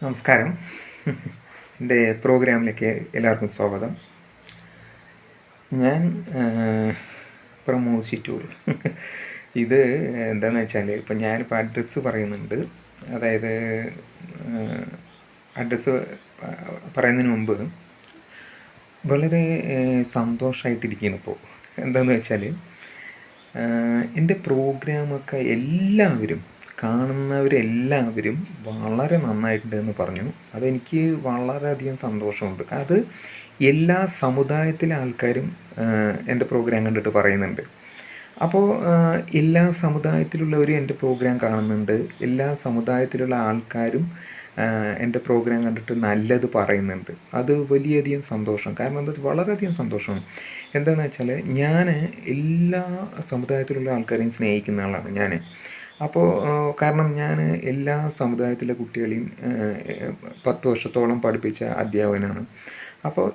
നമസ്കാരം. എൻ്റെ പ്രോഗ്രാമിലേക്ക് എല്ലാവർക്കും സ്വാഗതം. ഞാൻ പ്രമോദ് ചിറ്റൂർ. ഇത് എന്താണെന്ന് വെച്ചാൽ, ഇപ്പം ഞാനിപ്പോൾ അഡ്രസ്സ് പറയുന്നുണ്ട്. അതായത് അഡ്രസ്സ് പറയുന്നതിന് മുമ്പ് വളരെ സന്തോഷമായിട്ടിരിക്കുകയാണ് ഇപ്പോൾ. എന്താണെന്ന് വെച്ചാൽ, എൻ്റെ പ്രോഗ്രാമൊക്കെ എല്ലാവരും കാണുന്നവരെല്ലാവരും വളരെ നന്നായിട്ടുണ്ടെന്ന് പറഞ്ഞു. അതെനിക്ക് വളരെയധികം സന്തോഷമുണ്ട്. അത് എല്ലാ സമുദായത്തിലെ ആൾക്കാരും എൻ്റെ പ്രോഗ്രാം കണ്ടിട്ട് പറയുന്നുണ്ട്. അപ്പോൾ എല്ലാ സമുദായത്തിലുള്ളവരും എൻ്റെ പ്രോഗ്രാം കാണുന്നുണ്ട്. എല്ലാ സമുദായത്തിലുള്ള ആൾക്കാരും എൻ്റെ പ്രോഗ്രാം കണ്ടിട്ട് നല്ലത് പറയുന്നുണ്ട്. അത് വലിയധികം സന്തോഷം. കാരണം എന്താ, വളരെയധികം സന്തോഷമാണ്. എന്താണെന്ന് വെച്ചാൽ, ഞാൻ എല്ലാ സമുദായത്തിലുള്ള ആൾക്കാരെയും സ്നേഹിക്കുന്ന ആളാണ് ഞാൻ. അപ്പോൾ കാരണം ഞാൻ എല്ലാ സമുദായത്തിലെ കുട്ടികളെയും 10 വർഷത്തോളം പഠിപ്പിച്ച അധ്യാപകനാണ്. അപ്പോൾ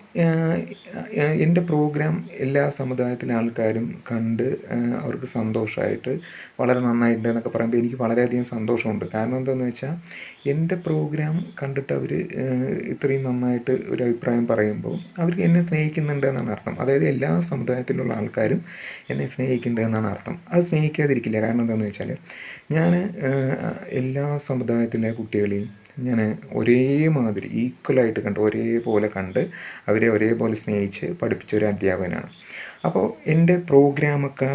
എൻ്റെ പ്രോഗ്രാം എല്ലാ സമുദായത്തിലെ ആൾക്കാരും കണ്ട് അവർക്ക് സന്തോഷമായിട്ട് വളരെ നന്നായിട്ടുണ്ട് എന്നൊക്കെ പറയുമ്പോൾ എനിക്ക് വളരെയധികം സന്തോഷമുണ്ട്. കാരണം എന്താണെന്ന് വെച്ചാൽ, എൻ്റെ പ്രോഗ്രാം കണ്ടിട്ട് അവർ ഇത്രയും നന്നായിട്ട് ഒരു അഭിപ്രായം പറയുമ്പോൾ അവർക്ക് എന്നെ സ്നേഹിക്കുന്നുണ്ട് എന്നാണ് അർത്ഥം. അതായത് എല്ലാ സമുദായത്തിലുള്ള ആൾക്കാരും എന്നെ സ്നേഹിക്കുന്നുണ്ട് എന്നാണ് അർത്ഥം. അത് സ്നേഹിക്കാതിരിക്കില്ല. കാരണം എന്താണെന്ന് വെച്ചാൽ, ഞാൻ എല്ലാ സമുദായത്തിലെ കുട്ടികളെയും ഞാൻ ഒരേമാതിരി ഈക്വലായിട്ട് കണ്ട്, ഒരേപോലെ കണ്ട് അവരെ ഒരേപോലെ സ്നേഹിച്ച് പഠിപ്പിച്ചൊരു അധ്യാപകനാണ്. അപ്പോൾ എൻ്റെ പ്രോഗ്രാമൊക്കെ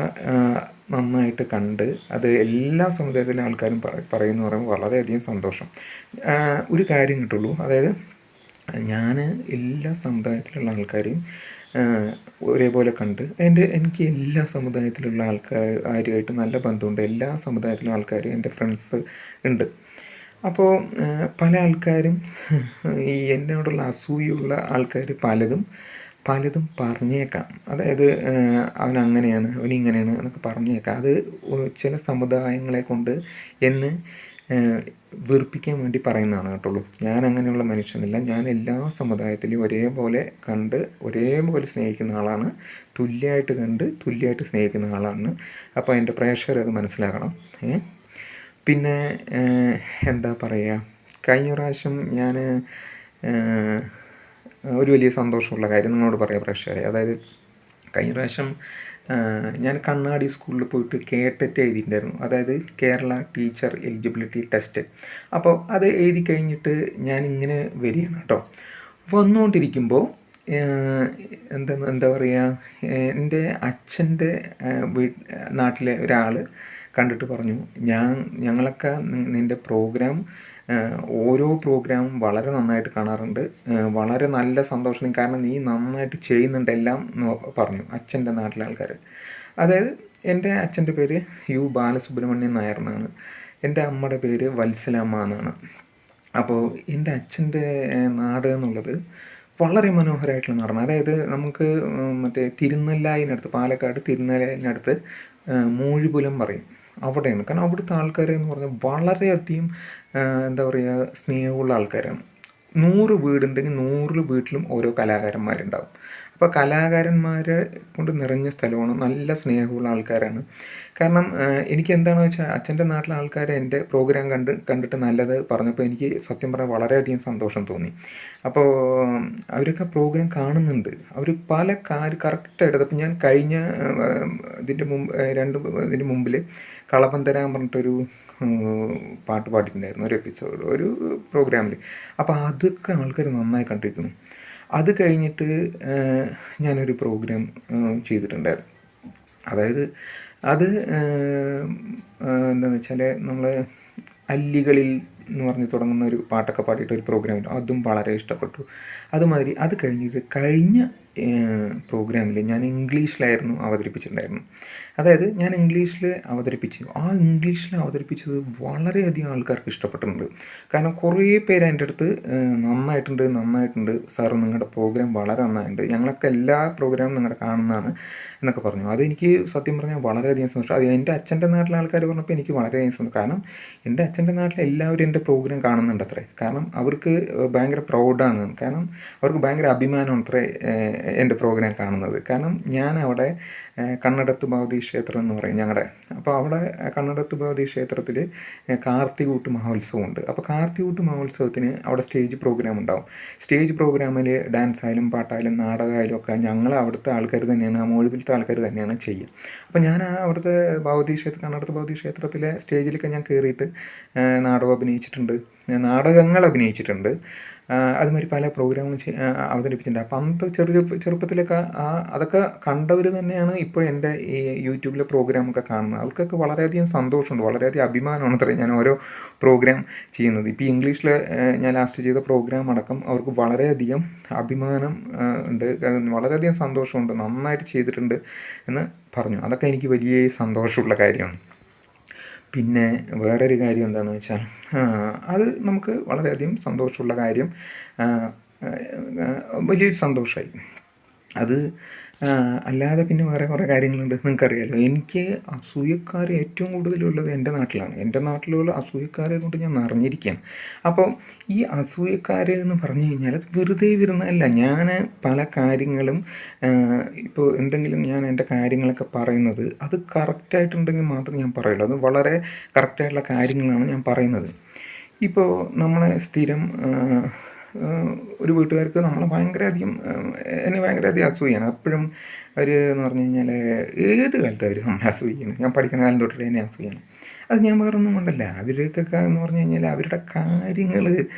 നന്നായിട്ട് കണ്ട് അത് എല്ലാ സമുദായത്തിലെ ആൾക്കാരും പറയുമെന്ന് പറയുമ്പോൾ വളരെയധികം സന്തോഷം. ഒരു കാര്യം കിട്ടുള്ളൂ, അതായത് ഞാൻ എല്ലാ സമുദായത്തിലുള്ള ആൾക്കാരെയും ഒരേപോലെ കണ്ട് എനിക്ക് എല്ലാ സമുദായത്തിലുള്ള ആരുമായിട്ട് നല്ല ബന്ധമുണ്ട്. എല്ലാ സമുദായത്തിലുള്ള ആൾക്കാരും എൻ്റെ ഫ്രണ്ട്സ് ഉണ്ട്. അപ്പോൾ പല ആൾക്കാരും ഈ എന്നോടുള്ള അസൂയുള്ള ആൾക്കാർ പലതും പറഞ്ഞേക്കാം. അതായത് അവനങ്ങനെയാണ്, അവനിങ്ങനെയാണ് എന്നൊക്കെ പറഞ്ഞേക്കാം. അത് ചില സമുദായങ്ങളെ കൊണ്ട് എന്നെ വെറുപ്പിക്കാൻ വേണ്ടി പറയുന്നതാണ് കേട്ടുള്ളൂ. ഞാൻ അങ്ങനെയുള്ള മനുഷ്യനല്ല. ഞാൻ എല്ലാ സമുദായത്തിലും ഒരേപോലെ കണ്ട് ഒരേപോലെ സ്നേഹിക്കുന്ന ആളാണ്. തുല്യമായിട്ട് കണ്ട് തുല്യമായിട്ട് സ്നേഹിക്കുന്ന ആളാണ്. അപ്പോൾ എൻ്റെ പ്രേക്ഷകർ അത് മനസ്സിലാക്കണം. പിന്നെ എന്താ പറയുക, കഴിഞ്ഞ പ്രാവശ്യം ഞാൻ ഒരു വലിയ സന്തോഷമുള്ള കാര്യം നിങ്ങളോട് പറയാം പ്രേക്ഷകരെ. അതായത് കഴിഞ്ഞ പ്രാവശ്യം ഞാൻ കണ്ണാടി സ്കൂളിൽ പോയിട്ട് കേട്ടറ്റ് എഴുതിയിട്ടുണ്ടായിരുന്നു. അതായത് കേരള ടീച്ചർ എലിജിബിലിറ്റി ടെസ്റ്റ്. അപ്പോൾ അത് എഴുതി കഴിഞ്ഞിട്ട് ഞാനിങ്ങനെ വരികയാണ് കേട്ടോ. വന്നുകൊണ്ടിരിക്കുമ്പോൾ എന്താ പറയുക, എൻ്റെ അച്ഛൻ്റെ നാട്ടിലെ ഒരാൾ കണ്ടിട്ട് പറഞ്ഞു, ഞങ്ങളൊക്കെ നിൻ്റെ പ്രോഗ്രാം ഓരോ പ്രോഗ്രാമും വളരെ നന്നായിട്ട് കാണാറുണ്ട്, വളരെ നല്ല സന്തോഷം, കാരണം നീ നന്നായിട്ട് ചെയ്യുന്നുണ്ട് എല്ലാം പറഞ്ഞു അച്ഛൻ്റെ നാട്ടിലെ ആൾക്കാർ. അതായത് എൻ്റെ അച്ഛൻ്റെ പേര് യു ബാലസുബ്രഹ്മണ്യൻ നായർ എന്നാണ്. എൻ്റെ അമ്മയുടെ പേര് വത്സലമ്മ എന്നാണ്. അപ്പോൾ എൻ്റെ അച്ഛൻ്റെ നാട് എന്നുള്ളത് വളരെ മനോഹരമായിട്ടുള്ള നാടാണ്. അതായത് നമുക്ക് മറ്റേ തിരുനെല്ലായിനടുത്ത്, പാലക്കാട് തിരുനെല്ലായിനടുത്ത് മൂഴിപുലം പറയും, അവിടെയാണ്. കാരണം അവിടുത്തെ ആൾക്കാരെന്ന് പറഞ്ഞാൽ വളരെയധികം എന്താ പറയുക, സ്നേഹമുള്ള ആൾക്കാരാണ്. 100 വീടുണ്ടെങ്കിൽ 100 വീട്ടിലും ഓരോ കലാകാരന്മാരുണ്ടാവും. അപ്പോൾ കലാകാരന്മാരെ കൊണ്ട് നിറഞ്ഞ സ്ഥലമാണ്, നല്ല സ്നേഹമുള്ള ആൾക്കാരാണ്. കാരണം എനിക്ക് എന്താണെന്ന് വെച്ചാൽ, അച്ഛൻ്റെ നാട്ടിലെ ആൾക്കാർ എൻ്റെ പ്രോഗ്രാം കണ്ടിട്ട് നല്ലത് പറഞ്ഞപ്പോൾ എനിക്ക് സത്യം പറഞ്ഞാൽ വളരെയധികം സന്തോഷം തോന്നി. അപ്പോൾ അവരൊക്കെ പ്രോഗ്രാം കാണുന്നുണ്ട്. അവർ പല കറക്റ്റായിട്ട്, അപ്പം ഞാൻ കഴിഞ്ഞ ഇതിൻ്റെ മുമ്പിൽ കളപ്പം തരാൻ പറഞ്ഞിട്ടൊരു പാട്ട് പാടിയിട്ടുണ്ടായിരുന്നു, ഒരു എപ്പിസോഡ്, ഒരു പ്രോഗ്രാമിൽ. അപ്പോൾ അതൊക്കെ ആൾക്കാർ നന്നായി കണ്ടിരിക്കുന്നു. അത് കഴിഞ്ഞിട്ട് ഞാനൊരു പ്രോഗ്രാം ചെയ്തിട്ടുണ്ടായിരുന്നു. അതായത് അത് എന്താണെന്ന് വെച്ചാൽ, നമ്മൾ അല്ലികളിൽ എന്ന് പറഞ്ഞ് തുടങ്ങുന്ന ഒരു പാട്ടൊക്കെ പാടിയിട്ട് ഒരു പ്രോഗ്രാം, അതും വളരെ ഇഷ്ടപ്പെട്ടു. അതുമാതിരി അത് കഴിഞ്ഞിട്ട് കഴിഞ്ഞ പ്രോഗ്രാമിൽ ഞാൻ ഇംഗ്ലീഷിലായിരുന്നു അവതരിപ്പിച്ചിട്ടുണ്ടായിരുന്നു. അതായത് ഞാൻ ഇംഗ്ലീഷിൽ അവതരിപ്പിച്ചു. ആ ഇംഗ്ലീഷിൽ അവതരിപ്പിച്ചത് വളരെയധികം ആൾക്കാർക്ക് ഇഷ്ടപ്പെട്ടിട്ടുണ്ട്. കാരണം കുറേ പേര് എൻ്റെ അടുത്ത് നന്നായിട്ടുണ്ട് സാർ, നിങ്ങളുടെ പ്രോഗ്രാം വളരെ നന്നായിട്ടുണ്ട്, ഞങ്ങളൊക്കെ എല്ലാ പ്രോഗ്രാമും നിങ്ങളുടെ കാണുന്നതാണ് എന്നൊക്കെ പറഞ്ഞു. അതെനിക്ക് സത്യം പറഞ്ഞാൽ വളരെയധികം സന്തോഷം. അത് എൻ്റെ അച്ഛൻ്റെ നാട്ടിലെ ആൾക്കാർ പറഞ്ഞപ്പോൾ എനിക്ക് വളരെയധികം സന്തോഷം. കാരണം എൻ്റെ അച്ഛൻ്റെ നാട്ടിൽ എല്ലാവരും എൻ്റെ പ്രോഗ്രാം കാണുന്നുണ്ട് അത്രേ. കാരണം അവർക്ക് ഭയങ്കര പ്രൗഡാണ്. കാരണം അവർക്ക് ഭയങ്കര അഭിമാനമാണ് അത്രേ എൻ്റെ പ്രോഗ്രാം കാണുന്നത്. കാരണം ഞാൻ അവിടെ കണ്ണടത്ത് ഭഗവതി ക്ഷേത്രം എന്ന് പറയും ഞങ്ങളുടെ. അപ്പോൾ അവിടെ കണ്ണടത്ത് ഭഗവതി ക്ഷേത്രത്തിൽ കാർത്തികൂട്ട് മഹോത്സവമുണ്ട്. അപ്പോൾ കാർത്തികൂട്ട് മഹോത്സവത്തിന് അവിടെ സ്റ്റേജ് പ്രോഗ്രാം ഉണ്ടാവും. സ്റ്റേജ് പ്രോഗ്രാമിൽ ഡാൻസ് ആയാലും പാട്ടായാലും നാടകമായാലും ഒക്കെ ഞങ്ങൾ അവിടുത്തെ ആൾക്കാർ തന്നെയാണ്, ആ മോഴിവിലത്തെ ആൾക്കാർ തന്നെയാണ് ചെയ്യുക. അപ്പോൾ ഞാൻ അവിടുത്തെ ഭഗവതി ക്ഷേത്രം കണ്ണടത്ത് ഭഗവതി ക്ഷേത്രത്തിലെ സ്റ്റേജിലൊക്കെ ഞാൻ കയറിയിട്ട് നാടകം അഭിനയിച്ചിട്ടുണ്ട്, നാടകങ്ങൾ അഭിനയിച്ചിട്ടുണ്ട്, അതുമാതിരി പല പ്രോഗ്രാമുകൾ അവതരിപ്പിച്ചിട്ടുണ്ട്. അപ്പം അന്നത്തെ ചെറുപ്പത്തിലൊക്കെ അതൊക്കെ കണ്ടവർ തന്നെയാണ് ഇപ്പോൾ എൻ്റെ ഈ യൂട്യൂബിലെ പ്രോഗ്രാമൊക്കെ കാണുന്നത്. അവർക്കൊക്കെ വളരെയധികം സന്തോഷമുണ്ട്, വളരെയധികം അഭിമാനമാണ് അത്രയും ഞാൻ ഓരോ പ്രോഗ്രാം ചെയ്യുന്നത്. ഇപ്പോൾ ഇംഗ്ലീഷിൽ ഞാൻ ലാസ്റ്റ് ചെയ്ത പ്രോഗ്രാം അടക്കം അവർക്ക് വളരെയധികം അഭിമാനം ഉണ്ട്, വളരെയധികം സന്തോഷമുണ്ട്, നന്നായിട്ട് ചെയ്തിട്ടുണ്ട് എന്ന് പറഞ്ഞു. അതൊക്കെ എനിക്ക് വലിയ സന്തോഷമുള്ള കാര്യമാണ്. പിന്നെ വേറൊരു കാര്യം എന്താണെന്ന് വെച്ചാൽ അത് നമുക്ക് വളരെയധികം സന്തോഷമുള്ള കാര്യം, വലിയൊരു സന്തോഷമായി അത്. അല്ലാതെ പിന്നെ വേറെ കുറേ കാര്യങ്ങളുണ്ട്, നിങ്ങൾക്കറിയാമല്ലോ. എനിക്ക് അസൂയക്കാർ ഏറ്റവും കൂടുതലുള്ളത് എൻ്റെ നാട്ടിലാണ്. എൻ്റെ നാട്ടിലുള്ള അസൂയക്കാരെ കൊണ്ട് ഞാൻ നിറഞ്ഞിരിക്കുകയാണ്. അപ്പോൾ ഈ അസൂയക്കാർ എന്ന് പറഞ്ഞു കഴിഞ്ഞാൽ അത് വെറുതെ വരുന്നതല്ല. ഞാൻ പല കാര്യങ്ങളും ഇപ്പോൾ എന്തെങ്കിലും ഞാൻ എൻ്റെ കാര്യങ്ങളൊക്കെ പറയുന്നത് അത് കറക്റ്റായിട്ടുണ്ടെങ്കിൽ മാത്രമേ ഞാൻ പറയുള്ളൂ. അത് വളരെ കറക്റ്റായിട്ടുള്ള കാര്യങ്ങളാണ് ഞാൻ പറയുന്നത്. ഇപ്പോൾ നമ്മളെ സ്ഥിരം ഒരു വീട്ടുകാർക്ക് നമ്മളെ എന്നെ ഭയങ്കരധികം അസൂയാണ്. എപ്പോഴും അവർ എന്ന് പറഞ്ഞു കഴിഞ്ഞാൽ ഏത് കാലത്ത് അവർ നമ്മളെ അസൂയാണ്. ഞാൻ പഠിക്കുന്ന കാലം തൊട്ടിട്ട് എന്നെ അസൂയാണ്. അത് ഞാൻ വേറൊന്നും കൊണ്ടല്ല, അവരൊക്കെ എന്ന് പറഞ്ഞു കഴിഞ്ഞാൽ അവരുടെ കാര്യങ്ങൾ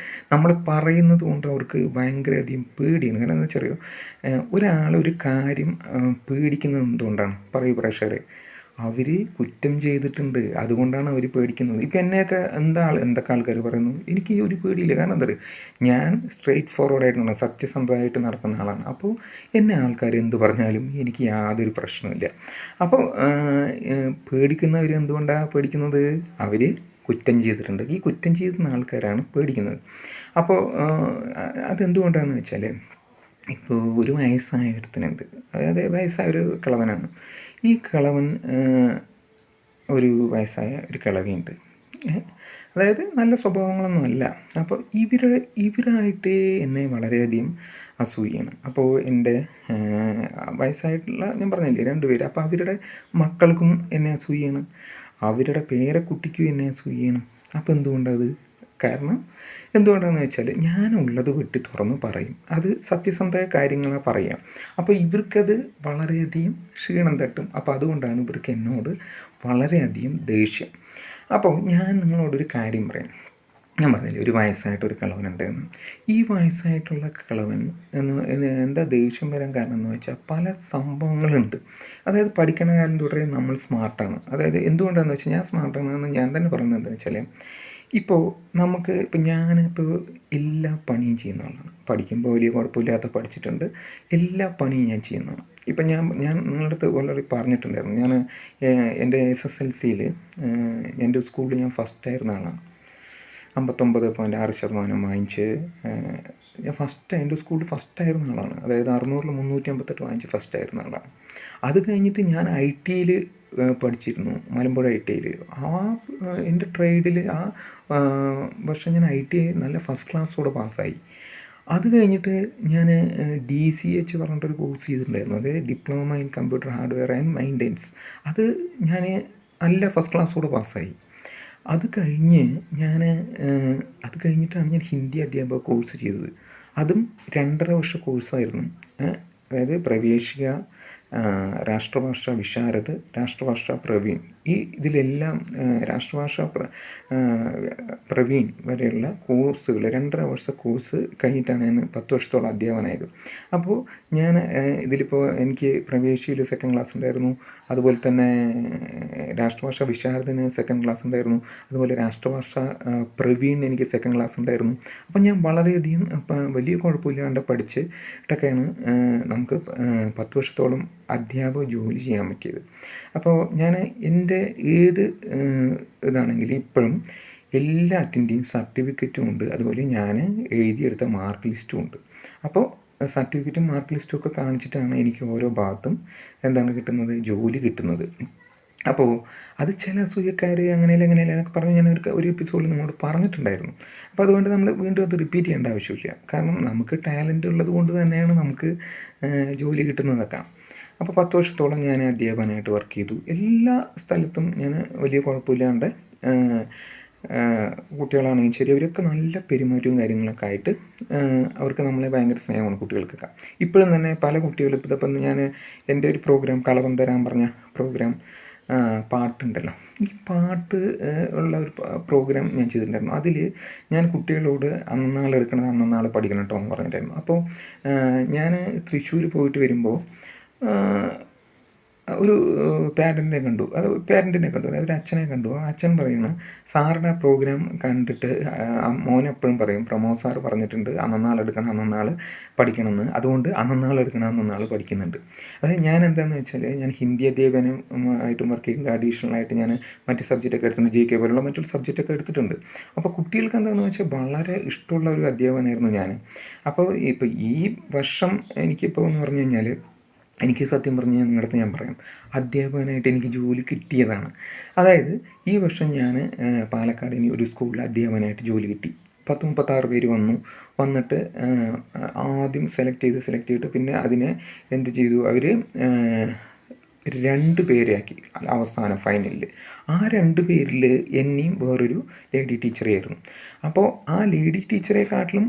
നമ്മൾ പറയുന്നത് കൊണ്ട് അവർക്ക് ഭയങ്കരധികം പേടിയാണ്. കാരണം എന്താ വെച്ചറിയോ, ഒരു കാര്യം പേടിക്കുന്നത് എന്തുകൊണ്ടാണ് പറയൂ പ്രേക്ഷകരെ? അവർ കുറ്റം ചെയ്തിട്ടുണ്ട്, അതുകൊണ്ടാണ് അവർ പേടിക്കുന്നത്. ഇപ്പം എന്നെയൊക്കെ എന്തൊക്കെ ആൾക്കാർ പറയുന്നു, എനിക്ക് ഒരു പേടിയില്ല. കാരണം എന്താ പറയുക, ഞാൻ സ്ട്രെയിറ്റ് ഫോർവേഡായിട്ടുള്ള സത്യസന്ധമായിട്ട് നടക്കുന്ന ആളാണ്. അപ്പോൾ എന്നെ ആൾക്കാർ എന്ത് പറഞ്ഞാലും എനിക്ക് യാതൊരു പ്രശ്നമില്ല. അപ്പോൾ പേടിക്കുന്നവർ എന്തുകൊണ്ടാണ് പേടിക്കുന്നത്? അവർ കുറ്റം ചെയ്തിട്ടുണ്ട്. ഈ കുറ്റം ചെയ്യുന്ന ആൾക്കാരാണ് പേടിക്കുന്നത്. അപ്പോൾ അതെന്തുകൊണ്ടാണെന്ന് വെച്ചാൽ, ഇപ്പോൾ ഒരു വയസ്സായ ഒരുത്തനുണ്ട്, അതായത് വയസ്സായ ഒരു കിളവനാണ്. ഈ കിളവൻ ഒരു വയസ്സായ ഒരു കിളവിയുണ്ട്, അതായത് നല്ല സ്വഭാവങ്ങളൊന്നുമല്ല. അപ്പോൾ ഇവരായിട്ട് എന്നെ വളരെയധികം അസൂയാണ്. അപ്പോൾ എൻ്റെ വയസ്സായിട്ടുള്ള ഞാൻ പറഞ്ഞില്ലേ 2 പേര്, അപ്പോൾ അവരുടെ മക്കൾക്കും എന്നെ അസൂയാണ്, അവരുടെ പേരക്കുട്ടിക്കും എന്നെ അസൂയാണ്. അപ്പോൾ എന്തുകൊണ്ടത്? കാരണം എന്തുകൊണ്ടാണെന്ന് വെച്ചാൽ ഞാനുള്ളത് വെട്ടി തുറന്ന് പറയും, അത് സത്യസന്ധമായ കാര്യങ്ങളാണ് പറയാം. അപ്പോൾ ഇവർക്കത് വളരെയധികം ക്ഷീണം തട്ടും. അപ്പോൾ അതുകൊണ്ടാണ് ഇവർക്ക് എന്നോട് വളരെയധികം ദേഷ്യം. അപ്പോൾ ഞാൻ നിങ്ങളോടൊരു കാര്യം പറയാം. ഞാൻ പറഞ്ഞില്ലേ ഒരു വയസ്സായിട്ടൊരു കിളവനുണ്ടെന്ന്. ഈ വയസ്സായിട്ടുള്ള കിളവൻ എന്താ ദേഷ്യം വരാൻ കാരണം എന്ന് വെച്ചാൽ പല സംഭവങ്ങളുണ്ട്. അതായത് പഠിക്കണ കാലം തുടരെ നമ്മൾ സ്മാർട്ടാണ്. അതായത് എന്തുകൊണ്ടാണെന്ന് വെച്ചാൽ ഞാൻ സ്മാർട്ടാണെന്ന് ഞാൻ തന്നെ പറയുന്നത് എന്താണെന്ന് വെച്ചാൽ, ഞാനിപ്പോൾ എല്ലാ പണിയും ചെയ്യുന്ന ആളാണ്. പഠിക്കുമ്പോൾ വലിയ കുഴപ്പമില്ലാത്ത പഠിച്ചിട്ടുണ്ട്, എല്ലാ പണിയും ഞാൻ ചെയ്യുന്നതാണ്. ഇപ്പം ഞാൻ നിങ്ങളുടെ അടുത്ത് ഓൾറെഡി പറഞ്ഞിട്ടുണ്ടായിരുന്നു, ഞാൻ എൻ്റെ SSLCയിൽ എൻ്റെ സ്കൂളിൽ ഞാൻ ഫസ്റ്റായിരുന്ന ആളാണ്. 59.6% വാങ്ങിച്ച് ഞാൻ എൻ്റെ സ്കൂളിൽ ഫസ്റ്റായിരുന്ന ആളാണ്. അതായത് 600-ൽ 358 വാങ്ങിച്ച് ഫസ്റ്റായിരുന്ന ആളാണ്. അത് കഴിഞ്ഞിട്ട് ഞാൻ IT പഠിച്ചിരുന്നു, മലമ്പുഴ ITയിൽ. എൻ്റെ ട്രേഡിൽ വർഷം ഞാൻ IT നല്ല ഫസ്റ്റ് ക്ലാസ്സോടെ പാസ്സായി. അത് കഴിഞ്ഞിട്ട് ഞാൻ DCH പറഞ്ഞിട്ടൊരു കോഴ്സ് ചെയ്തിട്ടുണ്ടായിരുന്നു, അതായത് diploma in computer hardware and maintenance. അത് ഞാൻ നല്ല ഫസ്റ്റ് ക്ലാസ്സോടെ പാസ്സായി. അത് കഴിഞ്ഞിട്ടാണ് ഞാൻ ഹിന്ദി അധ്യാപക കോഴ്സ് ചെയ്തത്. അതും 2.5 വർഷ കോഴ്സായിരുന്നു. അതായത് പ്രവേശിക, രാഷ്ട്രഭാഷ വിശാരദ്, രാഷ്ട്രഭാഷ പ്രവീൺ. ഇതിലെല്ലാം രാഷ്ട്രഭാഷ പ്രവീൺ വരെയുള്ള കോഴ്സുകൾ 2.5 വർഷ കോഴ്സ് കഴിഞ്ഞിട്ടാണ് ഞാൻ 10 വർഷത്തോളം അധ്യാപകനായത്. അപ്പോൾ ഞാൻ ഇതിലിപ്പോൾ എനിക്ക് പ്രവേശിയിൽ 2nd ക്ലാസ് ഉണ്ടായിരുന്നു, അതുപോലെ തന്നെ രാഷ്ട്രഭാഷ വിശാരദിന് 2nd ക്ലാസ് ഉണ്ടായിരുന്നു, അതുപോലെ രാഷ്ട്രഭാഷ പ്രവീൺ എനിക്ക് 2nd ക്ലാസ് ഉണ്ടായിരുന്നു. അപ്പം ഞാൻ വളരെയധികം വലിയ കുഴപ്പമില്ലാണ്ട് പഠിച്ചിട്ടൊക്കെയാണ് നമുക്ക് 10 വർഷത്തോളം അധ്യാപക ജോലി ചെയ്യാൻ പറ്റിയത്. അപ്പോൾ ഞാൻ എൻ്റെ ഏത് ഇതാണെങ്കിലും ഇപ്പോഴും എല്ലാറ്റിൻ്റെയും സർട്ടിഫിക്കറ്റും ഉണ്ട്, അതുപോലെ ഞാൻ എഴുതിയെടുത്ത മാർക്ക് ലിസ്റ്റും ഉണ്ട്. അപ്പോൾ സർട്ടിഫിക്കറ്റും മാർക്ക് ലിസ്റ്റും ഒക്കെ കാണിച്ചിട്ടാണ് എനിക്ക് ഓരോ ഭാഗത്തും എന്താണ് കിട്ടുന്നത്, ജോലി കിട്ടുന്നത്. അപ്പോൾ അത് ചില അസൂയക്കാർ അങ്ങനെയല്ല ഇങ്ങനെയല്ല എന്നൊക്കെ പറഞ്ഞ് ഞാൻ ഒരു എപ്പിസോഡിൽ നിങ്ങളോട് പറഞ്ഞിട്ടുണ്ടായിരുന്നു. അപ്പോൾ അതുകൊണ്ട് നമ്മൾ വീണ്ടും അത് റിപ്പീറ്റ് ചെയ്യേണ്ട ആവശ്യമില്ല. കാരണം നമുക്ക് ടാലൻ്റ് ഉള്ളത് കൊണ്ട് തന്നെയാണ് നമുക്ക് ജോലി കിട്ടുന്നതൊക്കെ. അപ്പോൾ 10 വർഷത്തോളം ഞാൻ അധ്യാപകനായിട്ട് വർക്ക് ചെയ്തു. എല്ലാ സ്ഥലത്തും ഞാൻ വലിയ കുഴപ്പമില്ലാണ്ട് കുട്ടികളാണെങ്കിലും ശരി അവരൊക്കെ നല്ല പെരുമാറ്റവും കാര്യങ്ങളൊക്കെ ആയിട്ട് അവർക്ക് നമ്മളെ ഭയങ്കര സ്നേഹമാണ് കുട്ടികൾക്കൊക്കെ. ഇപ്പോഴും തന്നെ പല കുട്ടികളും ഇപ്പം ഞാൻ എൻ്റെ ഒരു പ്രോഗ്രാം കളവം തരാൻ പറഞ്ഞ പ്രോഗ്രാം പാട്ടുണ്ടല്ലോ, ഈ പാട്ട് ഉള്ള ഒരു പ്രോഗ്രാം ഞാൻ ചെയ്തിട്ടുണ്ടായിരുന്നു. അതിൽ ഞാൻ കുട്ടികളോട് അന്നാൾ എടുക്കണത് അന്നാൾ പഠിക്കണം കേട്ടോ എന്ന് പറഞ്ഞിട്ടായിരുന്നു. അപ്പോൾ ഞാൻ തൃശ്ശൂർ പോയിട്ട് വരുമ്പോൾ ഒരു പാരൻറ്റിനെ കണ്ടു, അതായത് ഒരു അച്ഛനെ കണ്ടു. ആ അച്ഛൻ പറയുന്നത് സാറുടെ പ്രോഗ്രാം കണ്ടിട്ട് മോനെപ്പോഴും പറയും പ്രമോദ് സാറ് പറഞ്ഞിട്ടുണ്ട് അന്നന്നാളെടുക്കണം അന്നന്നാൾ പഠിക്കണമെന്ന്, അതുകൊണ്ട് അന്നന്നാളെടുക്കണം അന്നന്നാൾ പഠിക്കുന്നുണ്ട്. അതായത് ഞാൻ എന്താണെന്ന് വെച്ചാൽ ഞാൻ ഹിന്ദി അധ്യാപനമായിട്ടും വർക്ക് ചെയ്യുന്നുണ്ട്. അഡീഷണലായിട്ട് ഞാൻ മറ്റ് സബ്ജക്റ്റൊക്കെ എടുത്തിട്ടുണ്ട്, GK പോലുള്ള മറ്റൊരു സബ്ജക്റ്റൊക്കെ എടുത്തിട്ടുണ്ട്. അപ്പോൾ കുട്ടികൾക്ക് എന്താണെന്ന് വെച്ചാൽ വളരെ ഇഷ്ടമുള്ള ഒരു അധ്യാപകനായിരുന്നു ഞാൻ. അപ്പോൾ ഇപ്പോൾ ഈ വർഷം എനിക്കിപ്പോൾ എന്ന് പറഞ്ഞു കഴിഞ്ഞാൽ എനിക്ക് സത്യം പറഞ്ഞ് നിങ്ങളുടെ അടുത്ത് ഞാൻ പറയാം, അധ്യാപകനായിട്ട് എനിക്ക് ജോലി കിട്ടിയതാണ്. അതായത് ഈ വർഷം ഞാൻ പാലക്കാട് ഒരു സ്കൂളിൽ അധ്യാപകനായിട്ട് ജോലി കിട്ടി. 36 പേര് വന്നിട്ട് ആദ്യം സെലക്ട് ചെയ്തിട്ട് പിന്നെ അതിനെ എന്ത് ചെയ്തു, അവർ 2 പേരാക്കി അവസാനം ഫൈനലിൽ. ആ 2 പേരിൽ എന്നെയും വേറൊരു ലേഡി ടീച്ചറായിരുന്നു. അപ്പോൾ ആ ലേഡി ടീച്ചറെക്കാട്ടിലും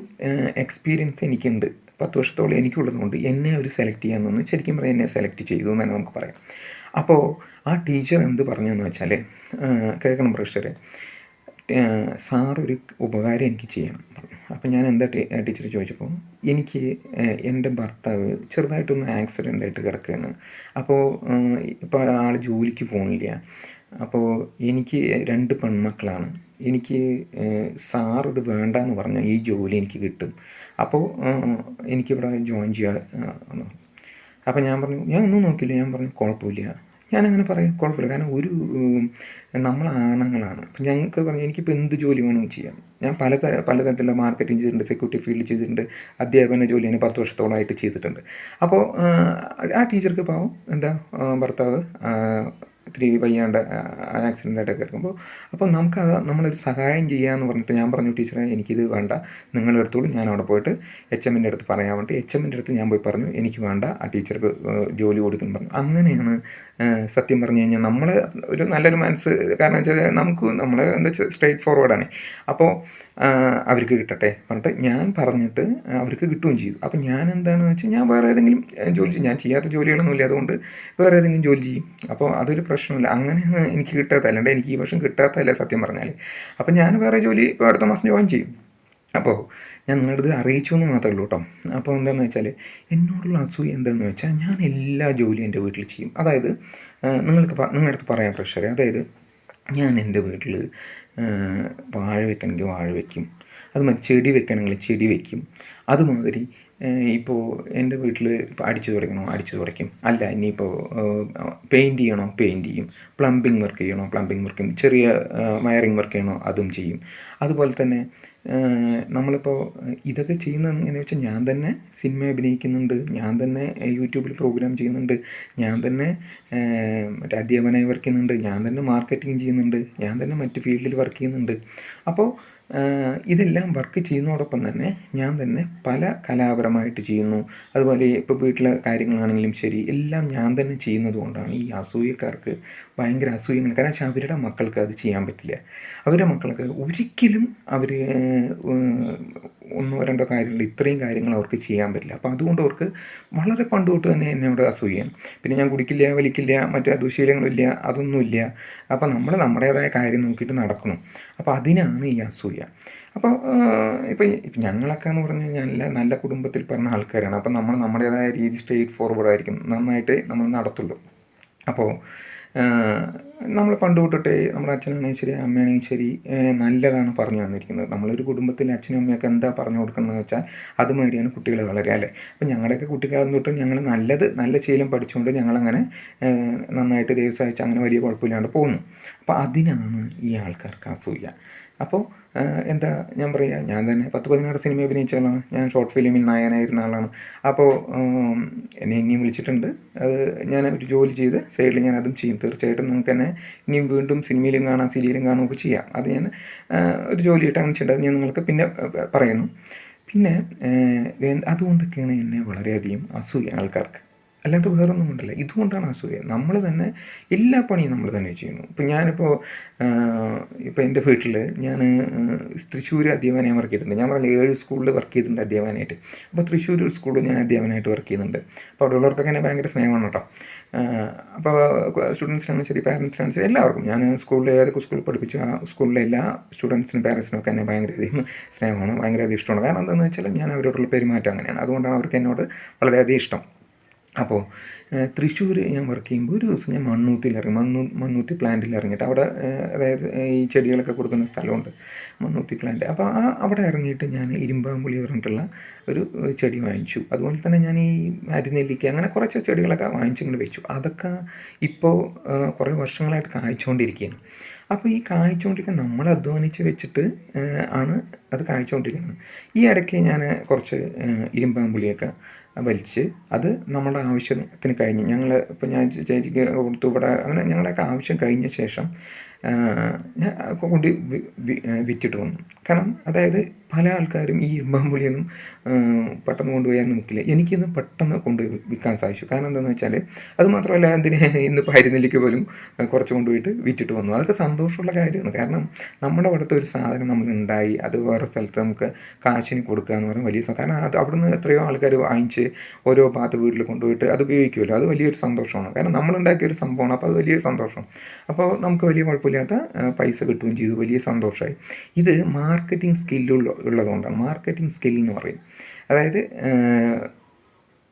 എക്സ്പീരിയൻസ് എനിക്കുണ്ട്. 10 വർഷത്തോളം എനിക്കുള്ളത് കൊണ്ട് എന്നെ അവർ സെലക്ട് ചെയ്യാൻ തോന്നുന്നു. ശരിക്കും പറയാൻ എന്നെ സെലക്ട് ചെയ്തു എന്ന് തന്നെ നമുക്ക് പറയാം. അപ്പോൾ ആ ടീച്ചർ എന്ത് പറഞ്ഞതെന്ന് വെച്ചാൽ, കേൾക്കണം പ്രേക്ഷകരെ, സാറൊരു ഉപകാരം എനിക്ക് ചെയ്യണം പറഞ്ഞു. അപ്പോൾ ഞാൻ എന്താ ടീച്ചർ ചോദിച്ചപ്പോൾ, എനിക്ക് എൻ്റെ ഭർത്താവ് ചെറുതായിട്ടൊന്ന് ആക്സിഡൻ്റായിട്ട് കിടക്കുകയാണ്. അപ്പോൾ ഇപ്പോൾ ആൾ ജോലിക്ക് പോകുന്നില്ല. അപ്പോൾ എനിക്ക് 2 പെൺമക്കളാണ്. എനിക്ക് സാറിത് വേണ്ടെന്ന് പറഞ്ഞാൽ ഈ ജോലി എനിക്ക് കിട്ടും. അപ്പോൾ എനിക്കിവിടെ ജോയിൻ ചെയ്യാൻ. അപ്പോൾ ഞാൻ പറഞ്ഞു, ഞാൻ ഒന്നും നോക്കില്ല, ഞാൻ പറഞ്ഞു കുഴപ്പമില്ല. ഞാനങ്ങനെ പറയും കുഴപ്പമില്ല, കാരണം നമ്മൾ ആണുങ്ങളാണ്. അപ്പം ഞങ്ങൾക്ക് പറഞ്ഞു എനിക്കിപ്പോൾ എന്ത് ജോലി വേണമെങ്കിൽ ചെയ്യാം. ഞാൻ പലതരത്തിലുള്ള മാർക്കറ്റിംഗ് ചെയ്തിട്ടുണ്ട്, സെക്യൂരിറ്റി ഫീൽഡ് ചെയ്തിട്ടുണ്ട്, അധ്യാപന ജോലി ഞാൻ 10 വർഷത്തോളമായിട്ട് ചെയ്തിട്ടുണ്ട്. അപ്പോൾ ആ ടീച്ചർക്ക് പാവം എന്താ ഭർത്താവ് ഇത്തിരി വയ്യാണ്ട് ആക്സിഡൻ്റായിട്ടൊക്കെ കിടക്കുമ്പോൾ, അപ്പോൾ നമ്മളൊരു സഹായം ചെയ്യാമെന്ന് പറഞ്ഞിട്ട് ഞാൻ പറഞ്ഞു, ടീച്ചറെ എനിക്കിത് വേണ്ട, നിങ്ങളെടുത്തോളൂ. ഞാൻ അവിടെ പോയിട്ട് HMൻ്റെ അടുത്ത് പറയാൻ വേണ്ടി HMൻ്റെ അടുത്ത് ഞാൻ പോയി പറഞ്ഞു എനിക്ക് വേണ്ട, ആ ടീച്ചർക്ക് ജോലി കൊടുക്കുന്നു പറഞ്ഞു. അങ്ങനെയാണ് സത്യം പറഞ്ഞു കഴിഞ്ഞാൽ നമ്മൾ ഒരു നല്ലൊരു മനസ്സ്, കാരണം വെച്ചാൽ നമ്മൾ എന്താ വെച്ചാൽ സ്ട്രെയിറ്റ് ഫോർവേഡാണ്. അപ്പോൾ അവർക്ക് കിട്ടട്ടെ പറഞ്ഞിട്ട് ഞാൻ പറഞ്ഞിട്ട് അവർക്ക് കിട്ടുകയും ചെയ്തു. അപ്പോൾ ഞാൻ എന്താണെന്ന് വെച്ചാൽ ഞാൻ വേറെ ഏതെങ്കിലും ജോലി ചെയ്യും, ഞാൻ ചെയ്യാത്ത ജോലികളൊന്നുമില്ല, അതുകൊണ്ട് വേറെ ഏതെങ്കിലും ജോലി ചെയ്യും. അപ്പോൾ അതൊരു പ്രശ്നമില്ല. അങ്ങനെയാണ് എനിക്ക് കിട്ടാത്തത്, അല്ലാണ്ട് എനിക്ക് ഈ വർഷം കിട്ടാത്തതല്ല സത്യം പറഞ്ഞാൽ. അപ്പോൾ ഞാൻ വേറെ ജോലി ഇപ്പോൾ അടുത്ത മാസം ജോയിൻ ചെയ്യും. അപ്പോൾ ഞാൻ നിങ്ങളുടെ അറിയിച്ചു എന്ന് മാത്രമേ ഉള്ളൂ കേട്ടോ. അപ്പോൾ എന്താണെന്ന് വെച്ചാൽ എന്നോടുള്ള അസൂയ എന്താണെന്ന് വെച്ചാൽ ഞാൻ എല്ലാ ജോലിയും എൻ്റെ വീട്ടിൽ ചെയ്യും. അതായത് നിങ്ങളുടെ അടുത്ത് പറയാൻ പ്രഷർ, അതായത് ഞാൻ എൻ്റെ വീട്ടിൽ വാഴ വെക്കണമെങ്കിൽ വാഴ വയ്ക്കും, അതുമാതിരി ചെടി വെക്കണമെങ്കിൽ ചെടി വയ്ക്കും. അതുമാതിരി ഇപ്പോൾ എൻ്റെ വീട്ടിൽ ഇപ്പോൾ അടിച്ചു തുടയ്ക്കും, അല്ല ഇനിയിപ്പോൾ പെയിൻറ്റ് ചെയ്യണോ പെയിൻറ്റ് ചെയ്യും, പ്ലംബിംഗ് വർക്ക് ചെയ്യണോ പ്ലംബിംഗ് വർക്ക് ചെയ്യും, ചെറിയ വയറിംഗ് വർക്ക് ചെയ്യണോ അതും ചെയ്യും. അതുപോലെ തന്നെ നമ്മളിപ്പോൾ ഇതൊക്കെ ചെയ്യുന്നത് എങ്ങനെയാണെന്ന് വെച്ചാൽ ഞാൻ തന്നെ സിനിമ അഭിനയിക്കുന്നുണ്ട്, ഞാൻ തന്നെ യൂട്യൂബിൽ പ്രോഗ്രാം ചെയ്യുന്നുണ്ട്, ഞാൻ തന്നെ മറ്റേ അധ്യാപനമായി വർക്ക് ചെയ്യുന്നുണ്ട്, ഞാൻ തന്നെ മാർക്കറ്റിംഗ് ചെയ്യുന്നുണ്ട്, ഞാൻ തന്നെ മറ്റ് ഫീൽഡിൽ വർക്ക് ചെയ്യുന്നുണ്ട്. അപ്പോൾ ഇതെല്ലാം വർക്ക് ചെയ്യുന്നതോടൊപ്പം തന്നെ ഞാൻ തന്നെ പല കലാപരമായിട്ട് ചെയ്യുന്നു. അതുപോലെ ഇപ്പോൾ വീട്ടിലെ കാര്യങ്ങളാണെങ്കിലും ശരി, എല്ലാം ഞാൻ തന്നെ ചെയ്യുന്നത് കൊണ്ടാണ് ഈ അസൂയക്കാർക്ക് ഭയങ്കര അസൂയങ്ങൾ. കാരണം വെച്ചാൽ അവരുടെ മക്കൾക്ക് അത് ചെയ്യാൻ പറ്റില്ല. അവരുടെ മക്കൾക്ക് ഒരിക്കലും അവർ 1-2 കാര്യങ്ങൾ, ഇത്രയും കാര്യങ്ങൾ അവർക്ക് ചെയ്യാൻ പറ്റില്ല. അപ്പോൾ അതുകൊണ്ട് അവർക്ക് വളരെ പണ്ട് തൊട്ട് തന്നെ എന്നോട് അസൂയാണ്. പിന്നെ ഞാൻ കുടിക്കില്ല, വലിക്കില്ല, മറ്റേ ദുശീലങ്ങളില്ല, അതൊന്നുമില്ല. അപ്പോൾ നമ്മൾ നമ്മുടേതായ കാര്യം നോക്കിയിട്ട് നടക്കണം. അപ്പോൾ അതിനാണ് ഈ അസൂയ. അപ്പോൾ ഇപ്പോൾ ഞങ്ങളൊക്കെ എന്ന് പറഞ്ഞു കഴിഞ്ഞാൽ നല്ല കുടുംബത്തിൽ പറഞ്ഞ ആൾക്കാരാണ്. അപ്പോൾ നമ്മൾ നമ്മുടേതായ രീതി സ്ട്രെയിറ്റ് ഫോർവേഡ് ആയിരിക്കും, നന്നായിട്ട് നമ്മൾ നടത്തുള്ളൂ. അപ്പോൾ നമ്മൾ പണ്ട് തൊട്ടിട്ട് നമ്മുടെ അച്ഛനാണെങ്കിൽ ശരി അമ്മയാണെങ്കിൽ ശരി നല്ലതാണ് പറഞ്ഞു തന്നിരിക്കുന്നത്. നമ്മളൊരു കുടുംബത്തിൽ അച്ഛനും അമ്മയൊക്കെ എന്താ പറഞ്ഞു കൊടുക്കുന്നതെന്ന് വെച്ചാൽ അതുമാതിരിയാണ് കുട്ടികൾ വളരുക, അല്ലേ? അപ്പോൾ ഞങ്ങളുടെയൊക്കെ കുട്ടിക്കാലം തൊട്ട് ഞങ്ങൾ നല്ല ശീലം പഠിച്ചുകൊണ്ട് ഞങ്ങളങ്ങനെ നന്നായിട്ട് ദൈവം സഹായിച്ച് അങ്ങനെ വലിയ കുഴപ്പമില്ലാണ്ട് പോകുന്നു. അപ്പോൾ അതിനാണ് ഈ ആൾക്കാർക്ക് അസൂയ. അപ്പോൾ എന്താ ഞാൻ പറയുക, ഞാൻ തന്നെ 10-16 സിനിമ അഭിനയിച്ച ആളാണ്. ഞാൻ ഷോർട്ട് ഫിലിമിൽ നായകനായിരുന്ന ആളാണ്. അപ്പോൾ എന്നെ ഇനിയും വിളിച്ചിട്ടുണ്ട്. അത് ഞാൻ ഒരു ജോലി ചെയ്ത് സൈഡിൽ ഞാൻ അതും ചെയ്യും. തീർച്ചയായിട്ടും നിങ്ങൾക്ക് എന്നെ ഇനിയും വീണ്ടും സിനിമയിലും കാണാം, സീരിയലും കാണുകയൊക്കെ ചെയ്യാം. അത് ഞാൻ ഒരു ജോലിയായിട്ട് അങ്ങനെ ചെയ്യേണ്ടത് ഞാൻ നിങ്ങൾക്ക് പിന്നെ പറയുന്നു. പിന്നെ അതുകൊണ്ടൊക്കെയാണ് എന്നെ വളരെയധികം അസൂയ ആൾക്കാർക്ക്. അല്ലാണ്ട് വേറൊന്നും കൊണ്ടല്ല, ഇതുകൊണ്ടാണ് അസൂയ. നമ്മൾ തന്നെ എല്ലാ പണിയും നമ്മൾ തന്നെ ചെയ്യുന്നു. ഇപ്പം ഞാനിപ്പോൾ ഇപ്പോൾ എൻ്റെ വീട്ടിൽ ഞാൻ തൃശ്ശൂർ അധ്യാപകനായി വർക്ക് ചെയ്തിട്ടുണ്ട്. ഞാൻ പറഞ്ഞില്ല 7 സ്കൂളിൽ വർക്ക് ചെയ്തിട്ടുണ്ട് അധ്യാപകനായിട്ട്. അപ്പോൾ തൃശ്ശൂർ ഒരു സ്കൂളിൽ ഞാൻ അധ്യാപകനായിട്ട് വർക്ക് ചെയ്യുന്നുണ്ട്. അപ്പോൾ അവിടെയുള്ളവർക്കൊക്കെ എന്നെ ഭയങ്കര സ്നേഹമാണ് കേട്ടോ. അപ്പോൾ സ്റ്റുഡൻസിനാണെങ്കിലും ശരി, പാരൻസിനാണെങ്കിലും ശരി, എല്ലാവർക്കും ഞാൻ സ്കൂളിൽ ഏതൊക്കെ സ്കൂളിൽ പഠിപ്പിച്ചു ആ സ്കൂളിലെ എല്ലാ സ്റ്റുഡൻസിനും പാരൻസിനും ഒക്കെ എന്നെ ഭയങ്കരധികം സ്നേഹമാണ്, ഭയങ്കരധികം ഇഷ്ടമാണ്. കാരണം എന്താണെന്ന് വെച്ചാൽ ഞാൻ അവരോടുള്ള പെരുമാറ്റം അങ്ങനെയാണ്. അതുകൊണ്ടാണ് അവർക്ക് എന്നോട് വളരെയധികം ഇഷ്ടം. അപ്പോൾ തൃശ്ശൂർ ഞാൻ വർക്ക് ചെയ്യുമ്പോൾ ഒരു ദിവസം ഞാൻ മണ്ണൂത്തി പ്ലാന്റിൽ ഇറങ്ങിയിട്ട് അവിടെ അതായത് ഈ ചെടികളൊക്കെ കൊടുക്കുന്ന സ്ഥലമുണ്ട്, മണ്ണൂത്തി പ്ലാന്റ്. അപ്പോൾ അവിടെ ഇറങ്ങിയിട്ട് ഞാൻ ഇരുമ്പാമ്പുളി പറഞ്ഞിട്ടുള്ള ഒരു ചെടി വാങ്ങിച്ചു. അതുപോലെ തന്നെ ഞാൻ ഈ അരിനെല്ലിക്ക അങ്ങനെ കുറച്ച് ചെടികളൊക്കെ വാങ്ങിച്ചിങ്ങനെ വെച്ചു. അതൊക്കെ ഇപ്പോൾ കുറേ വർഷങ്ങളായിട്ട് കായ്ച്ചുകൊണ്ടിരിക്കുകയാണ്. അപ്പോൾ ഈ കായ്ച്ചുകൊണ്ടിരിക്കുന്ന നമ്മൾ അധ്വാനിച്ച് വെച്ചിട്ട് ആണ് അത് കായ്ച്ചുകൊണ്ടിരിക്കുന്നത്. ഈ ഇടയ്ക്ക് ഞാൻ കുറച്ച് ഇരുമ്പാമ്പുളിയൊക്കെ വലിച്ച് അത് നമ്മുടെ ആവശ്യത്തിന് കഴിഞ്ഞ് ഇപ്പോൾ ഞാൻ ചേച്ചിക്ക് കൊടുത്തു ഇവിടെ, അങ്ങനെ ഞങ്ങളുടെയൊക്കെ ആവശ്യം കഴിഞ്ഞ ശേഷം ഞാൻ കൊണ്ട് വിറ്റിട്ട് വന്നു. കാരണം അതായത് പല ആൾക്കാരും ഈ ഇരുമ്പാമ്പുളിയൊന്നും പെട്ടെന്ന് കൊണ്ടുപോയാൽ നിൽക്കില്ല. എനിക്കിന്ന് പെട്ടെന്ന് വിൽക്കാൻ സാധിച്ചു. കാരണം എന്താണെന്ന് വെച്ചാൽ അത് മാത്രമല്ല, ഇന്നിപ്പോൾ അരിനെല്ലിക്ക് പോലും കുറച്ച് കൊണ്ടുപോയിട്ട് വിറ്റിട്ട് വന്നു. അതൊക്കെ സന്തോഷമുള്ള കാര്യമാണ്. കാരണം നമ്മുടെ അവിടുത്തെ ഒരു സാധനം നമ്മളുണ്ടായി അത് വേറെ സ്ഥലത്ത് നമുക്ക് കാശിന് കൊടുക്കുക എന്ന് പറയുന്നത് വലിയ കാരണം അത് അവിടുന്ന് എത്രയോ ആൾക്കാർ വാങ്ങിച്ച് ഓരോ ഭാഗത്ത് വീട്ടിൽ കൊണ്ടുപോയിട്ട് അത് ഉപയോഗിക്കുമല്ലോ. അത് വലിയൊരു സന്തോഷമാണ്. കാരണം നമ്മളുണ്ടാക്കിയ ഒരു സംഭവമാണ്. അപ്പോൾ അത് വലിയൊരു സന്തോഷം. അപ്പോൾ നമുക്ക് വലിയ കുഴപ്പമില്ലാത്ത പൈസ കിട്ടുകയും ചെയ്തു, വലിയ സന്തോഷമായി. ഇത് മാർക്കറ്റിംഗ് ഉള്ളതുകൊണ്ടാണ്. മാർക്കറ്റിംഗ് സ്കിൽ എന്ന് പറയും. അതായത്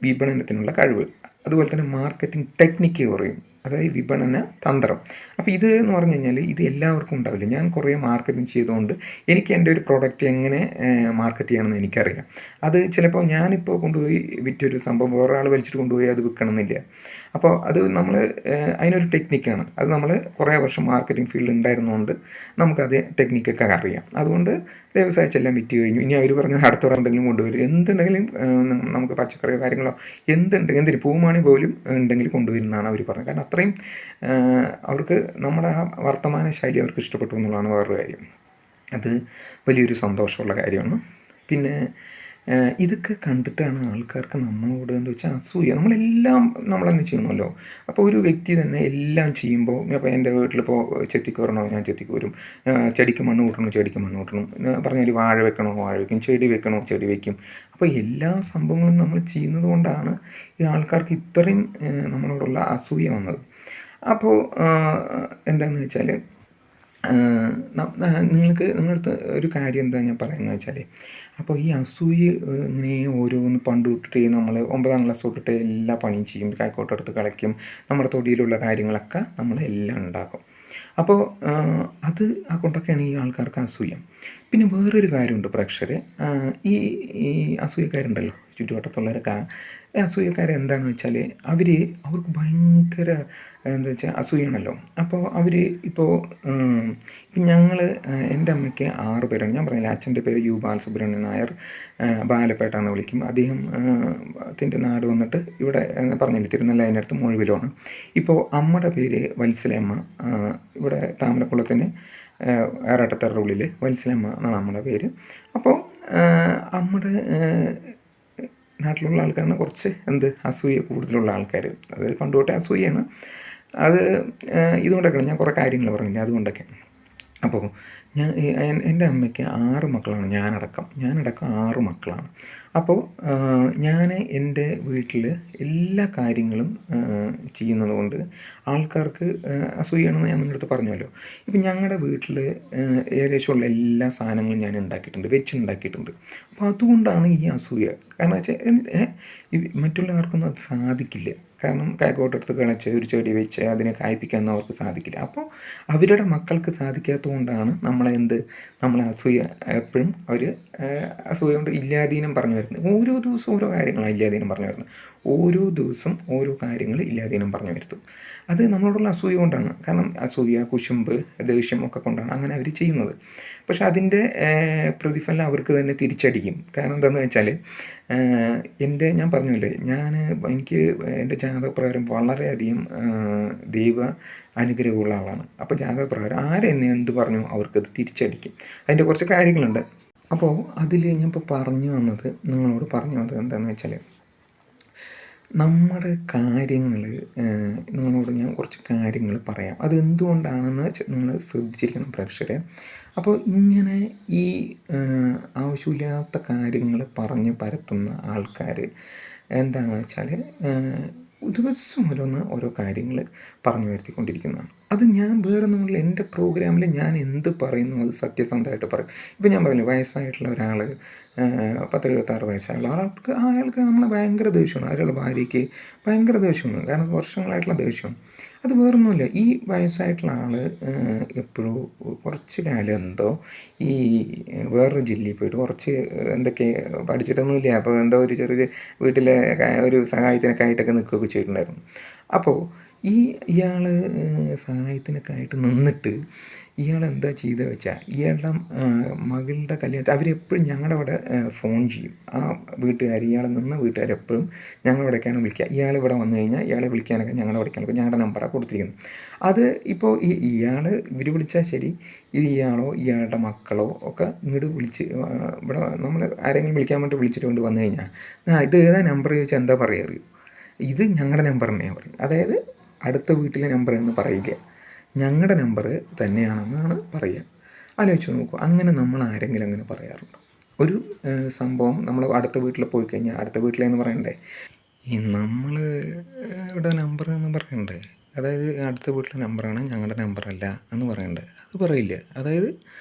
വിപണനത്തിനുള്ള കഴിവ്. അതുപോലെ തന്നെ മാർക്കറ്റിംഗ് ടെക്നിക്ക് പറയും, അതായത് വിപണന തന്ത്രം. അപ്പോൾ ഇത് എന്ന് പറഞ്ഞു കഴിഞ്ഞാൽ ഇത് എല്ലാവർക്കും ഉണ്ടാവില്ല. ഞാൻ കുറേ മാർക്കറ്റിംഗ് ചെയ്തുകൊണ്ട് എനിക്ക് എൻ്റെ ഒരു പ്രോഡക്റ്റ് എങ്ങനെ മാർക്കറ്റ് ചെയ്യണമെന്ന് എനിക്കറിയാം. അത് ചിലപ്പോൾ ഞാനിപ്പോൾ കൊണ്ടുപോയി വിറ്റൊരു സംഭവം വേറെ ആൾ വലിച്ചിട്ട് കൊണ്ടുപോയി അത് വിൽക്കണമെന്നില്ല. അപ്പോൾ അത് നമ്മൾ അതിനൊരു ടെക്നിക്കാണ്. അത് നമ്മൾ കുറേ വർഷം മാർക്കറ്റിംഗ് ഫീൽഡിൽ ഉണ്ടായിരുന്നതുകൊണ്ട് നമുക്കത് ടെക്നിക്കൊക്കെ അറിയാം. അതുകൊണ്ട് വ്യവസായിച്ചെല്ലാം വിറ്റ് കഴിഞ്ഞു. ഇനി അവർ പറഞ്ഞത് അടുത്ത ഉണ്ടെങ്കിലും കൊണ്ടുവരും, എന്തുണ്ടെങ്കിലും നമുക്ക് പച്ചക്കറിയോ കാര്യങ്ങളോ എന്തിന് പൂമാണി പോലും ഉണ്ടെങ്കിൽ കൊണ്ടുവരുന്നതാണ് അവർ പറഞ്ഞത്. കാരണം അത്രയും അവർക്ക് നമ്മുടെ ആ വർത്തമാന ശൈലി അവർക്ക് ഇഷ്ടപ്പെട്ടു എന്നുള്ളതാണ് വേറൊരു കാര്യം. അത് വലിയൊരു സന്തോഷമുള്ള കാര്യമാണ്. പിന്നെ ഇതൊക്കെ കണ്ടിട്ടാണ് ആൾക്കാർക്ക് നമ്മളോട് എന്താ വെച്ചാൽ അസൂയ. നമ്മളെല്ലാം നമ്മൾ തന്നെ ചെയ്യണമല്ലോ. അപ്പോൾ ഒരു വ്യക്തി തന്നെ എല്ലാം ചെയ്യുമ്പോൾ, ഇപ്പോൾ എൻ്റെ വീട്ടിലിപ്പോൾ ചെത്തിക്ക് വരണോ ഞാൻ ചെത്തിക്ക് വരും, ചെടിക്ക് മണ്ണ് കൂട്ടണോ ചെടിക്ക് മണ്ണ് കൂട്ടണം, പറഞ്ഞാൽ വാഴ വെക്കണോ വാഴ വയ്ക്കും, ചെടി വെക്കണോ ചെടി വയ്ക്കും. അപ്പോൾ എല്ലാ സംഭവങ്ങളും നമ്മൾ ചെയ്യുന്നത് കൊണ്ടാണ് ഈ ആൾക്കാർക്ക് ഇത്രയും നമ്മളോടുള്ള അസൂയ വന്നത്. അപ്പോൾ എന്താണെന്ന് വെച്ചാൽ നിങ്ങളടുത്ത് ഒരു കാര്യം എന്താ ഞാൻ പറയുന്നത് വെച്ചാൽ, അപ്പോൾ ഈ അസൂയ ഇങ്ങനെ ഓരോന്ന് പണ്ട് തൊട്ടിട്ട് നമ്മൾ 9ാം ക്ലാസ് തൊട്ടിട്ട് എല്ലാ പണിയും ചെയ്യും, കൈക്കോട്ടെടുത്ത് കളിക്കും, നമ്മുടെ തൊടിയിലുള്ള കാര്യങ്ങളൊക്കെ നമ്മളെല്ലാം ഉണ്ടാക്കും. അപ്പോൾ അത് കൊണ്ടൊക്കെയാണ് ഈ ആൾക്കാർക്ക് അസൂയ. പിന്നെ വേറൊരു കാര്യമുണ്ട് പ്രേക്ഷകരെ, ഈ അസൂയക്കാരുണ്ടല്ലോ ചുറ്റുവട്ടത്തുള്ളവരൊക്കെ. അസൂയക്കാരെന്താണെന്ന് വെച്ചാൽ അവർക്ക് ഭയങ്കര എന്താ വെച്ചാൽ അസൂയാണല്ലോ. അപ്പോൾ ഇപ്പോൾ എൻ്റെ അമ്മയ്ക്ക് 6 പേരാണ്. ഞാൻ പറഞ്ഞില്ല, അച്ഛൻ്റെ പേര് യു ബാലസുബ്രഹ്മണ്യൻ നായർ, ബാലപ്പേട്ട എന്ന് വിളിക്കും. അദ്ദേഹത്തിൻ്റെ നാട് വന്നിട്ട് ഇവിടെ പറഞ്ഞില്ല തിരുനെല്ലി, അതിനടുത്ത് മുഴുവിലാണ്. ഇപ്പോൾ അമ്മയുടെ പേര് വത്സലയമ്മ, ഇവിടെ താമരക്കുളത്തിന് ആറാട്ടത്തറ ഉള്ളിൽ വത്സലയമ്മ എന്നാണ് നമ്മുടെ പേര്. അപ്പോൾ അമ്മയുടെ നാട്ടിലുള്ള ആൾക്കാരാണ് കുറച്ച് അസൂയ കൂടുതലുള്ള ആൾക്കാർ. അത് പണ്ടുതൊട്ടേ അസൂയാണ്. അത് ഇതുകൊണ്ടൊക്കെയാണ് ഞാൻ കുറേ കാര്യങ്ങൾ പറഞ്ഞില്ല, അതുകൊണ്ടൊക്കെ. അപ്പോൾ എൻ്റെ അമ്മയ്ക്ക് 6 മക്കളാണ്, ഞാനടക്കം 6 മക്കളാണ്. അപ്പോൾ ഞാൻ എൻ്റെ വീട്ടിൽ എല്ലാ കാര്യങ്ങളും ചെയ്യുന്നത് കൊണ്ട് ആൾക്കാർക്ക് അസൂയാണെന്ന് ഞാൻ നിങ്ങളുടെ അടുത്ത് പറഞ്ഞല്ലോ. ഇപ്പം ഞങ്ങളുടെ വീട്ടിൽ ഏകദേശമുള്ള എല്ലാ സാധനങ്ങളും ഞാൻ വെച്ചുണ്ടാക്കിയിട്ടുണ്ട്. അപ്പോൾ അതുകൊണ്ടാണ് ഈ അസൂയ. കാരണം വെച്ചാൽ മറ്റുള്ളവർക്കൊന്നും അത് സാധിക്കില്ല. കാരണം കൈക്കോട്ടെടുത്ത് കളിച്ച് ഒരു ചെടി വെച്ച് അതിനെ കായ്പ്പിക്കാനൊന്നും അവർക്ക് സാധിക്കില്ല. അപ്പോൾ അവരുടെ മക്കൾക്ക് സാധിക്കാത്തത് കൊണ്ടാണ് നമ്മളെ അസൂയ എപ്പോഴും അവർ അസൂയ കൊണ്ട് ഇല്ലാധീനം പറഞ്ഞു വരുന്നത്. ഓരോ ദിവസവും ഓരോ കാര്യങ്ങളാണ് ഇല്ലാധീനം പറഞ്ഞു വരുന്നത്. ഓരോ ദിവസം ഓരോ കാര്യങ്ങൾ ഇല്ലാധീനം പറഞ്ഞു വരുത്തും. അത് നമ്മളോടുള്ള അസൂയ കൊണ്ടാണ്. കാരണം അസൂയ, കുശുമ്പ്, ദേഷ്യം ഒക്കെ കൊണ്ടാണ് അങ്ങനെ അവർ ചെയ്യുന്നത്. പക്ഷെ അതിൻ്റെ പ്രതിഫലനം അവർക്ക് തന്നെ തിരിച്ചടിക്കും. കാരണം എന്താണെന്ന് വെച്ചാൽ ഞാൻ പറഞ്ഞില്ലേ, എനിക്ക് എൻ്റെ ജാതകപ്രകാരം വളരെയധികം ദൈവ അനുഗ്രഹമുള്ള ആളാണ്. അപ്പോൾ ജാതകപ്രകാരം ആരെന്നെ എന്ത് പറഞ്ഞു അവർക്കത് തിരിച്ചടിക്കും. അതിൻ്റെ കുറച്ച് കാര്യങ്ങളുണ്ട്. അപ്പോൾ അതിൽ ഞാനിപ്പോൾ നിങ്ങളോട് പറഞ്ഞു വന്നത് എന്താണെന്ന് വെച്ചാൽ, നമ്മുടെ കാര്യങ്ങൾ നിങ്ങളോട് ഞാൻ കുറച്ച് കാര്യങ്ങൾ പറയാം. അതെന്തുകൊണ്ടാണെന്ന് നിങ്ങൾ ശ്രദ്ധിച്ചിരിക്കണം പ്രേക്ഷകരെ. അപ്പോൾ ഇങ്ങനെ ഈ ആവശ്യമില്ലാത്ത കാര്യങ്ങൾ പറഞ്ഞ് പരത്തുന്ന ആൾക്കാർ എന്താണെന്ന് വെച്ചാൽ ദിവസം ഓരോ കാര്യങ്ങൾ പറഞ്ഞു വരുത്തിക്കൊണ്ടിരിക്കുന്നതാണ്. അത് ഞാൻ വേറെ ഒന്നുമില്ല, എൻ്റെ പ്രോഗ്രാമിൽ ഞാൻ എന്ത് പറയുന്നു അത് സത്യസന്ധമായിട്ട് പറയും. ഇപ്പം ഞാൻ പറഞ്ഞില്ലേ, വയസ്സായിട്ടുള്ള ഒരാൾ 10-76 വയസ്സായുള്ള അയാൾക്ക് നമ്മളെ ഭയങ്കര ദേഷ്യമാണ്. അയാളുടെ ഭാര്യയ്ക്ക് ഭയങ്കര ദേഷ്യമാണ്. കാരണം വർഷങ്ങളായിട്ടുള്ള ദേഷ്യം. അത് വേറൊന്നുമില്ല, ഈ വയസ്സായിട്ടുള്ള ആൾ എപ്പോഴും കുറച്ച് കാലം ഈ വേറൊരു ജില്ലയിൽ പോയിട്ട് കുറച്ച് എന്തൊക്കെ പഠിച്ചിട്ടൊന്നുമില്ല, അപ്പോൾ ഒരു ചെറിയ വീട്ടിലെ ഒരു സഹായത്തിനൊക്കെ ആയിട്ടൊക്കെ നിൽക്കുകയൊക്കെ ചെയ്തിട്ടുണ്ടായിരുന്നു. അപ്പോൾ ഇയാൾ സഹായത്തിനൊക്കെ ആയിട്ട് നിന്നിട്ട് ഇയാൾ എന്താ ചെയ്തത് വെച്ചാൽ, ഇയാളുടെ മകളുടെ കല്യാണത്തിൽ അവരെപ്പോഴും ഞങ്ങളുടെ അവിടെ ഫോൺ ചെയ്യും. ആ വീട്ടുകാർ, ഇയാൾ നിന്ന വീട്ടുകാരെപ്പോഴും ഞങ്ങളുടെ അവിടേക്കാണ് വിളിക്കുക. ഇയാൾ ഇവിടെ വന്നു കഴിഞ്ഞാൽ ഇയാളെ വിളിക്കാനൊക്കെ ഞങ്ങളുടെ അവിടേക്കാണ് ഞങ്ങളുടെ നമ്പറാണ് കൊടുത്തിരിക്കുന്നത്. അത് ഇപ്പോൾ ഇവർ വിളിച്ചാൽ ശരി, ഇയാളോ ഇയാളുടെ മക്കളോ ഒക്കെ ഇങ്ങോട്ട് വിളിച്ച് ഇവിടെ നമ്മൾ ആരെങ്കിലും വിളിക്കാൻ വേണ്ടി വിളിച്ചിട്ട് കൊണ്ട് വന്നു കഴിഞ്ഞാൽ, ഇത് ഏതാ നമ്പർ ചോദിച്ചാൽ എന്താ പറയുക അറിയൂ, ഇത് ഞങ്ങളുടെ നമ്പർ തന്നെയാണ് പറയും. അതായത് അടുത്ത വീട്ടിലെ നമ്പർ എന്ന് പറയില്ല, ഞങ്ങളുടെ നമ്പർ തന്നെയാണെന്നാണ് പറയുക. ആലോചിച്ച് നോക്കൂ, അങ്ങനെ നമ്മൾ ആരെങ്കിലും അങ്ങനെ പറയാറുണ്ടോ? ഒരു സംഭവം നമ്മൾ അടുത്ത വീട്ടിൽ പോയി കഴിഞ്ഞാൽ അടുത്ത വീട്ടിലെന്ന് പറയണ്ടേ, നമ്മൾ ഇവിടെ നമ്പർ എന്ന് പറയണ്ടേ, അതായത് അടുത്ത വീട്ടിലെ നമ്പറാണ് ഞങ്ങളുടെ നമ്പറല്ല എന്ന് പറയണ്ടേ, അത് പറയില്ല. അതായത്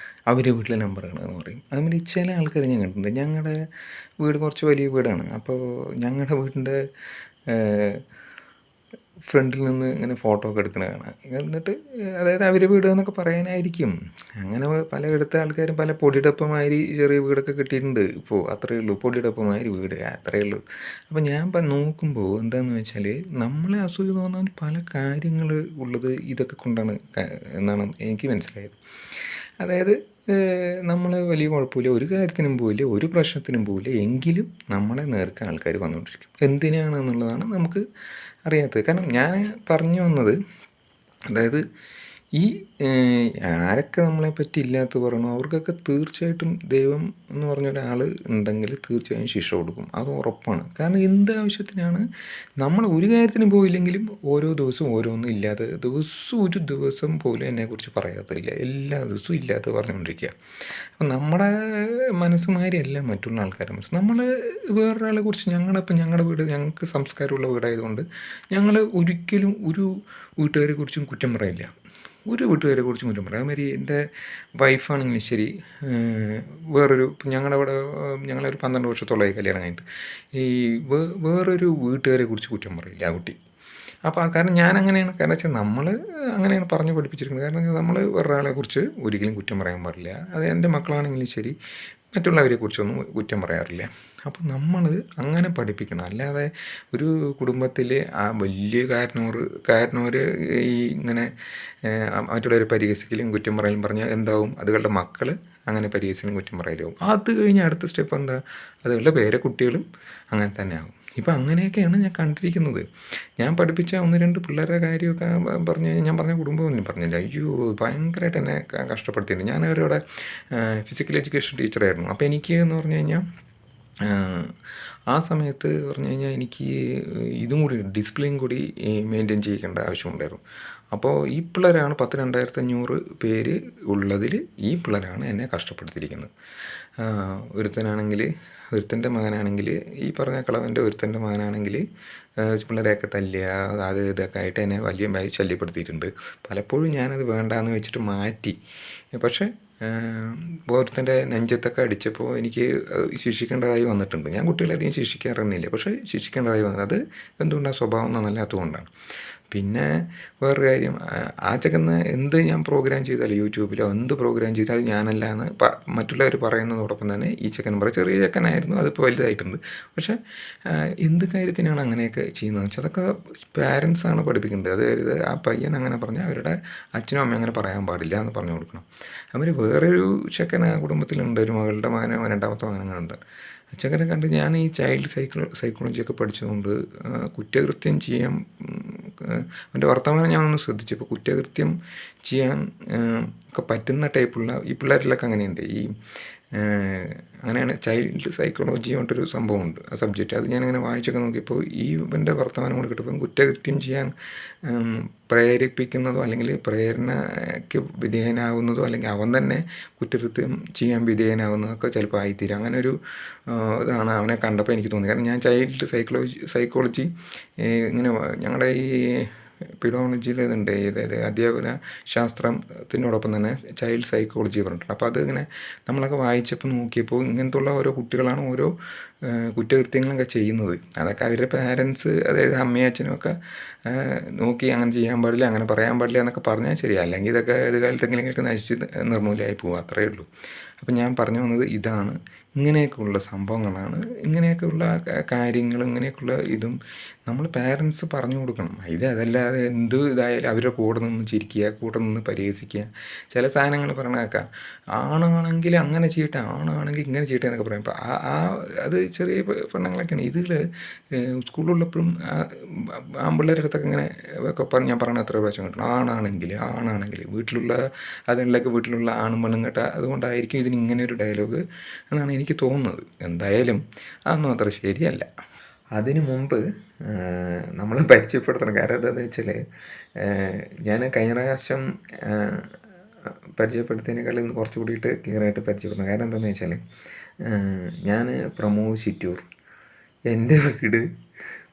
അവരുടെ വീട്ടിലെ നമ്പറാണ് എന്ന് പറയും. അതുമാതിരി ചില ആൾക്കാർ ഞാൻ കണ്ടിട്ടുണ്ട്, ഞങ്ങളുടെ വീട് കുറച്ച് വലിയ വീടാണ്. അപ്പോൾ ഞങ്ങളുടെ വീടിൻ്റെ ഫ്രണ്ടിൽ നിന്ന് ഇങ്ങനെ ഫോട്ടോ ഒക്കെ എടുക്കണ കാണാം. എന്നിട്ട് അതായത് അവരുടെ വീട് എന്നൊക്കെ പറയാനായിരിക്കും. അങ്ങനെ പലയിടത്തെ ആൾക്കാരും പല പൊടിയടപ്പമാതിരി ചെറിയ വീടൊക്കെ കിട്ടിയിട്ടുണ്ട്. ഇപ്പോൾ അത്രയേ ഉള്ളൂ, പൊടിയടപ്പമാതിരി വീട് അത്രയേ ഉള്ളൂ. അപ്പോൾ ഞാൻ നോക്കുമ്പോൾ എന്താണെന്ന് വെച്ചാൽ, നമ്മളെ അസൂയ തോന്നാൻ പല കാര്യങ്ങൾ ഉള്ളത് ഇതൊക്കെ കൊണ്ടാണ് എന്നാണ് എനിക്ക് മനസ്സിലായത്. അതായത് നമ്മൾ വലിയ കുഴപ്പമില്ല, ഒരു കാര്യത്തിനും പോയില്ല, ഒരു പ്രശ്നത്തിനും പോയില്ല, എങ്കിലും നമ്മളെ നേർക്ക് ആൾക്കാർ വന്നുകൊണ്ടിരിക്കും. എന്തിനാണെന്നുള്ളതാണ് നമുക്ക് അറിയാത്തത്. കാരണം ഞാൻ പറഞ്ഞു വന്നത്, അതായത് ഈ ആരൊക്കെ നമ്മളെപ്പറ്റി ഇല്ലാത്ത പറയണോ അവർക്കൊക്കെ തീർച്ചയായിട്ടും ദൈവം എന്ന് പറഞ്ഞൊരാൾ ഉണ്ടെങ്കിൽ തീർച്ചയായും ശിക്ഷ കൊടുക്കും, അത് ഉറപ്പാണ്. കാരണം എന്ത് ആവശ്യത്തിനാണ് നമ്മൾ ഒരു കാര്യത്തിന് പോയില്ലെങ്കിലും ഓരോ ദിവസവും ഓരോന്നും ഇല്ലാതെ ഒരു ദിവസം പോലും എന്നെക്കുറിച്ച് പറയാത്തില്ല, എല്ലാ ദിവസവും ഇല്ലാത്ത പറഞ്ഞുകൊണ്ടിരിക്കുക. അപ്പം നമ്മുടെ മനസ്സുമാരിയല്ല മറ്റുള്ള ആൾക്കാരുടെ മനസ്സ്. നമ്മൾ വേറൊരാളെ കുറിച്ച് ഞങ്ങളുടെ വീട് ഞങ്ങൾക്ക് സംസ്കാരമുള്ള വീടായതുകൊണ്ട് ഞങ്ങൾ ഒരിക്കലും ഒരു വീട്ടുകാരെ കുറിച്ചും കുറ്റം പറയില്ല, ഒരു വീട്ടുകാരെ കുറിച്ചും കുറ്റം പറയാം. അതുമാതിരി എൻ്റെ വൈഫാണെങ്കിലും ശരി, ഞങ്ങളൊരു 12 വർഷത്തോളമായി കല്യാണം കഴിഞ്ഞിട്ട് വേറൊരു വീട്ടുകാരെ കുറിച്ച് കുറ്റം പറയില്ല ആ കുട്ടി. അപ്പോൾ കാരണം ഞാൻ അങ്ങനെയാണ്, കാരണം വെച്ചാൽ നമ്മൾ അങ്ങനെയാണ് പറഞ്ഞു പഠിപ്പിച്ചിരിക്കുന്നത്. കാരണം നമ്മൾ വേറൊരാളെ കുറിച്ച് ഒരിക്കലും കുറ്റം പറയാൻ പാടില്ല. അത് എൻ്റെ മക്കളാണെങ്കിലും ശരി, മറ്റുള്ളവരെ കുറിച്ചൊന്നും കുറ്റം പറയാറില്ല. അപ്പോൾ നമ്മൾ അങ്ങനെ പഠിപ്പിക്കണം. അല്ലാതെ ഒരു കുടുംബത്തിൽ ആ വലിയ കാരണവർ ഇങ്ങനെ മറ്റുള്ളവരെ പരിഹസിക്കലും കുറ്റം പറയലും പറഞ്ഞാൽ എന്താവും, അതുകളുടെ മക്കൾ അങ്ങനെ പരിഹസിക്കലും കുറ്റം പറയലും. അത് കഴിഞ്ഞ് അടുത്ത സ്റ്റെപ്പ് എന്താ, അതുകളുടെ പേരക്കുട്ടികളും അങ്ങനെ തന്നെ ആകും. ഇപ്പം അങ്ങനെയൊക്കെയാണ് ഞാൻ കണ്ടിരിക്കുന്നത്. ഞാൻ പഠിപ്പിച്ച 1-2 പിള്ളേരുടെ കാര്യമൊക്കെ ഞാൻ പറഞ്ഞ കുടുംബമൊന്നും പറഞ്ഞില്ല. അയ്യോ ഭയങ്കരമായിട്ട് എന്നെ കഷ്ടപ്പെടുത്തിയിട്ടുണ്ട്. ഞാൻ അവരവിടെ ഫിസിക്കൽ എഡ്യൂക്കേഷൻ ടീച്ചറായിരുന്നു. അപ്പോൾ എനിക്ക് എന്ന് പറഞ്ഞു കഴിഞ്ഞാൽ ആ സമയത്ത് പറഞ്ഞു കഴിഞ്ഞാൽ എനിക്ക് ഇതും കൂടി ഡിസിപ്ലിൻ കൂടി മെയിൻറ്റെയിൻ ചെയ്യേണ്ട ആവശ്യമുണ്ടായിരുന്നു. അപ്പോൾ ഈ പിള്ളേരാണ് 10,2500 പേര് ഉള്ളതിൽ ഈ പിള്ളേരാണ് എന്നെ കഷ്ടപ്പെടുത്തിയിരിക്കുന്നത്. ഒരുത്തൻ്റെ മകനാണെങ്കിൽ, ഈ പറഞ്ഞ കളവൻ്റെ ഒരുത്തൻ്റെ മകനാണെങ്കിൽ പിള്ളേരെയൊക്കെ തല്ലുക, അത് ഇതൊക്കെ ആയിട്ട് എന്നെ വലിയ ശല്യപ്പെടുത്തിയിട്ടുണ്ട്. പലപ്പോഴും ഞാനത് വേണ്ടാന്ന് വെച്ചിട്ട് മാറ്റി. പക്ഷേ ഒരുത്തൻ്റെ നെഞ്ചത്തൊക്കെ അടിച്ചപ്പോൾ എനിക്ക് ശിക്ഷിക്കേണ്ടതായി വന്നിട്ടുണ്ട്. ഞാൻ കുട്ടികളധികം ശിക്ഷിക്കാറൊന്നുമില്ല, പക്ഷേ ശിക്ഷിക്കേണ്ടതായി വന്നത് അത് എന്തുകൊണ്ടാണ്, സ്വഭാവം നന്നല്ലാത്തത് കൊണ്ടാണ്. പിന്നെ വേറൊരു കാര്യം, ആ ചെക്കന് എന്ത് ഞാൻ പ്രോഗ്രാം ചെയ്താലും യൂട്യൂബിലോ എന്ത് പ്രോഗ്രാം ചെയ്താലും ഞാനല്ല എന്ന് മറ്റുള്ളവർ പറയുന്നതോടൊപ്പം തന്നെ ഈ ചെക്കൻ പറയും, ചെറിയ ചെക്കനായിരുന്നു, അതിപ്പോൾ വലുതായിട്ടുണ്ട്. പക്ഷേ എന്ത് കാര്യത്തിനാണ് അങ്ങനെയൊക്കെ ചെയ്യുന്നത് വെച്ചാൽ അതൊക്കെ പാരൻസാണ് പഠിപ്പിക്കേണ്ടത്. അതായത് ആ പയ്യൻ അങ്ങനെ പറഞ്ഞാൽ അവരുടെ അച്ഛനും അമ്മയും അങ്ങനെ പറയാൻ പാടില്ല എന്ന് പറഞ്ഞു കൊടുക്കണം. അവർ വേറൊരു ചെക്കൻ ആ കുടുംബത്തിലുണ്ട്, ഒരു മകളുടെ മകനോ രണ്ടാമത്തെ മകനങ്ങളുണ്ട്. ചെക്കനെ കണ്ട് ഞാൻ ഈ ചൈൽഡ് സൈക്കോളജിയൊക്കെ പഠിച്ചതുകൊണ്ട് കുറ്റകൃത്യം ചെയ്യാൻ അവൻ്റെ വർത്തമാനം ഞാനൊന്ന് ശ്രദ്ധിച്ചപ്പോൾ കുറ്റകൃത്യം ചെയ്യാൻ ഒക്കെ പറ്റുന്ന ടൈപ്പുള്ള ഈ പിള്ളേരിലൊക്കെ അങ്ങനെയുണ്ട്. ഈ അങ്ങനെയാണ് ചൈൽഡ് സൈക്കോളജി പറഞ്ഞിട്ടൊരു സംഭവമുണ്ട്, ആ സബ്ജക്റ്റ്. അത് ഞാനിങ്ങനെ വായിച്ചൊക്കെ നോക്കിയപ്പോൾ ഈ ഇവൻ്റെ വർത്തമാനം കൊണ്ട് കിട്ടുമ്പോൾ കുറ്റകൃത്യം ചെയ്യാൻ പ്രേരിപ്പിക്കുന്നതോ അല്ലെങ്കിൽ പ്രേരണയ്ക്ക് വിധേയനാകുന്നതോ അല്ലെങ്കിൽ അവൻ തന്നെ കുറ്റകൃത്യം ചെയ്യാൻ വിധേയനാകുന്നതൊക്കെ ചിലപ്പോൾ ആയിത്തീരും. അങ്ങനെ ഒരു ഇതാണ് അവനെ കണ്ടപ്പോൾ എനിക്ക് തോന്നി. കാരണം ഞാൻ ചൈൽഡ് സൈക്കോളജി ഇങ്ങനെ ഞങ്ങളുടെ ഈ പിഡോളജിയിൽ ഇതുണ്ട്, അതായത് അധ്യാപന ശാസ്ത്രത്തിനോടൊപ്പം തന്നെ ചൈൽഡ് സൈക്കോളജി പറഞ്ഞിട്ടുണ്ട്. അപ്പോൾ അതിങ്ങനെ നമ്മളൊക്കെ വായിച്ചപ്പോൾ നോക്കിയപ്പോൾ ഇങ്ങനത്തുള്ള ഓരോ കുട്ടികളാണ് ഓരോ കുറ്റകൃത്യങ്ങളൊക്കെ ചെയ്യുന്നത്. അതൊക്കെ അവരുടെ പാരൻസ്, അതായത് അമ്മയും അച്ഛനും ഒക്കെ നോക്കി അങ്ങനെ ചെയ്യാൻ പാടില്ല, അങ്ങനെ പറയാൻ പാടില്ല എന്നൊക്കെ പറഞ്ഞാൽ ശരിയാണ്. അല്ലെങ്കിൽ ഇതൊക്കെ ഏത് കാലത്തെങ്കിലുമൊക്കെ നശിച്ച് നിർമ്മൂലമായി പോകും, അത്രയേ ഉള്ളൂ. അപ്പം ഞാൻ പറഞ്ഞു വന്നത് ഇതാണ്, ഇങ്ങനെയൊക്കെയുള്ള സംഭവങ്ങളാണ്, ഇങ്ങനെയൊക്കെയുള്ള കാര്യങ്ങൾ, ഇങ്ങനെയൊക്കെയുള്ള ഇതും നമ്മൾ പാരൻസ് പറഞ്ഞു കൊടുക്കണം. അതല്ലാതെ എന്ത് ഇതായാലും അവരുടെ കൂടെ നിന്ന് ചിരിക്കുക, കൂടെ നിന്ന് പരിഹസിക്കുക. ചില സാധനങ്ങൾ പറയണ കേൾക്കാം, ആണാണെങ്കിൽ അങ്ങനെ ചെയ്യട്ടെ, ആണാണെങ്കിൽ ഇങ്ങനെ ചെയ്യട്ടെ എന്നൊക്കെ പറയും. അപ്പോൾ അത് ചെറിയ പെണ്ണുങ്ങളൊക്കെയാണ്. ഇതിൽ സ്കൂളിലുള്ളപ്പോഴും ആൺപിള്ളേരുടെ അടുത്തൊക്കെ ഇങ്ങനെ ഒക്കെ ഞാൻ പറയണ എത്ര പ്രാവശ്യം കിട്ടണം, ആണാണെങ്കിൽ വീട്ടിലുള്ള ആണും പെണ്ണും കേട്ട, അതുകൊണ്ടായിരിക്കും ഇതിന് ഇങ്ങനെ ഒരു ഡയലോഗ് എന്നാണ് എനിക്ക് തോന്നുന്നത്. എന്തായാലും അതൊന്നും അത്ര ശരിയല്ല. അതിനു മുമ്പ് നമ്മൾ പരിചയപ്പെടുത്തണം. കാരണം എന്താണെന്ന് വെച്ചാൽ ഞാൻ കഴിഞ്ഞ പ്രാവശ്യം പരിചയപ്പെടുത്തിയതിനേക്കാളും ഇന്ന് കുറച്ച് കൂടിയിട്ട് ക്ലിയറായിട്ട് പരിചയപ്പെടണം. കാരണം എന്താണെന്ന് വെച്ചാൽ ഞാൻ പ്രമോദ് ചിറ്റൂർ, എൻ്റെ വീട്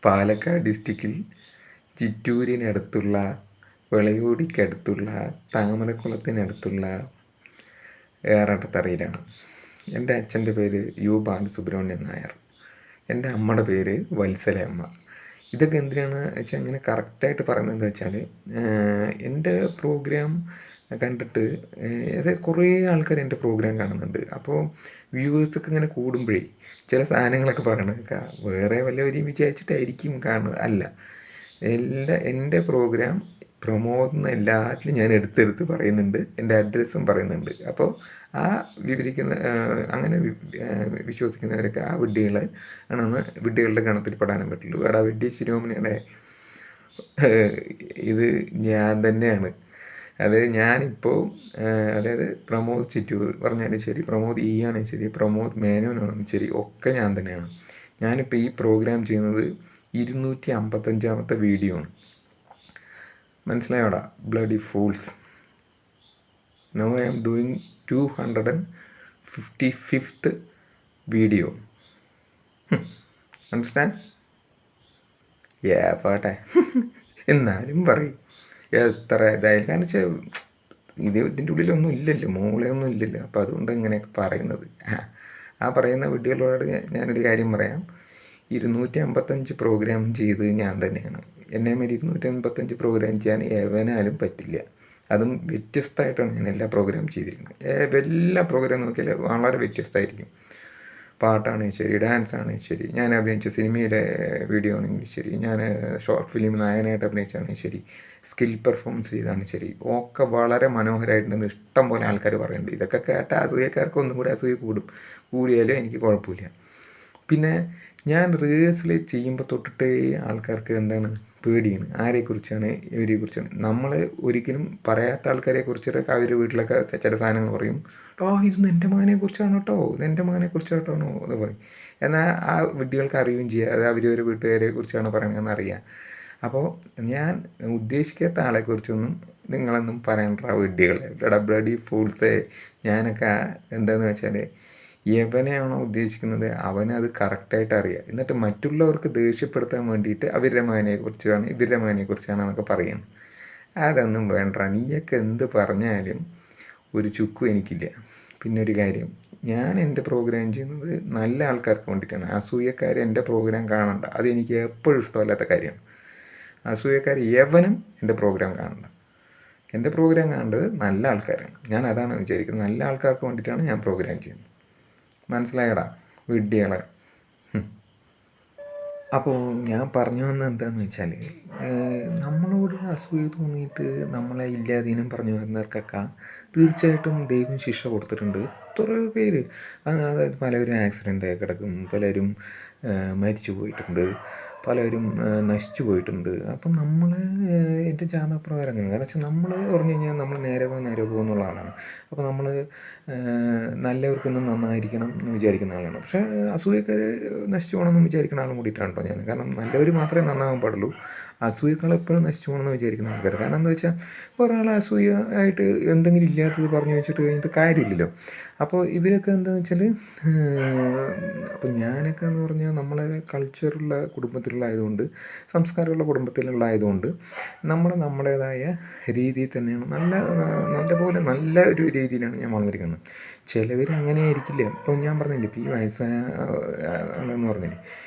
പാലക്കാട് ഡിസ്ട്രിക്റ്റിൽ ചിറ്റൂരിനടുത്തുള്ള വിളയോടിക്കടുത്തുള്ള താമരക്കുളത്തിനടുത്തുള്ള ഏറാട്ടത്തറയിലാണ്. എൻ്റെ അച്ഛൻ്റെ പേര് യു ബാലസുബ്രഹ്മണ്യൻ നായർ, എൻ്റെ അമ്മയുടെ പേര് വത്സലയമ്മ. ഇതൊക്കെ എന്തിനാണ് വെച്ചാൽ ഇങ്ങനെ കറക്റ്റായിട്ട് പറയുന്നത് എന്താ വെച്ചാൽ, എൻ്റെ പ്രോഗ്രാം കണ്ടിട്ട് അതായത് കുറേ ആൾക്കാർ എൻ്റെ പ്രോഗ്രാം കാണുന്നുണ്ട്. അപ്പോൾ വ്യൂവേഴ്സൊക്കെ ഇങ്ങനെ കൂടുമ്പോഴേ ചില സാധനങ്ങളൊക്കെ പറയണേക്കാം, വേറെ വല്ലവരെയും വിചാരിച്ചിട്ടായിരിക്കും കാണുന്നത്, അല്ല. എൻ്റെ പ്രോഗ്രാം പ്രമോദ് എന്ന് എല്ലാറ്റിലും ഞാൻ എടുത്തെടുത്ത് പറയുന്നുണ്ട്, എൻ്റെ അഡ്രസ്സും പറയുന്നുണ്ട്. അപ്പോൾ ആ വിവരിക്കുന്ന അങ്ങനെ വിശ്വസിക്കുന്നവരൊക്കെ ആ വിഡ്ഢികളുടെ ഗണത്തിൽ പെടാനും പറ്റുള്ളൂ. എടാ വിഡ്ഢി ശിരോമണിയുടെ ഇത് ഞാൻ തന്നെയാണ്. അതായത് ഞാനിപ്പോൾ അതായത് പ്രമോദ് ചിറ്റൂർ പറഞ്ഞാലും ശരി, പ്രമോദ് ആണെങ്കിലും ശരി, പ്രമോദ് മേനോനാണെങ്കിലും ശരി, ഒക്കെ ഞാൻ തന്നെയാണ്. ഞാനിപ്പോൾ ഈ പ്രോഗ്രാം ചെയ്യുന്നത് 255ാമത്തെ വീഡിയോ ആണ്. മനസ്സിലായോടാ bloody fools. Now I am doing 255th video. Understand? പോട്ടെ എന്നാലും പറയും എത്ര ഇതായാലും. കാരണം വെച്ചാൽ ഇതിൻ്റെ ഉള്ളിലൊന്നും ഇല്ലല്ലോ, മൂളയൊന്നും ഇല്ലല്ലോ. അപ്പോൾ അതുകൊണ്ട് ഇങ്ങനെയൊക്കെ പറയുന്നത്. ആ പറയുന്ന വീഡിയോകളോട് ഞാനൊരു കാര്യം പറയാം. 255 പ്രോഗ്രാം ചെയ്ത് ഞാൻ തന്നെയാണ്. എന്നെമാതിരി 255 പ്രോഗ്രാം ചെയ്യാൻ എവനാലും പറ്റില്ല. അതും വ്യത്യസ്തമായിട്ടാണ് ഞാൻ എല്ലാ പ്രോഗ്രാം ചെയ്തിരിക്കുന്നത്. എല്ലാ പ്രോഗ്രാം നോക്കിയാൽ വളരെ വ്യത്യസ്തമായിരിക്കും. പാട്ടാണെങ്കിൽ ശരി, ഡാൻസ് ആണെങ്കിൽ ശരി, ഞാൻ അഭിനയിച്ച സിനിമയിലെ വീഡിയോ ആണെങ്കിൽ ശരി, ഞാൻ ഷോർട്ട് ഫിലിം നായകനായിട്ട് അഭിനയിച്ചാണെങ്കിൽ ശരി, സ്കിൽ പെർഫോമൻസ് ചെയ്താണെങ്കിൽ ശരി, ഒക്കെ വളരെ മനോഹരമായിട്ടുണ്ടെന്ന് ഇഷ്ടം പോലെ ആൾക്കാർ പറയുന്നുണ്ട്. ഇതൊക്കെ കേട്ട അസൂയക്കാർക്ക് ഒന്നും കൂടി അസൂയ കൂടിയാലും എനിക്ക് കുഴപ്പമില്ല. പിന്നെ ഞാൻ റിഹേഴ്സൽ ചെയ്യുമ്പോൾ തൊട്ടിട്ടേ ആൾക്കാർക്ക് എന്താണ് പേടിയാണ്. ആരെക്കുറിച്ചാണ്, ഇവരെക്കുറിച്ചാണ്. നമ്മൾ ഒരിക്കലും പറയാത്ത ആൾക്കാരെ കുറിച്ചിട്ടൊക്കെ അവർ വീട്ടിലൊക്കെ ചില സാധനങ്ങൾ പറയും. ഇതൊന്നും എൻ്റെ മകനെക്കുറിച്ചാണ് കേട്ടോ, ഇതെൻ്റെ മകനെക്കുറിച്ചായിട്ടാണോ എന്ന് പറയും. എന്നാൽ ആ വിഡ്ഢികൾക്ക് അറിയുകയും ചെയ്യുക, അത് അവരൊരു വീട്ടുകാരെ കുറിച്ചാണ് പറയണതെന്ന് അറിയാം. അപ്പോൾ ഞാൻ ഉദ്ദേശിക്കാത്ത ആളെക്കുറിച്ചൊന്നും നിങ്ങളൊന്നും പറയണ്ട വിഡ്ഢികളെ, ബ്ലഡി ഫൂൾസേ. ഞാനൊക്കെ എന്താണെന്ന് വെച്ചാൽ എവനെയാണോ ഉദ്ദേശിക്കുന്നത് അവനത് കറക്റ്റായിട്ട് അറിയാം. എന്നിട്ട് മറ്റുള്ളവർക്ക് ദേഷ്യപ്പെടുത്താൻ വേണ്ടിയിട്ട് അവരുടെ മകനെക്കുറിച്ചാണ്, ഇവരുടെ മകനെക്കുറിച്ചാണ് എന്നൊക്കെ പറയുന്നത്. അതൊന്നും വേണ്ട. നീയൊക്കെ എന്ത് പറഞ്ഞാലും ഒരു ചുക്കും എനിക്കില്ല. പിന്നെ ഒരു കാര്യം, ഞാൻ എൻ്റെ പ്രോഗ്രാം ചെയ്യുന്നത് നല്ല ആൾക്കാർക്ക് വേണ്ടിയിട്ടാണ്. അസൂയക്കാർ എൻ്റെ പ്രോഗ്രാം കാണണ്ട, അതെനിക്ക് എപ്പോഴും ഇഷ്ടമല്ലാത്ത കാര്യമാണ്. അസൂയക്കാർ എവനും എൻ്റെ പ്രോഗ്രാം കാണണ്ട. എൻ്റെ പ്രോഗ്രാം കാണേണ്ടത് നല്ല ആൾക്കാരാണ്. ഞാൻ അതാണ് വിചാരിക്കുന്നത്. നല്ല ആൾക്കാർക്ക് വേണ്ടിയിട്ടാണ് ഞാൻ പ്രോഗ്രാം ചെയ്യുന്നത്. മനസ്സിലായടാ വിഡ്ഢികളെ. അപ്പോൾ ഞാൻ പറഞ്ഞു വന്നത് എന്താണെന്ന് വെച്ചാൽ, നമ്മളോട് അസൂയ തോന്നിയിട്ട് നമ്മളെ ഇല്ലാതീനം പറഞ്ഞു വരുന്നവർക്കൊക്കെ തീർച്ചയായിട്ടും ദൈവം ശിക്ഷ കൊടുത്തിട്ടുണ്ട്. എത്രയോ പേര്, അതായത് പലരും ആക്സിഡൻ്റായി കിടക്കും, പലരും മരിച്ചു പോയിട്ടുണ്ട്, പലരും നശിച്ചു പോയിട്ടുണ്ട്. അപ്പം നമ്മൾ എൻ്റെ ജാതകപ്രകാരം അങ്ങനെ, കാരണം വെച്ചാൽ നമ്മൾ പറഞ്ഞു കഴിഞ്ഞാൽ നമ്മൾ നേരെ പോകും എന്നുള്ള ആളാണ്. അപ്പോൾ നമ്മൾ നല്ലവർക്കൊന്നും നന്നായിരിക്കണം എന്ന് വിചാരിക്കുന്ന ആളാണ്. പക്ഷേ അസൂയക്കാർ നശിച്ചു പോകണമെന്ന് വിചാരിക്കുന്ന ആളും കൂടിയിട്ടാണ് കേട്ടോ ഞാൻ. കാരണം നല്ലവർ മാത്രമേ നന്നാകാൻ പാടുള്ളൂ. അസൂയക്കാൾ എപ്പോഴും നശിച്ചു പോകണമെന്ന് വിചാരിക്കുന്ന ആൾക്കാർ. കാരണം എന്താ വെച്ചാൽ ഒരാളെ അസൂയ ആയിട്ട് എന്തെങ്കിലും ഇല്ലാത്തത് പറഞ്ഞു വെച്ചിട്ട് കഴിഞ്ഞിട്ട് കാര്യമില്ലല്ലോ. അപ്പോൾ ഇവരൊക്കെ എന്താണെന്ന് വെച്ചാൽ, അപ്പോൾ ഞാനൊക്കെ എന്ന് പറഞ്ഞാൽ നമ്മളെ കൾച്ചറുള്ള കുടുംബത്തിലുള്ളതായതുകൊണ്ട്, സംസ്കാരമുള്ള കുടുംബത്തിലുള്ളതായതുകൊണ്ട് നമ്മൾ നമ്മുടേതായ രീതിയിൽ തന്നെയാണ് നല്ലപോലെ നല്ല ഒരു രീതിയിലാണ് ഞാൻ വളർന്നിരിക്കുന്നത്. ചിലവർ അങ്ങനെ ആയിരിക്കില്ല. ഇപ്പോൾ ഞാൻ പറഞ്ഞില്ലേ, ഇപ്പോൾ ഈ വയസ്സായ ആളെന്ന് പറഞ്ഞില്ലേ,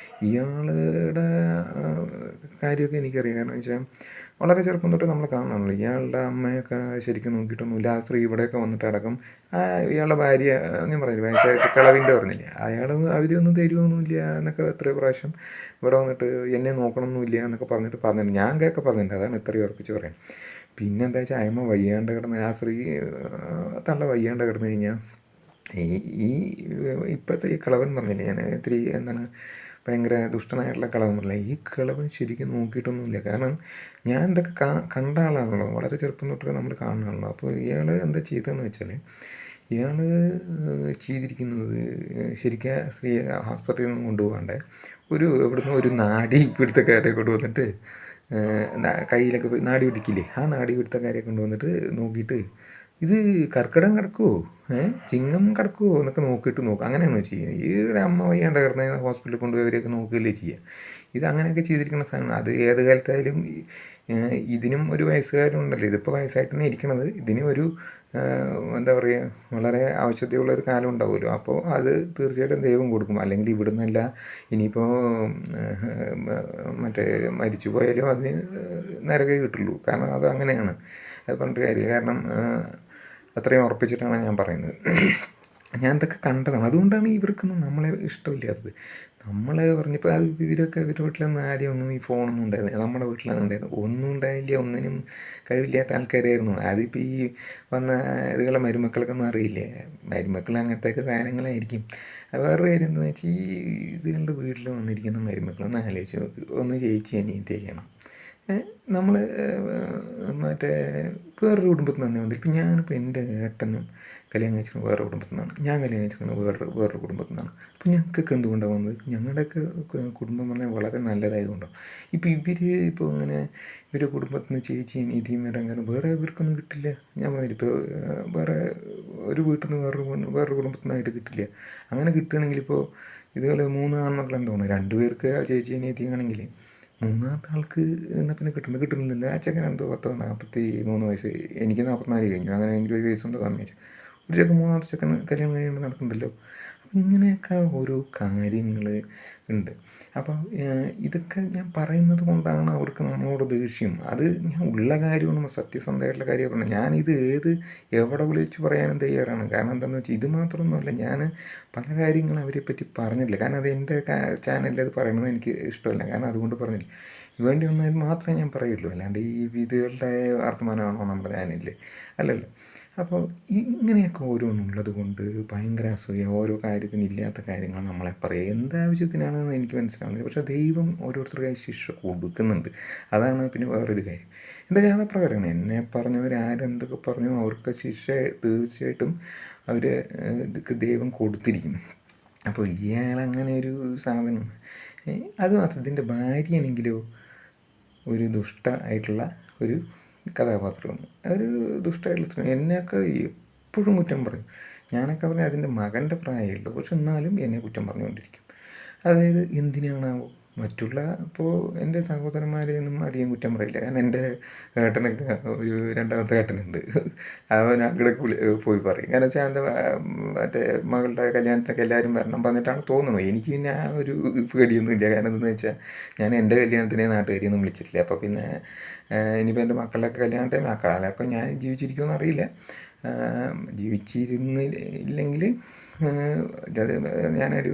ഇയാളുടെ കാര്യമൊക്കെ എനിക്കറിയാം. കാരണം വെച്ചാൽ വളരെ ചെറുപ്പം തൊട്ട് നമ്മൾ കാണണമല്ലോ. ഇയാളുടെ അമ്മയൊക്കെ ശരിക്കും നോക്കിയിട്ടൊന്നുമില്ല. ആ സ്ത്രീ ഇവിടെയൊക്കെ വന്നിട്ട് അടക്കം ഇയാളുടെ ഭാര്യ, ഞാൻ പറഞ്ഞില്ല വയസ്സായിട്ട് കിളവിൻ്റെ പറഞ്ഞില്ലേ, അവരൊന്നും തരുമൊന്നുമില്ല എന്നൊക്കെ എത്രയോ പ്രാവശ്യം ഇവിടെ വന്നിട്ട് എന്നെ നോക്കണമൊന്നുമില്ല എന്നൊക്കെ പറഞ്ഞിട്ടുണ്ട്. ഞാൻ കേൾക്കെ പറഞ്ഞിട്ടുണ്ട്. അതാണ് ഇത്രയും ഉറപ്പിച്ച് പറയാം. പിന്നെ എന്താ വെച്ചാൽ അയമ്മ വയ്യാണ്ട് കിടന്ന്, ആ സ്ത്രീ തള്ള വയ്യാണ്ട് കിടന്നു കഴിഞ്ഞാൽ ഈ ഇപ്പോഴത്തെ ഈ കിളവൻ പറഞ്ഞില്ലേ, ഞാൻ ഇത്തിരി എന്താണ് ഭയങ്കര ദുഷ്ടനായിട്ടുള്ള കിളവൻ പറഞ്ഞില്ല, ഈ കിളവൻ ശരിക്കും നോക്കിയിട്ടൊന്നുമില്ല. കാരണം ഞാൻ ഇതൊക്കെ കണ്ട ആളാണല്ലോ, വളരെ ചെറുപ്പം തൊട്ട് നമ്മൾ കാണുന്നതാണല്ലോ. അപ്പോൾ ഇയാൾ എന്താ ചെയ്തതെന്ന് വെച്ചാൽ, ഇയാൾ ചെയ്തിരിക്കുന്നത് ശരിക്കും സ്ത്രീ ഹോസ്പിറ്റലിൽ നിന്ന് കൊണ്ടുപോകാണ്ട് ഇവിടുന്ന് ഒരു നാടി പിടുത്തക്കാരെ കൊണ്ടുവന്നിട്ട്, കയ്യിലൊക്കെ നാടി പിടിക്കില്ലേ, ആ നാടി പിടുത്തക്കാരെ കൊണ്ടുവന്നിട്ട് നോക്കിയിട്ട്, ഇത് കർക്കിടകം കിടക്കുമോ, ചിങ്ങം കിടക്കുമോ എന്നൊക്കെ നോക്കിയിട്ട് അങ്ങനെയാണോ ചെയ്യുക? ഈ ഒരു അമ്മ വയ്യാണ്ട് കിടന്ന ഹോസ്പിറ്റലിൽ കൊണ്ടുപോയി അവരെയൊക്കെ നോക്കുകയല്ലേ ചെയ്യുക. ഇത് അങ്ങനെയൊക്കെ ചെയ്തിരിക്കുന്ന സാധനമാണ്. അത് ഏത് കാലത്തായാലും ഇതിനും ഒരു വയസ്സുകാരുണ്ടല്ലോ. ഇതിപ്പോൾ വയസ്സായിട്ട് തന്നെ ഇരിക്കണത്. ഇതിനും ഒരു എന്താ പറയുക, വളരെ ആവശ്യതയുള്ളൊരു കാലം ഉണ്ടാവുമല്ലോ. അപ്പോൾ അത് തീർച്ചയായിട്ടും ദൈവം കൊടുക്കും. അല്ലെങ്കിൽ ഇവിടുന്നല്ല, ഇനിയിപ്പോൾ മറ്റേ മരിച്ചു പോയാലും അതിന് നരകേ കിട്ടുള്ളൂ. കാരണം അത് അങ്ങനെയാണ്. അത് പറഞ്ഞിട്ട് കാര്യമില്ല. കാരണം അത്രയും ഉറപ്പിച്ചിട്ടാണ് ഞാൻ പറയുന്നത്. ഞാൻ ഇതൊക്കെ കണ്ടതാണ്. അതുകൊണ്ടാണ് ഇവർക്കൊന്നും നമ്മളെ ഇഷ്ടമില്ലാത്തത്. നമ്മൾ പറഞ്ഞപ്പോൾ ഇവരുടെ വീട്ടിലൊന്നും ആദ്യം ഒന്നും ഈ ഫോണൊന്നും ഉണ്ടായിരുന്നില്ല. നമ്മുടെ വീട്ടിലാണ് ഉണ്ടായിരുന്നത്. ഒന്നും ഉണ്ടായില്ല, ഒന്നിനും കഴിവില്ലാത്ത ആൾക്കാരായിരുന്നു. അതിപ്പോൾ ഈ വന്ന ഇതുകളെ മരുമക്കൾക്കൊന്നും അറിയില്ലേ. മരുമക്കൾ അങ്ങനത്തെയൊക്കെ സാധനങ്ങളായിരിക്കും. വേറൊരു കാര്യം എന്താണെന്ന് വെച്ചാൽ, ഈ ഇതുകളുടെ വീട്ടിൽ വന്നിരിക്കുന്ന മരുമക്കളൊന്ന് ആലോചിച്ച് നോക്ക്. ഒന്ന് ചേച്ചി അനിയത്തിയൊക്കെയാണ്. നമ്മൾ മറ്റേ വേറൊരു കുടുംബത്തിൽ നിന്ന് വന്നിട്ട്, ഇപ്പം ഞാനിപ്പോൾ എൻ്റെ ഏട്ടനും കല്യാണം കഴിച്ചിരിക്കുന്നത് വേറെ കുടുംബത്തിൽ നിന്നാണ്, ഞാൻ കല്യാണം കഴിച്ചിരിക്കുന്നത് വേറൊരു കുടുംബത്തിൽ നിന്നാണ്. അപ്പോൾ ഞങ്ങൾക്കൊക്കെ എന്തുകൊണ്ടാണ് വന്നത്? ഞങ്ങളുടെയൊക്കെ കുടുംബം പറഞ്ഞാൽ വളരെ നല്ലതായതുകൊണ്ടാണ്. ഇപ്പോൾ ഇപ്പോൾ ഇങ്ങനെ ഇവരുടെ കുടുംബത്തിൽ നിന്ന് ചേച്ചി അനിയത്തിയും അങ്ങനെ വേറെ ഇവർക്കൊന്നും കിട്ടില്ല. ഞാൻ പറഞ്ഞില്ല, ഇപ്പോൾ വേറെ ഒരു വീട്ടിൽ നിന്ന് വേറൊരു കുടുംബത്തിൽ നിന്നായിട്ട് കിട്ടില്ല. അങ്ങനെ കിട്ടുകയാണെങ്കിൽ ഇപ്പോൾ ഇതുപോലെ 3 ആൺമക്കളെന്ന് തോന്നുന്നു, 2 പേർക്ക് ചേച്ചി അനിയത്തിയും ആണെങ്കിൽ മൂന്നാമത്തെ ആൾക്ക് എന്നാൽ പിന്നെ കിട്ടുന്നില്ല. ആ ചെക്കൻ എന്തോ 43 വയസ്സ്, എനിക്ക് 44 കഴിഞ്ഞു. അങ്ങനെ എനിക്ക് ഒരു വയസ്സുണ്ടോ എന്ന് വെച്ചാൽ, ഒരു ചെക്കൻ മൂന്നാമത്തെ ചെക്കൻ കല്യാണം കഴിയുമ്പോൾ നടക്കുന്നുണ്ടല്ലോ. അപ്പം ഇങ്ങനെയൊക്കെ ഓരോ കാര്യങ്ങൾ ഉണ്ട്. അപ്പോൾ ഇതൊക്കെ ഞാൻ പറയുന്നത് കൊണ്ടാണ് അവർക്ക് നമ്മളോട് ദേഷ്യം. അത് ഞാൻ ഉള്ള കാര്യമാണ്, സത്യസന്ധമായിട്ടുള്ള കാര്യമാണ്. ഞാനിത് എവിടെ വിളിച്ച് പറയാനും തയ്യാറാണ്. കാരണം എന്താണെന്ന് വെച്ചാൽ, ഇത് മാത്രമൊന്നുമല്ല, ഞാൻ പല കാര്യങ്ങളും അവരെ പറ്റി പറഞ്ഞില്ല. കാരണം അത് എൻ്റെ ചാനലിൽ അത് പറയണമെന്ന് എനിക്ക് ഇഷ്ടമല്ല. കാരണം അതുകൊണ്ട് പറഞ്ഞില്ല, വേണ്ടി വന്നാൽ മാത്രമേ ഞാൻ പറയുള്ളൂ. അല്ലാണ്ട് ഈ വിധികളുടെ വർത്തമാനമാണോ നമ്മുടെ ചാനലിൽ? അല്ലല്ലോ. അപ്പോൾ ഇങ്ങനെയൊക്കെ ഓരോന്നുള്ളത് കൊണ്ട് ഭയങ്കര അസൂയ, ഓരോ കാര്യത്തിന് ഇല്ലാത്ത കാര്യങ്ങൾ നമ്മളെ പറയുക. എന്താവശ്യത്തിനാണെന്ന് എനിക്ക് മനസ്സിലാവുന്നില്ല. പക്ഷേ ദൈവം ഓരോരുത്തർക്കായി ശിക്ഷ കൊടുക്കുന്നുണ്ട്. അതാണ് പിന്നെ വേറൊരു കാര്യം. എൻ്റെ ജാതകപ്രകാരമാണ്. എന്നെ പറഞ്ഞവർ ആരെന്തൊക്കെ പറഞ്ഞു, അവർക്ക് ശിക്ഷ തീർച്ചയായിട്ടും ഇതൊക്കെ ദൈവം കൊടുത്തിരിക്കും. അപ്പോൾ ഇയാളങ്ങനെ ഒരു സാധനം, അത് മാത്രം ഇതിൻ്റെ ഭാര്യയാണെങ്കിലോ ഒരു ദുഷ്ട ആയിട്ടുള്ള ഒരു കഥാപാത്രമാണ്. ഒരു ദുഷ്ടമായിട്ടുള്ള സ്ത്രീ. എന്നെയൊക്കെ എപ്പോഴും കുറ്റം പറയും. ഞാനൊക്കെ പറഞ്ഞാൽ അതിൻ്റെ മകൻ്റെ പ്രായമേ ഉള്ളൂ. പക്ഷെ എന്നാലും എന്നെ കുറ്റം പറഞ്ഞുകൊണ്ടിരിക്കും. അതായത് എന്തിനാണാവോ മറ്റുള്ള ഇപ്പോൾ എൻ്റെ സഹോദരന്മാരെയൊന്നും അധികം കുറ്റം പറയില്ല. കാരണം എൻ്റെ ഏട്ടനൊക്കെ ഒരു രണ്ടാമത്തെ ഏട്ടനുണ്ട്. അവൻ അങ്ങോട്ട് പോയി പറയും. കാരണം വെച്ചാൽ അവൻ്റെ മറ്റേ മകളുടെ കല്യാണത്തിനൊക്കെ എല്ലാവരും വരണം പറഞ്ഞിട്ടാണ് തോന്നുന്നത്. എനിക്ക് പിന്നെ ആ ഒരു പേടിയൊന്നും ഇല്ല. കാരണം എന്താണെന്ന് വെച്ചാൽ ഞാൻ എൻ്റെ കല്യാണത്തിനെ നാട്ടുകാരെയൊന്നും വിളിച്ചിട്ടില്ല. അപ്പോൾ പിന്നെ ഇനിയിപ്പോൾ എൻ്റെ മക്കളുടെയൊക്കെ കല്യാണ ടൈം ആ കാലമൊക്കെ ഞാൻ ജീവിച്ചിരിക്കുമെന്ന് അറിയില്ല. ജീവിച്ചിരുന്നില്ലെങ്കിൽ അത് ഞാനൊരു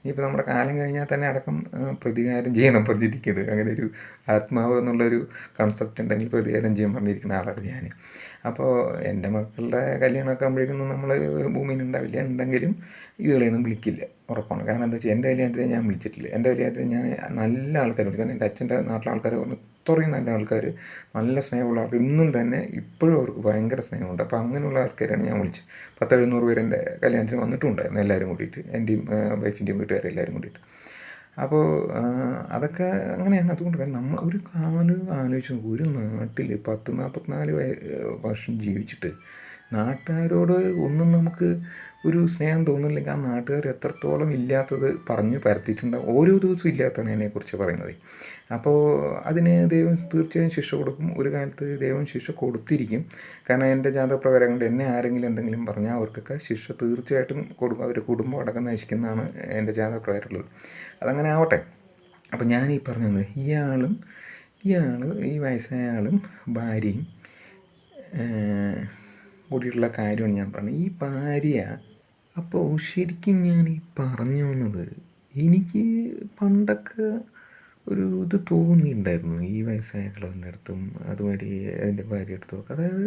ഇനിയിപ്പോൾ നമ്മുടെ കാലം കഴിഞ്ഞാൽ തന്നെ അടക്കം പ്രതികാരം ചെയ്യണം പറഞ്ഞിരിക്കുന്നത്. അങ്ങനെ ഒരു ആത്മാവ് എന്നുള്ളൊരു കൺസെപ്റ്റ് ഉണ്ടെങ്കിൽ പ്രതികാരം ചെയ്യാൻ പറഞ്ഞിരിക്കുന്ന ആളാണ് ഞാൻ. അപ്പോൾ എൻ്റെ മക്കളുടെ കല്യാണമൊക്കെ ആകുമ്പോഴേക്കൊന്നും നമ്മൾ ഭൂമിയിൽ ഉണ്ടാവില്ല. ഉണ്ടെങ്കിലും ഇതുകളെയൊന്നും വിളിക്കില്ല, ഉറപ്പാണ്. കാരണം എന്താ വെച്ചാൽ എൻ്റെ കല്യാണത്തിന് ഞാൻ വിളിച്ചിട്ടില്ല. എൻ്റെ കല്യാണത്തിന് ഞാൻ നല്ല ആൾക്കാർ വിളിക്കും. കാരണം എൻ്റെ അച്ഛൻ്റെ നാട്ടിലെ ആൾക്കാർ പറഞ്ഞു അത്രയും നല്ല ആൾക്കാർ, നല്ല സ്നേഹമുള്ള ആൾക്കാർ, ഇന്നും തന്നെ ഇപ്പോഴും അവർക്ക് ഭയങ്കര സ്നേഹമുണ്ട്. അപ്പോൾ അങ്ങനെയുള്ള ആൾക്കാരാണ് ഞാൻ വിളിച്ചത്. 10-700 പേര് എൻ്റെ കല്യാണത്തിന് വന്നിട്ടുണ്ടായിരുന്നു, എല്ലാവരും കൂടിയിട്ട്, എൻ്റെയും വൈഫിൻ്റെയും വീട്ടുകാരെല്ലാവരും കൂടിയിട്ട്. അപ്പോൾ അതൊക്കെ അങ്ങനെയാണ്. അതുകൊണ്ട് കാരണം നമ്മൾ ഒരു കാലം ആലോചിച്ച് നോക്കും, ഒരു നാട്ടിൽ 10-44 വർഷം ജീവിച്ചിട്ട് നാട്ടുകാരോട് ഒന്നും നമുക്ക് ഒരു സ്നേഹം തോന്നുന്നില്ലെങ്കിൽ ആ നാട്ടുകാർ എത്രത്തോളം ഇല്ലാത്തത് പറഞ്ഞ് പരത്തിയിട്ടുണ്ടാകും. ഓരോ ദിവസവും ഇല്ലാത്തതാണ് അതിനെക്കുറിച്ച് പറയുന്നത്. അപ്പോൾ അതിന് ദൈവം തീർച്ചയായും ശിക്ഷ കൊടുക്കും. ഒരു കാലത്ത് ദൈവം ശിക്ഷ കൊടുത്തിരിക്കും. കാരണം എൻ്റെ ജാതകപ്രകാരം കൊണ്ട് എന്നെ ആരെങ്കിലും എന്തെങ്കിലും പറഞ്ഞാൽ അവർക്കൊക്കെ ശിക്ഷ തീർച്ചയായിട്ടും കൊടുക്കും. അവരുടെ കുടുംബം അടക്കം നശിക്കുന്നതാണ് എൻ്റെ ജാതകപ്രകാരമുള്ളത്. അതങ്ങനെ ആവട്ടെ. അപ്പോൾ ഞാൻ ഈ പറഞ്ഞത് ഇയാൾ ഈ വയസ്സായ ആളും ഭാര്യയും കൂടിയിട്ടുള്ള കാര്യമാണ് ഞാൻ പറഞ്ഞത്. ഈ ഭാര്യ, അപ്പോൾ ശരിക്കും ഞാൻ ഈ പറഞ്ഞു വന്നത്, എനിക്ക് പണ്ടൊക്കെ ഒരു ഇത് തോന്നിയിട്ടുണ്ടായിരുന്നു ഈ വയസ്സായ കിളവൻ്റെ അടുത്തും അതുമാതിരി അതിൻ്റെ ഭാര്യ അടുത്തും ഒക്കെ. അതായത്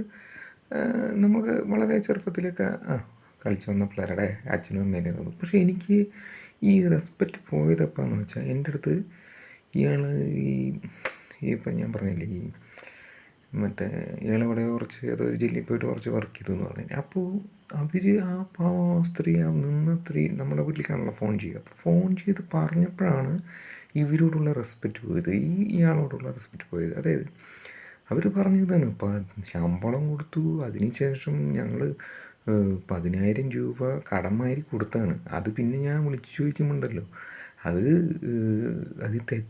നമുക്ക് വളരെ ചെറുപ്പത്തിലൊക്കെ കളിച്ച് വന്ന പിള്ളേരുടെ അച്ഛനും അമ്മേനെ തോന്നും. പക്ഷേ എനിക്ക് ഈ റെസ്പെക്റ്റ് പോയതെപ്പോഴെന്ന് വെച്ചാൽ, എൻ്റെ അടുത്ത് ഇയാൾ ഇപ്പം ഞാൻ പറഞ്ഞില്ലേ, മറ്റേ ഇയാളിവിടെ കുറച്ച് അതൊരു ജില്ലയിൽ പോയിട്ട് കുറച്ച് വർക്ക് ചെയ്തു എന്ന് പറഞ്ഞു. അപ്പോൾ അവർ ആ സ്ത്രീ, ആ നിന്ന സ്ത്രീ നമ്മുടെ വീട്ടിലേക്കാണല്ലോ ഫോൺ ചെയ്യുക. അപ്പോൾ ഫോൺ ചെയ്ത് പറഞ്ഞപ്പോഴാണ് ഇവരോടുള്ള റെസ്പെക്റ്റ് പോയത്, ഇയാളോടുള്ള റെസ്പെക്റ്റ് പോയത്. അതായത് അവർ പറഞ്ഞതാണ്, ശമ്പളം കൊടുത്തു, അതിന് ശേഷം ഞങ്ങൾ 10,000 രൂപ കടമായി കൊടുത്താണ്. അത് പിന്നെ ഞാൻ വിളിച്ചു ചോദിക്കുമ്പോണ്ടല്ലോ അത്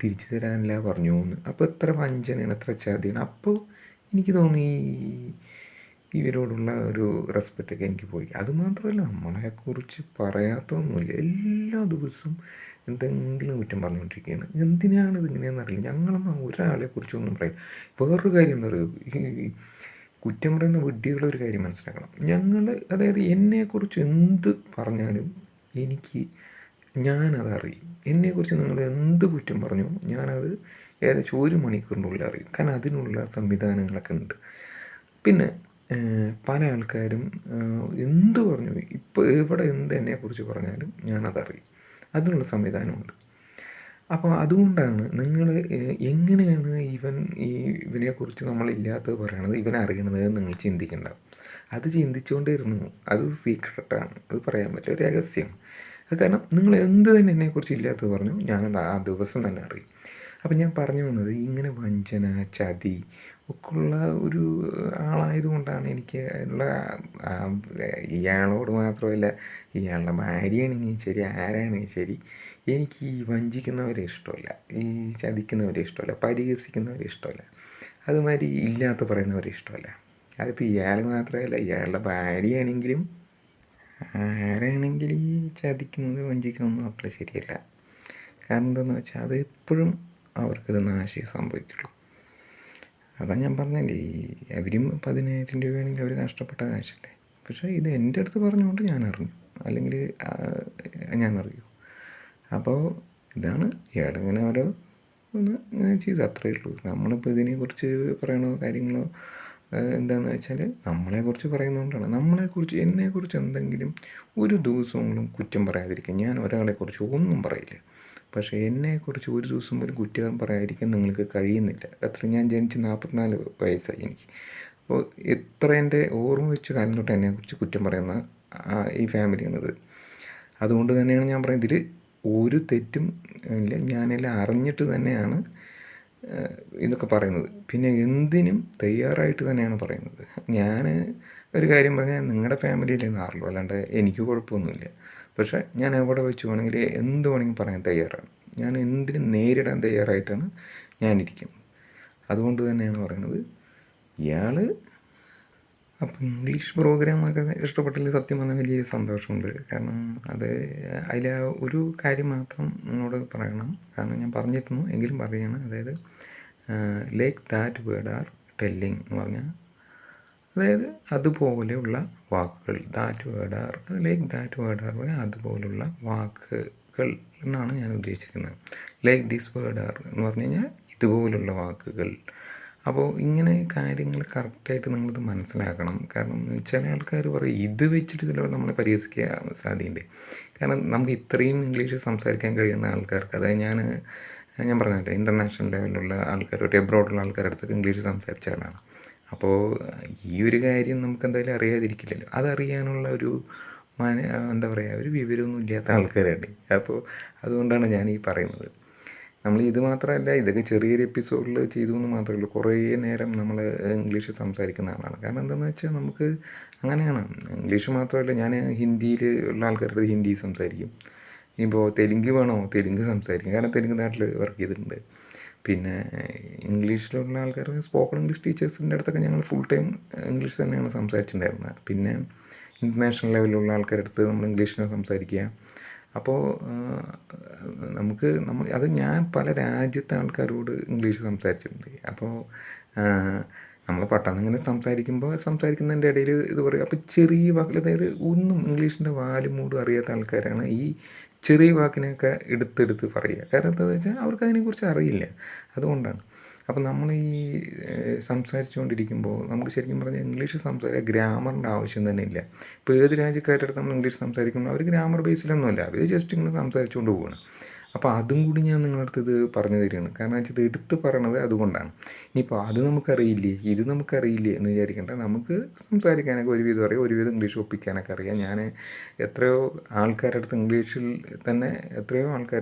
തിരിച്ചു തരാനല്ല പറഞ്ഞു എന്ന്. അപ്പോൾ എത്ര വഞ്ചനയാണ്, എത്ര ചതിയാണ്. അപ്പോൾ എനിക്ക് തോന്നി ഇവരോടുള്ള ഒരു റെസ്പെക്റ്റൊക്കെ എനിക്ക് പോയി. അതുമാത്രമല്ല, നമ്മളെക്കുറിച്ച് പറയാത്തൊന്നുമില്ല. എല്ലാ ദിവസവും എന്തെങ്കിലും കുറ്റം പറഞ്ഞുകൊണ്ടിരിക്കുകയാണ്. എന്തിനാണ് ഇതിങ്ങനെയെന്ന് അറിയില്ല. ഞങ്ങളൊന്നും ഒരാളെക്കുറിച്ചൊന്നും പറയില്ല. വേറൊരു കാര്യം എന്താ പറയുക, ഈ കുറ്റം പറയുന്ന വിഡ്ഢികളൊരു കാര്യം മനസ്സിലാക്കണം. അതായത് എന്നെക്കുറിച്ച് എന്ത് പറഞ്ഞാലും ഞാനതറിയും. എന്നെക്കുറിച്ച് നിങ്ങൾ എന്ത് കുറ്റം പറഞ്ഞു ഞാനത് ഏകദേശം 1 മണിക്കൂറിനുള്ളിൽ അറിയും. കാരണം അതിനുള്ള സംവിധാനങ്ങളൊക്കെ ഉണ്ട്. പിന്നെ പല ആൾക്കാരും എന്ത് പറഞ്ഞു, ഇപ്പോൾ എവിടെ എന്ത് എന്നെക്കുറിച്ച് പറഞ്ഞാലും ഞാനതറിയും. അതിനുള്ള സംവിധാനമുണ്ട്. അപ്പോൾ അതുകൊണ്ടാണ് നിങ്ങൾ എങ്ങനെയാണ് ഇവനെക്കുറിച്ച് നമ്മളില്ലാത്തത് പറയണത്, ഇവനെ അറിയണത് നിങ്ങൾ ചിന്തിക്കേണ്ട. അത് ചിന്തിച്ചുകൊണ്ടിരുന്നു, അത് സീക്രട്ടാണ്, അത് പറയാൻ പറ്റില്ല, ഒരു രഹസ്യം. അത് കാരണം നിങ്ങൾ എന്ത് തന്നെ എന്നെക്കുറിച്ച് ഇല്ലാത്തത് പറഞ്ഞു ഞാനത് ആ ദിവസം തന്നെ അറിയും. അപ്പം ഞാൻ പറഞ്ഞു വന്നത്, ഇങ്ങനെ വഞ്ചന, ചതി ഒക്കെ ഉള്ള ഒരു ആളായതുകൊണ്ടാണ് എനിക്ക് ഉള്ള ഇയാളോട് മാത്രമല്ല, ഇയാളുടെ ഭാര്യയാണെങ്കിൽ ശരി, ആരാണെങ്കിൽ ശരി, എനിക്ക് ഈ വഞ്ചിക്കുന്നവരെ ഇഷ്ടമല്ല, ഈ ചതിക്കുന്നവരെ ഇഷ്ടമല്ല, പരിഹസിക്കുന്നവരെ ഇഷ്ടമല്ല, അതുമാതിരി ഇല്ലാത്ത പറയുന്നവരെ ഇഷ്ടമല്ല. അതിപ്പോൾ ഇയാൾ മാത്രമല്ല, ഇയാളുടെ ഭാര്യയാണെങ്കിലും ആരാണെങ്കിൽ ഈ ചതിക്കുന്നത്, വഞ്ചിക്കുന്നതൊന്നും അത്ര ശരിയല്ല. കാരണം എന്താണെന്ന് വെച്ചാൽ അത് എപ്പോഴും അവർക്കത് നാശം സംഭവിക്കുള്ളൂ. അതാണ് ഞാൻ പറഞ്ഞില്ലേ, അവരും 10,000 രൂപയാണെങ്കിൽ അവർ കഷ്ടപ്പെട്ട കാശല്ലേ. പക്ഷേ ഇത് എൻ്റെ അടുത്ത് പറഞ്ഞുകൊണ്ട് ഞാൻ അറിഞ്ഞു, അല്ലെങ്കിൽ ഞാൻ അറിയൂ. അപ്പോൾ ഇതാണ് ഇയാളിങ്ങനെ ഇങ്ങനെ ചെയ്തു, അത്രയേ ഉള്ളൂ. നമ്മളിപ്പോൾ ഇതിനെക്കുറിച്ച് പറയണോ കാര്യങ്ങളോ എന്താണെന്ന് വെച്ചാൽ നമ്മളെക്കുറിച്ച് പറയുന്നതുകൊണ്ടാണ്. എന്നെക്കുറിച്ച് എന്തെങ്കിലും ഒരു ദിവസമെങ്കിലും കുറ്റം പറയാതിരിക്കും. ഞാൻ ഒരാളെക്കുറിച്ച് ഒന്നും പറയില്ല. പക്ഷേ എന്നെക്കുറിച്ച് ഒരു ദിവസം പോലും കുറ്റം പറയാതിരിക്കാൻ നിങ്ങൾക്ക് കഴിയുന്നില്ല. ഞാൻ ജനിച്ച് 44 വയസ്സായി എനിക്ക്. അപ്പോൾ എത്ര എൻ്റെ ഓർമ്മ വെച്ച കാലം തൊട്ട് എന്നെക്കുറിച്ച് കുറ്റം പറയുന്ന ഈ ഫാമിലിയാണിത്. അതുകൊണ്ട് തന്നെയാണ് ഞാൻ പറയുന്നത്, ഇതിൽ ഒരു തെറ്റും ഇല്ല. ഞാനെല്ലാം അറിഞ്ഞിട്ട് തന്നെയാണ് ഇതൊക്കെ പറയുന്നത്. പിന്നെ എന്തിനും തയ്യാറായിട്ട് തന്നെയാണ് പറയുന്നത്. ഞാൻ ഒരു കാര്യം പറഞ്ഞാൽ നിങ്ങളുടെ ഫാമിലിയിലേ മാറുള്ളൂ, അല്ലാണ്ട് എനിക്ക് കുഴപ്പമൊന്നുമില്ല. പക്ഷേ ഞാൻ എവിടെ വെച്ച് വേണമെങ്കിൽ എന്ത് വേണമെങ്കിൽ പറയാൻ തയ്യാറാണ്. ഞാൻ എന്തിനും നേരിടാൻ തയ്യാറായിട്ടാണ് ഞാനിരിക്കുന്നത്. അതുകൊണ്ട് തന്നെയാണ് പറയുന്നത് ഇയാൾ. അപ്പോൾ ഇംഗ്ലീഷ് പ്രോഗ്രാമൊക്കെ ഇഷ്ടപ്പെട്ടില്ല, സത്യം പറഞ്ഞാൽ വലിയ സന്തോഷമുണ്ട്. കാരണം അതിൽ ഒരു കാര്യം മാത്രം നിങ്ങളോട് പറയണം. കാരണം ഞാൻ പറഞ്ഞിരുന്നു എങ്കിലും പറയുകയാണ്. അതായത് like that word are telling എന്ന് പറഞ്ഞാൽ, അതായത് അതുപോലെയുള്ള വാക്കുകൾ. That word are like that word are പറഞ്ഞാൽ അതുപോലുള്ള വാക്കുകൾ എന്നാണ് ഞാൻ ഉദ്ദേശിക്കുന്നത്. ലൈക്ക് ദിസ് വേർഡ് ആർ എന്ന് പറഞ്ഞു കഴിഞ്ഞാൽ ഇതുപോലുള്ള വാക്കുകൾ. അപ്പോൾ ഇങ്ങനെ കാര്യങ്ങൾ കറക്റ്റായിട്ട് നിങ്ങളിത് മനസ്സിലാക്കണം. കാരണം ചില ആൾക്കാർ പറയും ഇത് വെച്ചിട്ട് ചിലപ്പോൾ നമ്മളെ പരിഹസിക്കാൻ സാധ്യതയുണ്ട്. കാരണം നമുക്ക് ഇത്രയും ഇംഗ്ലീഷ് സംസാരിക്കാൻ കഴിയുന്ന ആൾക്കാർക്ക്, അതായത് ഞാൻ പറഞ്ഞില്ല, ഇൻ്റർനാഷണൽ ലെവലിലുള്ള ആൾക്കാരോട്ട്, എബ്രോഡുള്ള ആൾക്കാരുടെ അടുത്തൊക്കെ ഇംഗ്ലീഷ് സംസാരിച്ച ആളാണ്. അപ്പോൾ ഈ ഒരു കാര്യം നമുക്ക് എന്തായാലും അറിയാതിരിക്കില്ലല്ലോ. അതറിയാനുള്ള ഒരു എന്താ പറയുക, ഒരു വിവരമൊന്നും ഇല്ലാത്ത ആൾക്കാരുണ്ട്. അപ്പോൾ അതുകൊണ്ടാണ് ഞാൻ ഈ പറയുന്നത്. നമ്മൾ ഇത് മാത്രമല്ല, ഇതൊക്കെ ചെറിയൊരു എപ്പിസോഡിൽ ചെയ്തു എന്ന് മാത്രമേ ഉള്ളൂ. കുറേ നേരം നമ്മൾ ഇംഗ്ലീഷ് സംസാരിക്കുന്ന ആളാണ്. കാരണം എന്താണെന്ന് വെച്ചാൽ നമുക്ക് അങ്ങനെയാണ്. ഇംഗ്ലീഷ് മാത്രമല്ല, ഞാൻ ഹിന്ദിയിൽ ഉള്ള ആൾക്കാരുടെ ഹിന്ദി സംസാരിക്കും. ഇനിയിപ്പോൾ തെലുങ്ക് വേണോ തെലുങ്ക് സംസാരിക്കും. കാരണം തെലുങ്ക് നാട്ടിൽ വർക്ക് ചെയ്തിട്ടുണ്ട്. പിന്നെ ഇംഗ്ലീഷിലുള്ള ആൾക്കാർ സ്പോക്കൺ ഇംഗ്ലീഷ് ടീച്ചേഴ്സിൻ്റെ അടുത്തൊക്കെ ഞങ്ങൾ ഫുൾ ടൈം ഇംഗ്ലീഷ് തന്നെയാണ് സംസാരിച്ചിട്ടുണ്ടായിരുന്നത്. പിന്നെ ഇൻ്റർനാഷണൽ ലെവലിലുള്ള ആൾക്കാരുടെ അടുത്ത് നമ്മൾ ഇംഗ്ലീഷിലാണ് സംസാരിക്കുക. അപ്പോൾ അത് ഞാൻ പല രാജ്യത്തെ ആൾക്കാരോട് ഇംഗ്ലീഷ് സംസാരിച്ചിട്ടുണ്ട്. അപ്പോൾ നമ്മൾ പെട്ടെന്ന് ഇങ്ങനെ സംസാരിക്കുന്നതിൻ്റെ ഇടയിൽ ഇത് പറയും. അപ്പോൾ ചെറിയ വാക്കിൽ, അതായത് ഒന്നും ഇംഗ്ലീഷിൻ്റെ വാലും മൂടും അറിയാത്ത ആൾക്കാരാണ് ഈ ചെറിയ വാക്കിനെയൊക്കെ എടുത്തെടുത്ത് പറയുക. കാരണം എന്താണെന്ന് വെച്ചാൽ അവർക്ക് അതിനെക്കുറിച്ച് അറിയില്ല. അതുകൊണ്ടാണ്. അപ്പം നമ്മൾ ഈ സംസാരിച്ചുകൊണ്ടിരിക്കുമ്പോൾ നമുക്ക് ശരിക്കും പറഞ്ഞാൽ ഇംഗ്ലീഷ് ഗ്രാമറിൻ്റെ ആവശ്യം തന്നെ ഇല്ല. ഇപ്പോൾ ഏത് രാജ്യക്കാരുടെ അടുത്ത് നമ്മൾ ഇംഗ്ലീഷ് സംസാരിക്കുമ്പോൾ അവർ ഗ്രാമർ ബേസിലൊന്നുമല്ല, അവർ ജസ്റ്റ് ഇങ്ങനെ സംസാരിച്ചുകൊണ്ട് പോവുകയാണ്. അപ്പോൾ അതും കൂടി ഞാൻ നിങ്ങളുടെ അടുത്ത് ഇത് പറഞ്ഞു തരികയാണ്. കാരണം വെച്ചാൽ ഇത് എടുത്ത് പറയണത് അതുകൊണ്ടാണ്. ഇനിയിപ്പോൾ അത് നമുക്കറിയില്ലേ, ഇത് നമുക്കറിയില്ലേ എന്ന് വിചാരിക്കേണ്ട. നമുക്ക് സംസാരിക്കാനൊക്കെ ഒരുവിധം അറിയാം, ഒരുവിധം ഇംഗ്ലീഷ് ഒപ്പിക്കാനൊക്കെ അറിയാം. ഞാൻ എത്രയോ ആൾക്കാരുടെ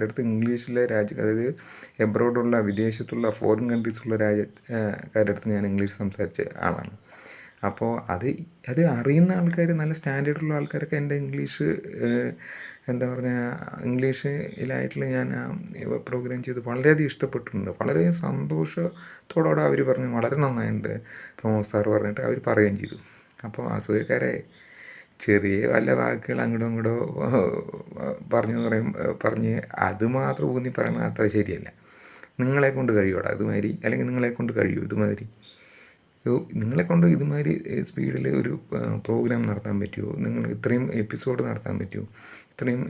അടുത്ത് ഇംഗ്ലീഷിലെ അതായത് എബ്രോഡുള്ള, വിദേശത്തുള്ള, ഫോറിൻ കൺട്രീസുള്ള കാരുടെ അടുത്ത് ഞാൻ ഇംഗ്ലീഷ് സംസാരിച്ച ആളാണ്. അപ്പോൾ അത് അറിയുന്ന ആൾക്കാർ, നല്ല സ്റ്റാൻഡേർഡുള്ള ആൾക്കാരൊക്കെ എൻ്റെ ഇംഗ്ലീഷ് എന്താ പറഞ്ഞാൽ ഇംഗ്ലീഷിലായിട്ടുള്ള ഞാൻ പ്രോഗ്രാം ചെയ്ത് വളരെയധികം ഇഷ്ടപ്പെട്ടിട്ടുണ്ട്. വളരെ സന്തോഷത്തോടെ അവർ പറഞ്ഞു വളരെ നന്നായിട്ടുണ്ട് പ്രമോദ് സാർ പറഞ്ഞിട്ട് അവർ പറയുകയും ചെയ്തു. അപ്പോൾ അസൂയക്കാരെ ചെറിയ വല്ല വാക്കുകൾ അങ്ങോട്ടോ ഇങ്ങോട്ടോ പറഞ്ഞ് അത് മാത്രം ഊന്നി പറയുന്നത് അത്ര ശരിയല്ല. നിങ്ങളെ കൊണ്ട് കഴിയൂടാ ഇതുമാതിരി, അല്ലെങ്കിൽ നിങ്ങളെ കൊണ്ട് കഴിയൂ ഇതുമാതിരി, നിങ്ങളെക്കൊണ്ട് ഇതുമാതിരി സ്പീഡിൽ ഒരു പ്രോഗ്രാം നടത്താൻ പറ്റുമോ? നിങ്ങൾ ഇത്രയും എപ്പിസോഡ് നടത്താൻ പറ്റുമോ? ഇത്രയും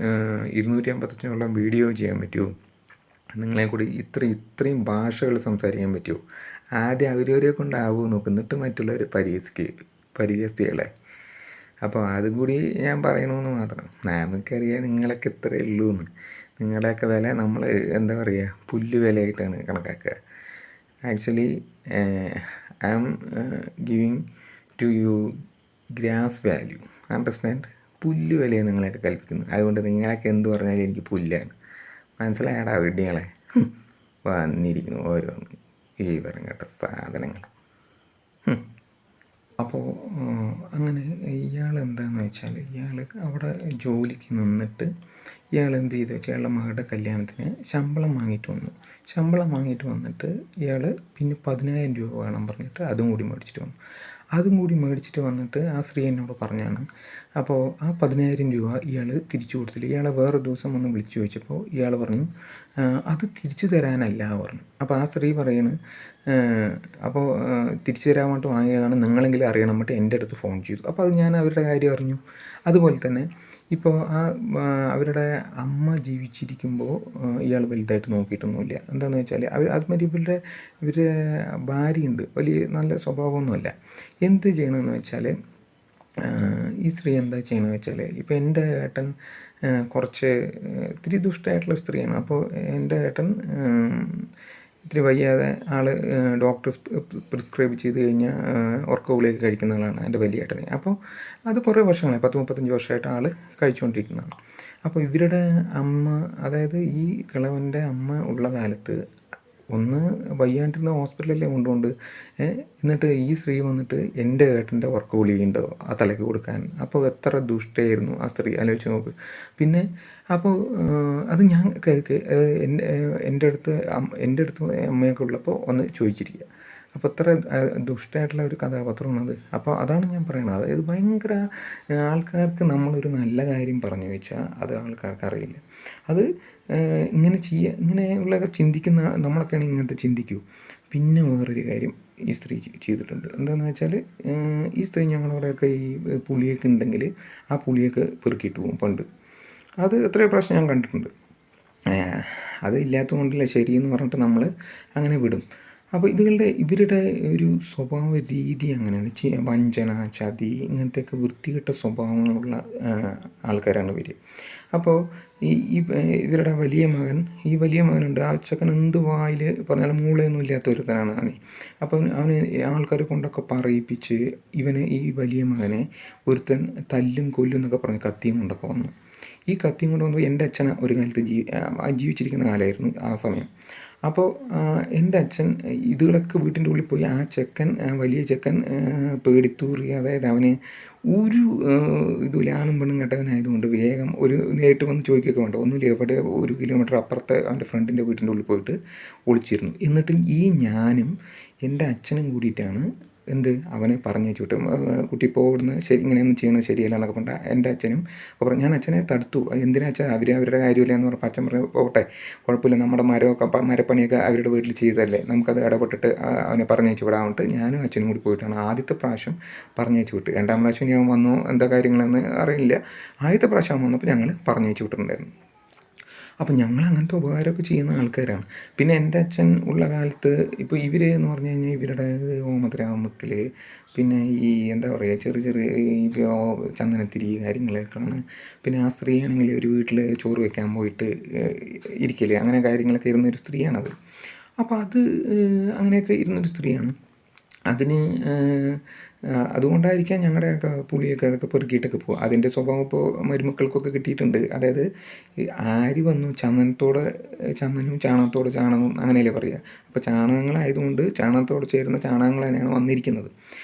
255 വീഡിയോ ചെയ്യാൻ പറ്റുമോ? നിങ്ങളെ കൂടി ഇത്രയും ഭാഷകൾ സംസാരിക്കാൻ പറ്റുമോ? ആദ്യം അവരവരെ കൊണ്ടാവുമോ നോക്കും, എന്നിട്ട് മറ്റുള്ളവർ പരിഹസികളെ. അപ്പോൾ അതും കൂടി ഞാൻ പറയണമെന്ന് മാത്രം. നമുക്കറിയാം നിങ്ങളൊക്കെ ഇത്രയേ ഉള്ളൂ എന്ന്. നിങ്ങളുടെയൊക്കെ വില നമ്മൾ എന്താ പറയുക, പുല്ല് വിലയായിട്ടാണ് കണക്കാക്കുക. Actually I am giving to you grass value, understand? പുല്ല് വിലയാണ് നിങ്ങളെയൊക്കെ കൽപ്പിക്കുന്നത്. അതുകൊണ്ട് നിങ്ങളൊക്കെ എന്ത് പറഞ്ഞാലും എനിക്ക് പുല്ലാണ്. മനസ്സിലായടാ വിഡ്ഢികളെ? വന്നിരിക്കുന്നു ഓരോന്ന് ഈ വരം കേട്ട സാധനങ്ങൾ. അപ്പോൾ അങ്ങനെ ഇയാൾ എന്താണെന്ന് വെച്ചാൽ, ഇയാൾ അവിടെ ജോലിക്ക് നിന്നിട്ട് ഇയാൾ എന്ത് ചെയ്തു വെച്ചാൽ, ഇയാളുടെ മകളുടെ കല്യാണത്തിന് ശമ്പളം വാങ്ങിയിട്ട് വന്നിട്ട് ഇയാൾ പിന്നെ 10,000 രൂപ വേണം പറഞ്ഞിട്ട് അതും കൂടി മേടിച്ചിട്ട് വന്നിട്ട് ആ സ്ത്രീ എന്നോട് പറഞ്ഞാണ്. അപ്പോൾ ആ 10,000 രൂപ ഇയാൾ തിരിച്ചു കൊടുത്തില്ല. ഇയാളെ വേറെ ദിവസം വന്ന് വിളിച്ചു ചോദിച്ചപ്പോൾ ഇയാൾ പറഞ്ഞു അത് തിരിച്ചു തരാനല്ല പറഞ്ഞു. അപ്പോൾ ആ സ്ത്രീ പറയുന്നു, അപ്പോൾ തിരിച്ചു തരാൻ വേണ്ടി വാങ്ങിയതാണ്, നിങ്ങളെങ്കിലും അറിയണം എന്നിട്ട് എൻ്റെ അടുത്ത് ഫോൺ ചെയ്തു. അപ്പോൾ അത് ഞാൻ അവരുടെ കാര്യം അറിഞ്ഞു. അതുപോലെ തന്നെ ഇപ്പോൾ അവരുടെ അമ്മ ജീവിച്ചിരിക്കുമ്പോൾ ഇയാൾ വലുതായിട്ട് നോക്കിയിട്ടൊന്നുമില്ല. എന്താണെന്ന് വെച്ചാൽ അതുമാതിരി ഇവരുടെ ഭാര്യയുണ്ട്, വലിയ നല്ല സ്വഭാവമൊന്നുമല്ല. എന്ത് ചെയ്യണമെന്ന് വെച്ചാൽ, ഈ സ്ത്രീ എന്താ ചെയ്യണമെന്ന് വെച്ചാൽ, ഇപ്പോൾ എൻ്റെ ഏട്ടൻ കുറച്ച് ഇത്തിരി ദുഷ്ടമായിട്ടുള്ള സ്ത്രീയാണ്. അപ്പോൾ എൻ്റെ ഏട്ടൻ ഇത്തിരി വയ്യാതെ ഡോക്ടർ പ്രിസ്ക്രൈബ് ചെയ്ത് കഴിഞ്ഞാൽ ഉറക്ക ഗുളികയൊക്കെ കഴിക്കുന്ന ആളാണ് എൻ്റെ വലിയ ഏട്ടനെ. അപ്പോൾ അത് കുറേ വർഷങ്ങളായി, 10-35 വർഷമായിട്ട് കഴിച്ചുകൊണ്ടിരിക്കുന്നതാണ്. അപ്പോൾ ഇവരുടെ അമ്മ, അതായത് ഈ കിളവൻ്റെ അമ്മ ഉള്ള കാലത്ത് ഒന്ന് വയ്യാണ്ടിരുന്ന ഹോസ്പിറ്റലിലല്ലേ കൊണ്ടുകൊണ്ട് എന്നിട്ട് ഈ സ്ത്രീ വന്നിട്ട് എൻ്റെ ഏട്ടൻ്റെ ഉറക്ക ഗുളികയുണ്ടോ ആ തലയ്ക്ക് കൊടുക്കാൻ. അപ്പോൾ എത്ര ദുഷ്ടയായിരുന്നു ആ സ്ത്രീ, ആലോചിച്ച് നോക്ക്. പിന്നെ അപ്പോൾ അത് ഞാൻ എൻ്റെ എൻ്റെ അടുത്ത് അമ്മയൊക്കെ ഉള്ളപ്പോൾ ഒന്ന് ചോദിച്ചിരിക്കുക. അപ്പോൾ അത്ര ദുഷ്ടമായിട്ടുള്ള ഒരു കഥാപാത്രമാണത്. അപ്പോൾ അതാണ് ഞാൻ പറയുന്നത്. അതായത് ഭയങ്കര ആൾക്കാർക്ക് നമ്മളൊരു നല്ല കാര്യം പറഞ്ഞു വെച്ചാൽ അത് ആൾക്കാർക്ക് അറിയില്ല. അത് ഇങ്ങനെയുള്ള ചിന്തിക്കുന്ന നമ്മളൊക്കെയാണെങ്കിൽ ഇങ്ങനത്തെ ചിന്തിക്കൂ. പിന്നെ വേറൊരു കാര്യം ഈ സ്ത്രീ ചെയ്തിട്ടുണ്ട്. എന്താണെന്ന് വെച്ചാൽ ഈ സ്ത്രീ ഞങ്ങളവിടെയൊക്കെ ഈ പുളിയൊക്കെ ഉണ്ടെങ്കിൽ ആ പുളിയൊക്കെ പെറുക്കിയിട്ട് പോകും പണ്ട്. അത് എത്രയോ പ്രാവശ്യം ഞാൻ കണ്ടിട്ടുണ്ട്. അത് ഇല്ലാത്തത് കൊണ്ടല്ലേ ശരിയെന്ന് പറഞ്ഞിട്ട് നമ്മൾ അങ്ങനെ വിടും. അപ്പോൾ ഇവരുടെ ഒരു സ്വഭാവ രീതി അങ്ങനെയാണ്. വഞ്ചന, ചതി, ഇങ്ങനത്തെയൊക്കെ വൃത്തികെട്ട സ്വഭാവങ്ങളുള്ള ആൾക്കാരാണ് ഇവർ. അപ്പോൾ ഇവരുടെ വലിയ മകനുണ്ട്. ആ ചെക്കൻ എന്ത് വായിൽ പറഞ്ഞാലും മൂളയൊന്നും ഇല്ലാത്ത ഒരുത്തനാണ് അവന്. അപ്പം അവന് ആൾക്കാർ കൊണ്ടൊക്കെ പറയിപ്പിച്ച് ഈ വലിയ മകനെ ഒരുത്തൻ തല്ലും കൊല്ലും എന്നൊക്കെ പറഞ്ഞ് കത്തിയും കൊണ്ടൊക്കെ വന്നു. ഈ കത്തിയും കൊണ്ട് വന്നപ്പോൾ എൻ്റെ അച്ഛൻ ഒരു കാലത്ത് ജീവിച്ചിരിക്കുന്ന കാലമായിരുന്നു ആ സമയം. അപ്പോൾ എൻ്റെ അച്ഛൻ ഇതുകളൊക്കെ വീട്ടിൻ്റെ ഉള്ളിൽ പോയി വലിയ ചെക്കൻ പേടിത്തൂറി, അതായത് അവന് ഒരു ഇതുമില്ല, ആണും പെണ്ണും കെട്ടവനായതുകൊണ്ട് വേഗം നേരിട്ട് വന്ന് ചോദിക്കുകയൊക്കെ വേണ്ട, ഒന്നുമില്ല, എവിടെ 1 കിലോമീറ്റർ അപ്പുറത്തെ അവൻ്റെ ഫ്രണ്ടിൻ്റെ വീട്ടിൻ്റെ ഉള്ളിൽ പോയിട്ട് ഒളിച്ചിരുന്നു. എന്നിട്ട് ഞാനും എൻ്റെ അച്ഛനും കൂടിയിട്ടാണ് അവനെ പറഞ്ഞേച്ച് വിട്ടു. കുട്ടി ഇപ്പോൾ ഇവിടുന്ന് ഇങ്ങനെയൊന്നും ചെയ്യണത് ശരിയല്ല എന്നൊക്കെ പറഞ്ഞാൽ എൻ്റെ അച്ഛനും പറഞ്ഞു. ഞാൻ അച്ഛനെ തടുത്തു. എന്തിനാ വെച്ചാൽ അവരുടെ കാര്യമില്ല എന്ന് പറഞ്ഞപ്പോൾ അച്ഛൻ പറഞ്ഞു പോട്ടെ, കുഴപ്പമില്ല, നമ്മുടെ മരപ്പണിയൊക്കെ അവരുടെ വീട്ടിൽ ചെയ്തതല്ലേ, നമുക്കത് ഇടപെട്ടിട്ട് അവനെ പറഞ്ഞേച്ച് വിടാമിട്ട് ഞാനും അച്ഛനും കൂടി പോയിട്ടാണ് ആദ്യത്തെ പ്രാവശ്യം പറഞ്ഞേച്ച് വിട്ട്. 2ാം പ്രാവശ്യം ഞാൻ വന്നു, എന്താ കാര്യങ്ങളെന്ന് അറിയില്ല. ആദ്യത്തെ പ്രാവശ്യം വന്നപ്പോൾ ഞങ്ങൾ പറഞ്ഞേച്ച് വിട്ടിട്ടുണ്ടായിരുന്നു. അപ്പം ഞങ്ങൾ അങ്ങനത്തെ ഉപകാരമൊക്കെ ചെയ്യുന്ന ആൾക്കാരാണ്. പിന്നെ എൻ്റെ അച്ഛൻ ഉള്ള കാലത്ത് ഇപ്പോൾ എന്ന് പറഞ്ഞു കഴിഞ്ഞാൽ ഇവരുടെ ഓമദ്രാമക്കൽ, പിന്നെ എന്താ പറയുക, ചെറിയ ഈ ചന്ദനത്തിരി കാര്യങ്ങളൊക്കെയാണ്. പിന്നെ ആ സ്ത്രീ ആണെങ്കിൽ ഒരു വീട്ടിൽ ചോറ് വയ്ക്കാൻ പോയിട്ട് ഇരിക്കൽ, അങ്ങനെ കാര്യങ്ങളൊക്കെ ഇരുന്നൊരു സ്ത്രീയാണത്. അപ്പോൾ അങ്ങനെയൊക്കെ ഇരുന്നൊരു സ്ത്രീയാണ്. അതുകൊണ്ടായിരിക്കാം ഞങ്ങളുടെയൊക്കെ പുളിയൊക്കെ അതൊക്കെ പെറുക്കിയിട്ടൊക്കെ പോകും. അതിൻ്റെ സ്വഭാവം ഇപ്പോൾ മരുമക്കൾക്കൊക്കെ കിട്ടിയിട്ടുണ്ട്. അതായത് ആര് വന്നു ചന്ദനവും ചാണകവും അങ്ങനെയല്ലേ പറയുക. അപ്പോൾ ചാണകങ്ങളായതുകൊണ്ട് ചാണകത്തോട് ചേരുന്ന ചാണകങ്ങൾ തന്നെയാണ് വന്നിരിക്കുന്നത്.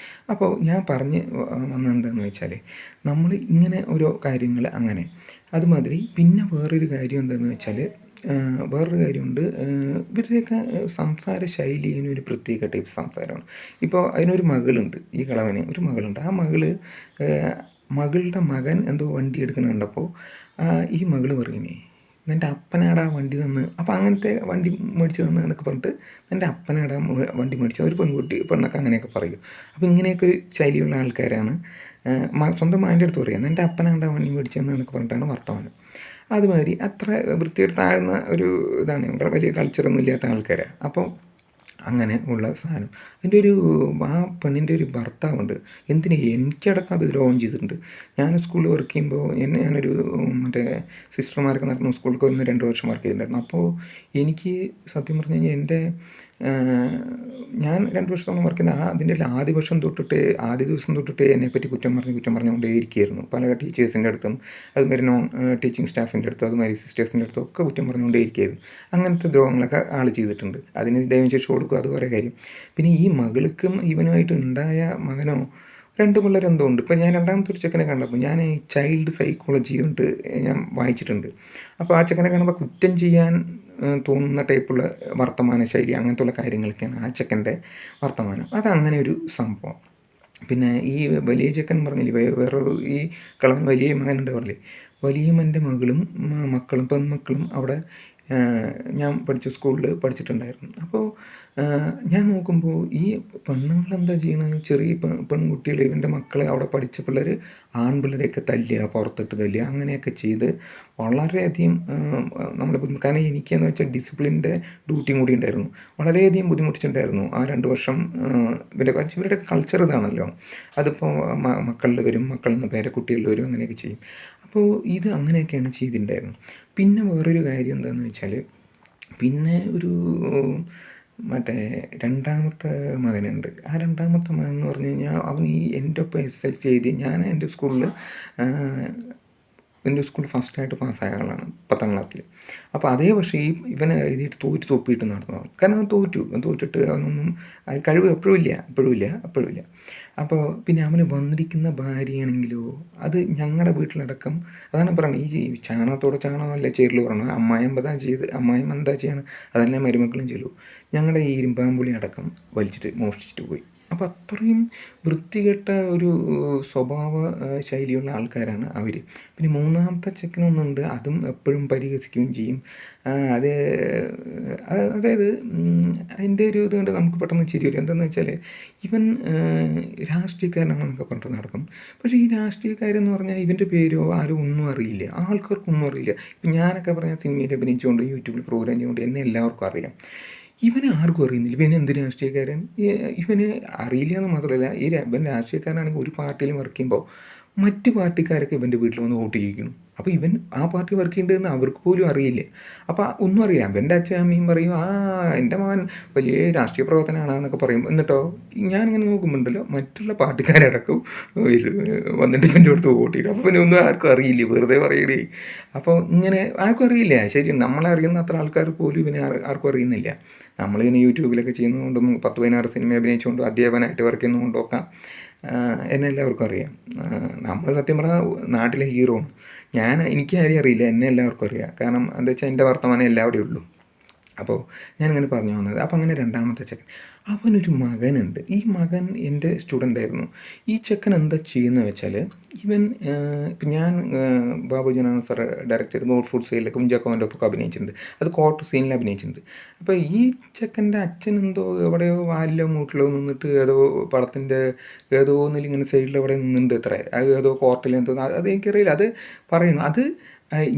അപ്പോൾ ഞാൻ പറഞ്ഞ് വന്നതെന്താണെന്ന് വെച്ചാൽ, നമ്മൾ ഇങ്ങനെ ഓരോ കാര്യങ്ങൾ അങ്ങനെ. അതുമാതിരി പിന്നെ വേറൊരു കാര്യം എന്താണെന്ന് വെച്ചാൽ, വേറൊരു കാര്യമുണ്ട്. ഇവരുടെയൊക്കെ സംസാര ശൈലി ഒരു പ്രത്യേക ടൈപ്പ് സംസാരമാണ്. ഇപ്പോൾ അതിനൊരു മകളുണ്ട്, ഈ കളവന് ഒരു മകളുണ്ട്. ആ മകളുടെ മകൻ എന്തോ വണ്ടി എടുക്കുന്നത് കണ്ടപ്പോൾ ഈ മകൾ പറയുന്നേ, നിൻ്റെ അപ്പനാടാ വണ്ടി തന്ന്, അപ്പോൾ അങ്ങനത്തെ വണ്ടി മേടിച്ച് തന്ന് എന്നൊക്കെ പറഞ്ഞിട്ട് നിൻ്റെ അപ്പനാടാ വണ്ടി മേടിച്ച ഒരു പെണ്ണൊക്കെ അങ്ങനെയൊക്കെ പറയും. അപ്പോൾ ഇങ്ങനെയൊക്കെ ഒരു ശൈലിയുള്ള ആൾക്കാരാണ്. സ്വന്തം മകൻ്റെ അടുത്ത് പറയുക, നിൻ്റെ അപ്പനാടാ വണ്ടി മേടിച്ചതെന്ന് എന്നൊക്കെ പറഞ്ഞിട്ടാണ് വർത്തമാനം. അതുമാതിരി അത്ര വൃത്തിയായിട്ട് താഴ്ന്ന ഒരു ഇതാണ്, വലിയ കൾച്ചറൊന്നും ഇല്ലാത്ത ആൾക്കാരാണ്. അപ്പോൾ അങ്ങനെ ഉള്ള സാധനം. അതിൻ്റെ ആ പെണ്ണിൻ്റെ ഒരു ഭർത്താവുണ്ട്. എനിക്കടക്കം അത് ദ്രോഹം ചെയ്തിട്ടുണ്ട്. ഞാൻ സ്കൂളിൽ വർക്ക് ചെയ്യുമ്പോൾ ഞാനൊരു മറ്റേ സിസ്റ്റർമാരൊക്കെ നടത്തുന്ന സ്കൂളിൽ 1-2 വർഷം വർക്ക് ചെയ്തിട്ടുണ്ടായിരുന്നു. അപ്പോൾ എനിക്ക് സത്യം പറഞ്ഞു കഴിഞ്ഞാൽ ഞാൻ 2 വർഷത്തോളം വർക്ക് ചെയ്യുന്ന അതിൻ്റെ ആദ്യ ദിവസം തൊട്ടിട്ട് എന്നെപ്പറ്റി കുറ്റം പറഞ്ഞുകൊണ്ടേ ഇരിക്കുകയായിരുന്നു. പല ടീച്ചേഴ്സിൻ്റെ അടുത്തും അതുമാതിരി നോൺ ടീച്ചിങ് സ്റ്റാഫിൻ്റെ അടുത്തും അതുമാതിരി സിസ്റ്റേഴ്സിൻ്റെ അടുത്തും ഒക്കെ കുറ്റം പറഞ്ഞുകൊണ്ടേ ഇരിക്കുകയായിരുന്നു. അങ്ങനത്തെ ദ്രോഹങ്ങളൊക്കെ ആൾ ചെയ്തിട്ടുണ്ട്. അതിന് ദൈവശിക്ഷ കൊടുക്കും, അത് കുറേ കാര്യം. പിന്നെ ഈ മകൾക്കും ഇവനുമായിട്ട് ഉണ്ടായ മകനോ 2 പിള്ളേരെന്തോ ഉണ്ട്. ഇപ്പം ഞാൻ 2ാമത്തെ ഒരു ചെക്കനെ കണ്ടപ്പോൾ ഞാൻ ചൈൽഡ് സൈക്കോളജി കൊണ്ട് ഞാൻ വായിച്ചിട്ടുണ്ട്. അപ്പോൾ ആ ചെക്കനെ കാണുമ്പോൾ കുറ്റം ചെയ്യാൻ തോന്നുന്ന ടൈപ്പുള്ള വർത്തമാന ശൈലി, അങ്ങനത്തെ ഉള്ള കാര്യങ്ങളൊക്കെയാണ് ആ ചെക്കൻ്റെ വർത്തമാനം. അതങ്ങനെ ഒരു സംഭവം. പിന്നെ ഈ വലിയ ചെക്കൻ പറഞ്ഞില്ലേ, വേറൊരു ഈ കളവൻ വലിയ മകനുണ്ട് പറഞ്ഞില്ലേ, വലിയ മകൻ്റെ പെൺമക്കളും അവിടെ ഞാൻ പഠിച്ച സ്കൂളിൽ പഠിച്ചിട്ടുണ്ടായിരുന്നു. അപ്പോൾ ഞാൻ നോക്കുമ്പോൾ ഈ പെണ്ണുങ്ങളെന്താ ചെയ്യണത്, ചെറിയ പെൺകുട്ടികൾ, ഇവൻ്റെ മക്കളെ അവിടെ പഠിച്ച പിള്ളേർ ആൺപിള്ളേരെയൊക്കെ തല്ലുക, പുറത്തിട്ട് തല്ലുക, അങ്ങനെയൊക്കെ ചെയ്ത് വളരെയധികം കാരണം എനിക്കെന്ന് വെച്ചാൽ ഡിസിപ്ലിൻ്റെ ഡ്യൂട്ടിയും കൂടി ഉണ്ടായിരുന്നു. വളരെയധികം ബുദ്ധിമുട്ടിച്ചിട്ടുണ്ടായിരുന്നു ആ 2 വർഷം. ഇവരുടെ കൾച്ചർ ഇതാണല്ലോ. അതിപ്പോൾ മക്കളിൽ വരും, മക്കളിൽ നിന്ന് പേരക്കുട്ടികളിൽ വരും, അങ്ങനെയൊക്കെ ചെയ്യും. അപ്പോൾ അങ്ങനെയൊക്കെയാണ് ചെയ്തിട്ടുണ്ടായിരുന്നു. പിന്നെ വേറൊരു കാര്യം എന്താണെന്ന് വെച്ചാൽ, പിന്നെ മറ്റേ 2ാമത്തെ മകനുണ്ട്. ആ 2ാമത്തെ മകൻ എന്ന് പറഞ്ഞു കഴിഞ്ഞാൽ അവൻ എൻ്റെ ഒപ്പം SLC എഴുതി. ഞാൻ എൻ്റെ സ്കൂളിൽ എൻ്റെ സ്കൂളിൽ ഫസ്റ്റായിട്ട് പാസ്സായ ആളാണ് 10ാം ക്ലാസ്സിൽ. അപ്പോൾ അതേ പക്ഷേ ഇവനെ എഴുതിയിട്ട് തൊപ്പിയിട്ട് നടന്നതാണ്. കാരണം അവൻ തോറ്റിട്ട് അവനൊന്നും കഴിവ് എപ്പോഴും ഇല്ല. അപ്പോൾ പിന്നെ അവന് വന്നിരിക്കുന്ന ഭാര്യയാണെങ്കിലോ അത് ഞങ്ങളുടെ വീട്ടിലടക്കം അതാണ് പറയുന്നത്, ഈ ചാണകത്തോടെ ചാണകമല്ല ചേരിൽ പറയണത്. അമ്മായിയമ്മ എന്താ ചെയ്യണം അതെല്ലാം മരുമക്കളും ചെയ്യൂ. ഞങ്ങളുടെ ഈ ഇരുമ്പാമ്പുളി അടക്കം വലിച്ചിട്ട് മോഷ്ടിച്ചിട്ട് പോയി. അപ്പോൾ അത്രയും വൃത്തികെട്ട ഒരു സ്വഭാവ ശൈലിയുള്ള ആൾക്കാരാണ് അവർ. പിന്നെ മൂന്നാമത്തെ ചെക്കനൊന്നുണ്ട്, അതും എപ്പോഴും പരിഹസിക്കുകയും ചെയ്യും. അത് അതായത് അതിൻ്റെ ഒരു ഇതുകൊണ്ട് നമുക്ക് പെട്ടെന്ന് ചിരി വരും. എന്താണെന്ന് വെച്ചാൽ ഇവൻ രാഷ്ട്രീയക്കാരനാണെന്നൊക്കെ പറഞ്ഞിട്ട് നടക്കും. പക്ഷേ ഈ രാഷ്ട്രീയക്കാരെന്ന് പറഞ്ഞാൽ ഇവൻ്റെ പേരോ ആരും ഒന്നും അറിയില്ല, ആൾക്കാർക്കൊന്നും അറിയില്ല. ഇപ്പം ഞാനൊക്കെ പറഞ്ഞാൽ സിനിമയിൽ അഭിനയിച്ചുകൊണ്ട് യൂട്യൂബിൽ പ്രോഗ്രാം ചെയ്യുകൊണ്ട് എന്നെ എല്ലാവർക്കും അറിയാം. ഇവനെ ആർക്കും അറിയുന്നില്ല ഇവൻ എന്ത് രാഷ്ട്രീയക്കാരൻ. ഇവന് അറിയില്ല എന്ന് മാത്രമല്ല, ഇവൻ രാഷ്ട്രീയക്കാരനാണെങ്കിൽ ഒരു പാർട്ടിയിൽ വർക്ക് ചെയ്യുമ്പോൾ മറ്റ് പാർട്ടിക്കാരൊക്കെ ഇവൻ്റെ വീട്ടിൽ വന്ന് വോട്ട് ചെയ്യിക്കണം. അപ്പോൾ ഇവൻ ആ പാർട്ടി വർക്ക് ചെയ്യുന്നതെന്ന് അവർക്ക് പോലും അറിയില്ല. അപ്പോൾ ഒന്നും അറിയാം. എൻ്റെ അച്ഛനും പറയും, എൻ്റെ മകൻ വലിയ രാഷ്ട്രീയ പ്രവർത്തനമാണെന്നൊക്കെ പറയും. എന്നിട്ടോ ഞാനിങ്ങനെ നോക്കുമ്പോണ്ടല്ലോ മറ്റുള്ള പാർട്ടിക്കാരടക്കം വന്നിട്ട് ഇവൻ്റെ അടുത്ത് വോട്ട് ചെയ്യും. അപ്പോൾ പിന്നെ ഒന്നും ആർക്കും അറിയില്ല, വെറുതെ പറയണേ. അപ്പോൾ ഇങ്ങനെ ആർക്കും അറിയില്ല. ശരി, നമ്മളെ അറിയുന്ന അത്ര ആൾക്കാർ പോലും ഇവനെ ആർക്കും അറിയുന്നില്ല. നമ്മളിങ്ങനെ യൂട്യൂബിലൊക്കെ ചെയ്യുന്നതുകൊണ്ടും 10-16 സിനിമ അഭിനയിച്ചുകൊണ്ടും അധ്യാപകനായിട്ട് വർക്ക് ചെയ്യുന്നതുകൊണ്ടൊക്കെ എന്നെ എല്ലാവർക്കും അറിയാം. നമ്മൾ സത്യം പറഞ്ഞാൽ നാട്ടിലെ ഹീറോ ആണ്. എനിക്ക് ആരെയും അറിയില്ല, എന്നെ എല്ലാവർക്കും അറിയാം. കാരണം എന്താ വെച്ചാൽ എൻ്റെ വർത്തമാനം എല്ലാവിടെയും ഉള്ളൂ. അപ്പോൾ ഞാനിങ്ങനെ പറഞ്ഞു വന്നത്. അപ്പോൾ അങ്ങനെ രണ്ടാമത്തെ ചെക്കൻ, അവനൊരു മകനുണ്ട്. ഈ മകൻ എൻ്റെ സ്റ്റുഡൻ്റായിരുന്നു. ഈ ചെക്കൻ എന്താ ചെയ്യുന്നത് വെച്ചാൽ ഇവൻ ഇപ്പം ഞാൻ ബാബുജനാണ് സാർ ഡയറക്റ്റ് ചെയ്ത് ഗോഡ് ഫുഡ് സെയിലൊക്കെ കുഞ്ചാക്കോൻ്റെ ഒപ്പം അഭിനയിച്ചിട്ടുണ്ട്. അത് കോർട്ട് സീനിൽ അഭിനയിച്ചിട്ടുണ്ട്. അപ്പോൾ ഈ ചെക്കൻ്റെ അച്ഛൻ എന്തോ എവിടെയോ വാലിലോ മൂട്ടിലോ നിന്നിട്ട് ഏതോ പടത്തിൻ്റെ ഏതോ ഒന്നിൽ ഇങ്ങനെ സൈഡിൽ എവിടെ നിന്നുണ്ട് അത്രേ. അത് ഏതോ കോർട്ടിൽ എന്തോ അത് എനിക്കറിയില്ല. അത് പറയുന്നു. അത്